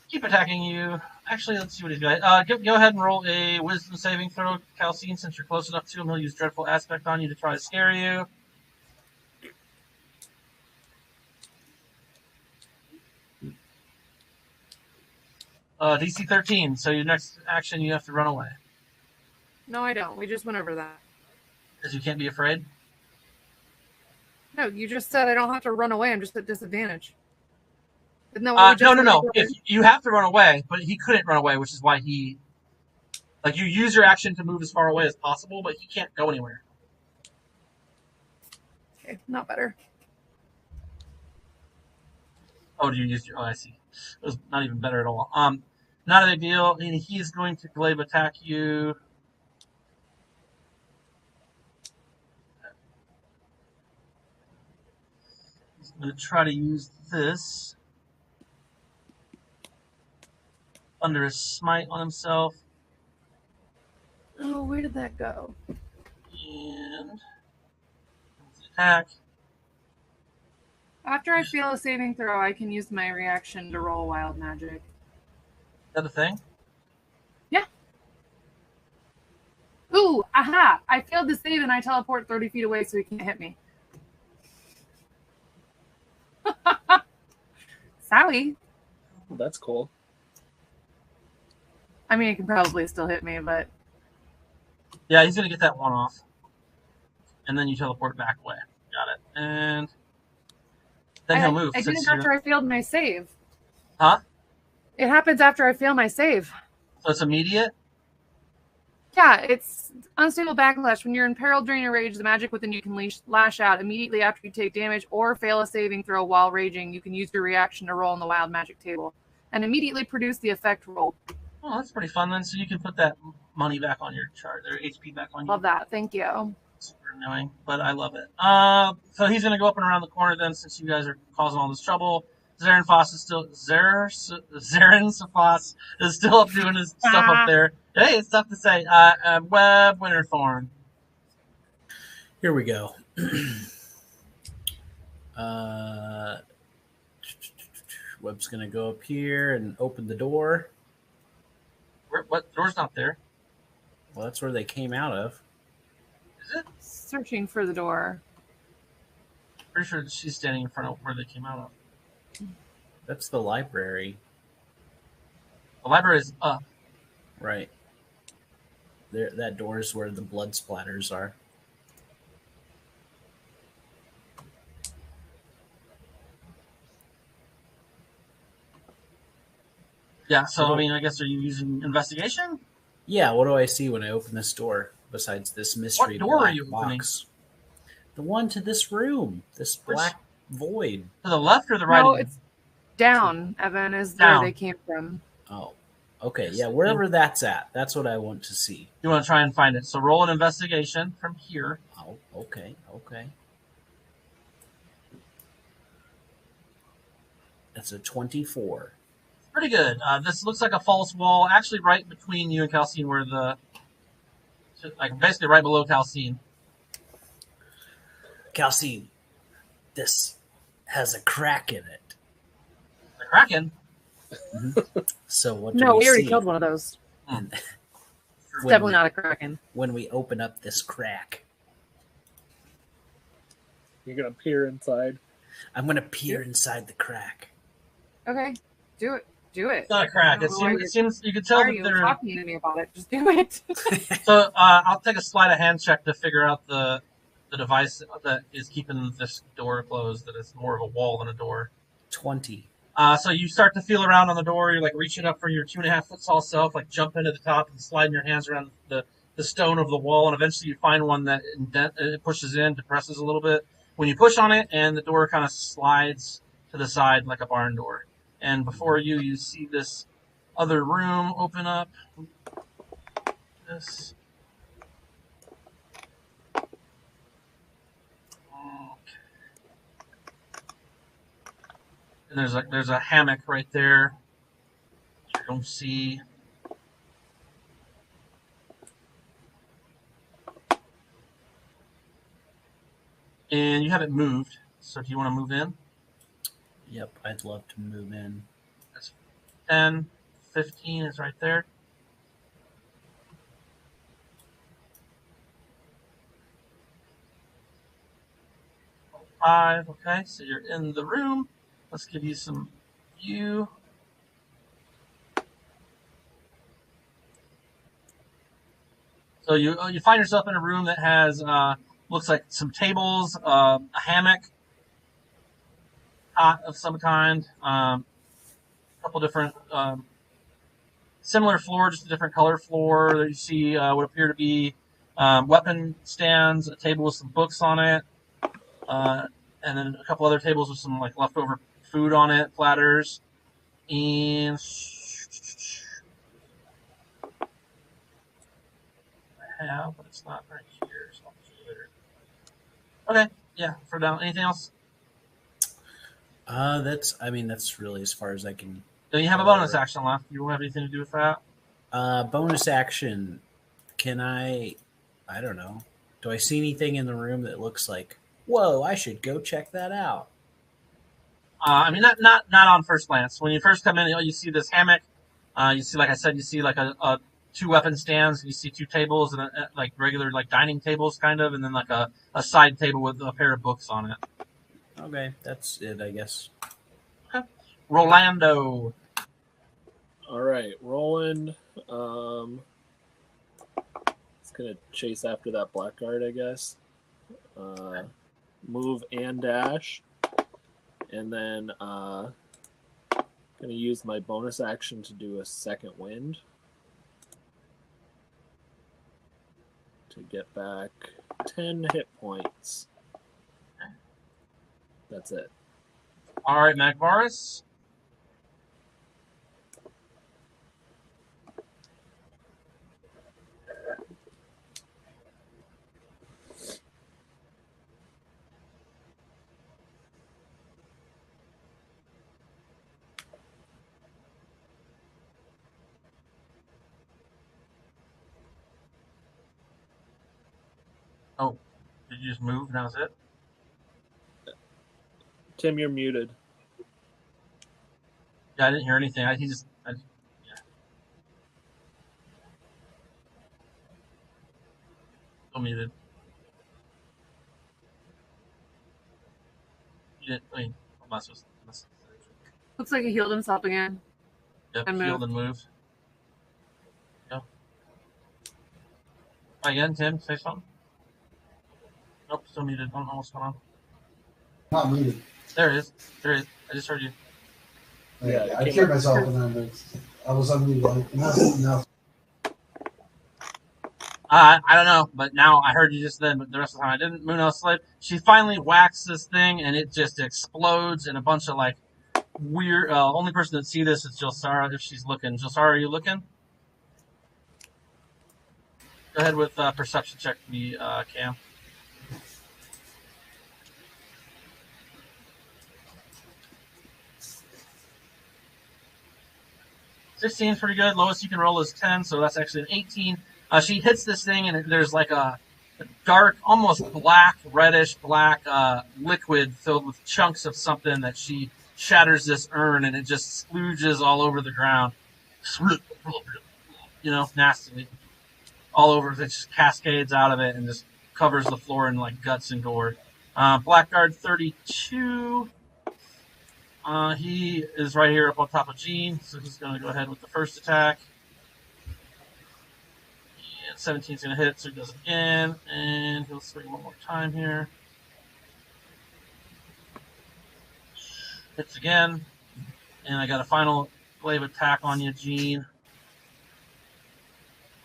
A: keep attacking you. Actually, let's see what he's got. Go ahead and roll a wisdom saving throw, Calcine, since you're close enough to him. He'll use Dreadful Aspect on you to try to scare you. DC 13, so your next action you have to run away.
C: No, I don't. We just went over that.
A: Because you can't be afraid?
C: No, you just said I don't have to run away. I'm just at disadvantage. Isn't that what we just
A: No. If you have to run away, but he couldn't run away, which is why he... Like, you use your action to move as far away as possible, but he can't go anywhere.
C: Okay, not better.
A: Oh, do you use your... Oh, I see. It was not even better at all. Not a big deal. And he's going to glaive attack you. He's going to try to use this under a smite on himself.
C: Oh, where did that go?
A: And attack.
C: After I fail a saving throw, I can use my reaction to roll wild magic.
A: Is that a thing?
C: Yeah. Ooh, aha! I failed the save and I teleport 30 feet away so he can't hit me. Sorry.
B: That's cool.
C: I mean, he can probably still hit me, but...
A: Yeah, he's going to get that one off. And then you teleport back away. Got it. And then he'll move.
C: I did it after I failed my save.
A: Huh?
C: It happens after I fail my save.
A: So it's immediate?
C: Yeah, it's unstable backlash. When you're in peril during your rage, the magic within you can lash out immediately after you take damage or fail a saving throw while raging. You can use your reaction to roll in the wild magic table and immediately produce the effect roll.
A: Oh, that's pretty fun then. So you can put that money back on your chart, or HP back on you.
C: Love that. Thank you.
A: Super annoying, but I love it. So he's going to go up and around the corner then, since you guys are causing all this trouble. Zarenfoss is still Zarenfoss is still up doing his stuff up there. Hey, it's tough to say. Webb Winterthorn.
E: Here we go. Webb's gonna go up here and open the door.
A: What door's not there?
E: Well, that's where they came out of.
A: Is it?
C: Searching for the door.
A: Pretty sure she's standing in front of where they came out of.
E: That's the library.
A: The library is up.
E: Right. There, that door is where the blood splatters are.
A: Yeah, so I mean, I guess are you using investigation?
E: Yeah, what do I see when I open this door besides this mystery
A: What door
E: black
A: are you
E: box? The one to this room, this black void.
A: To the left or the right?
C: No, it's down, Evan, is
A: Down.
C: where they came from.
E: Oh, okay. Yeah, wherever that's at. That's what I want to see.
A: You want to try and find it. So roll an investigation from here.
E: Oh, okay, okay. That's a 24.
A: Pretty good. This looks like a false wall, actually right between you and Calcine, where like basically right below Calcine.
E: Calcine, this has a crack in it.
A: The Kraken?
E: Mm-hmm. So what do
C: No,
E: we
C: we already
E: see?
C: killed one of those.
E: And
C: It's
E: when
C: definitely
E: we-
C: not a kraken.
E: When we open up this crack,
B: You're gonna peer inside.
E: I'm going to peer inside the crack.
C: Okay, do it. Do it.
A: It's not a crack. It seems you can tell
C: Why are
A: that
C: you
A: they're...
C: talking to me about it? Just do it.
A: So I'll take a sleight of hand check to figure out the device that is keeping this door closed, that it's more of a wall than a door.
E: 20.
A: So you start to feel around on the door. You're like reaching up for your 2.5 foot tall self, like jumping to the top and sliding your hands around the stone of the wall, and eventually you find one that it pushes in, depresses a little bit. When you push on it, and the door kind of slides to the side like a barn door. And before you, you see this other room open up. This. And there's a hammock right there. You don't see. And you haven't moved, so if you want to move in.
E: Yep, I'd love to move in.
A: That's 10, 15 is right there. 5, okay, so you're in the room. Let's give you some view. So you find yourself in a room that has looks like some tables, a hammock, cot of some kind, a couple different similar floor, just a different color floor. There you see what appear to be weapon stands, a table with some books on it, and then a couple other tables with some like leftover food on it, platters, and but it's not right here. So I'll show you later. Okay, yeah. For now, anything else?
E: That's really as far as I can.
A: Then you have a bonus action left. You won't have anything to do with that.
E: Bonus action. Can I don't know. Do I see anything in the room that looks like, whoa, I should go check that out?
A: Not on first glance. When you first come in, you see this hammock. You see, like I said, you see like a 2 weapon stands. You see 2 tables and like regular like dining tables, kind of, and then like a side table with a pair of books on it.
E: Okay, that's it, I guess.
A: Okay. Rolando.
B: All right, Roland. It's gonna chase after that blackguard, I guess. Move and dash, and then gonna use my bonus action to do a second wind to get back 10 hit points. That's it.
A: All right, Magvaris. Oh, did you just move? That was it?
B: Tim, you're muted.
A: Yeah, I didn't hear anything. Yeah. Still muted. You didn't,
C: Looks like he healed himself again.
A: Yep,
C: And
A: healed and moved. Go. Again, Tim, say something. Nope, still muted. I don't know what's going on.
G: Not muted.
A: There it is. There it is. I just heard you.
B: Yeah,
G: I cured myself, and then I was unmuted. No.
A: I don't know, but now I heard you just then, but the rest of the time I didn't. Muno Slave. She finally whacks this thing, and it just explodes in a bunch of like weird. Only person that see this is Jilsara if she's looking. Jilsara, are you looking? Go ahead with perception check me, Cam. $16 is pretty good. Lowest you can roll is 10, so that's actually an 18. She hits this thing, and there's like a dark, almost black, reddish black liquid filled with chunks of something that she shatters this urn, and it just splooges all over the ground. Nastily. All over. It just cascades out of it and just covers the floor in like guts and gore. Blackguard 32. He is right here up on top of Gene, so he's going to go ahead with the first attack. And 17 is going to hit, so he does it again, and he'll swing one more time here. Hits again, and I got a final glaive attack on you, Gene.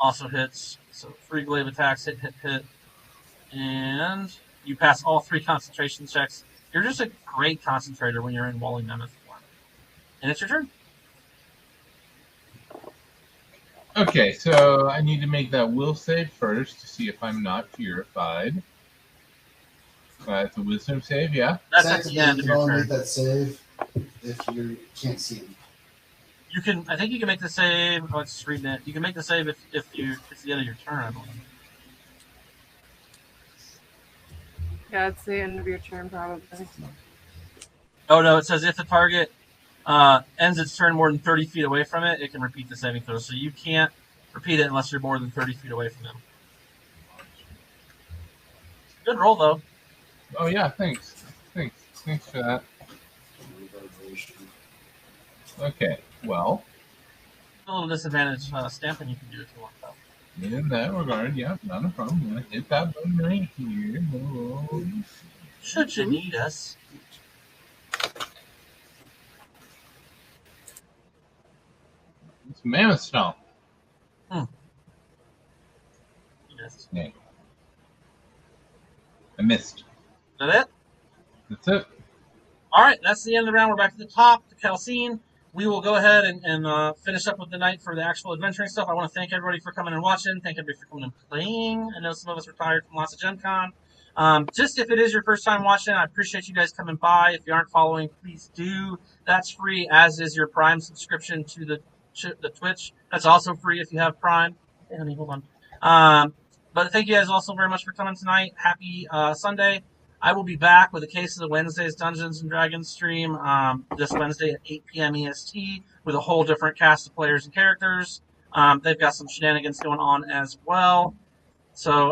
A: Also hits, so 3 glaive attacks, hit, and you pass all 3 concentration checks. You're just a great concentrator when you're in Wally Mammoth form. And it's your turn.
D: Okay, so I need to make that will save first to see if I'm not purified. It's a wisdom save, yeah?
A: That's at the end of your turn.
H: Make that save if you can't see him.
A: You can. I think you can make the save. Oh, it's just reading it. You can make the save if it's the end of your turn, I believe.
C: Yeah, it's the end of your turn, probably.
A: Oh, no, it says if the target ends its turn more than 30 feet away from it, it can repeat the saving throw. So you can't repeat it unless you're more than 30 feet away from them. Good roll, though.
D: Oh, yeah, thanks. Thanks for that. Okay, well.
A: A little disadvantage stamping you can do if you want, though.
D: In that regard, yeah, not a problem. I'm going to hit that button right here. Oh.
A: Should you need us.
D: It's mammoth stomp.
A: Yes.
D: Yeah. I missed.
A: Is that it?
D: That's it.
A: All right, that's the end of the round. We're back to the top, the Calcine. We will go ahead and finish up with the night for the actual adventuring stuff. I want to thank everybody for coming and watching. Thank everybody for coming and playing. I know some of us retired from lots of Gen Con. Just if it is your first time watching, I appreciate you guys coming by. If you aren't following, please do. That's free, as is your Prime subscription to the Twitch. That's also free if you have Prime. Hey, honey, hold on. But thank you guys also very much for coming tonight. Happy Sunday. I will be back with a case of the Wednesday's Dungeons & Dragons stream this Wednesday at 8 p.m. EST with a whole different cast of players and characters. They've got some shenanigans going on as well. So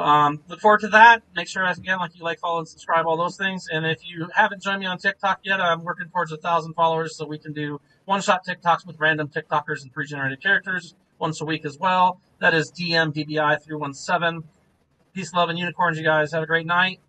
A: look forward to that. Make sure, again, you like, follow, and subscribe, all those things. And if you haven't joined me on TikTok yet, I'm working towards 1,000 followers so we can do one-shot TikToks with random TikTokers and pre-generated characters once a week as well. That is DMDBI317. Peace, love, and unicorns, you guys. Have a great night.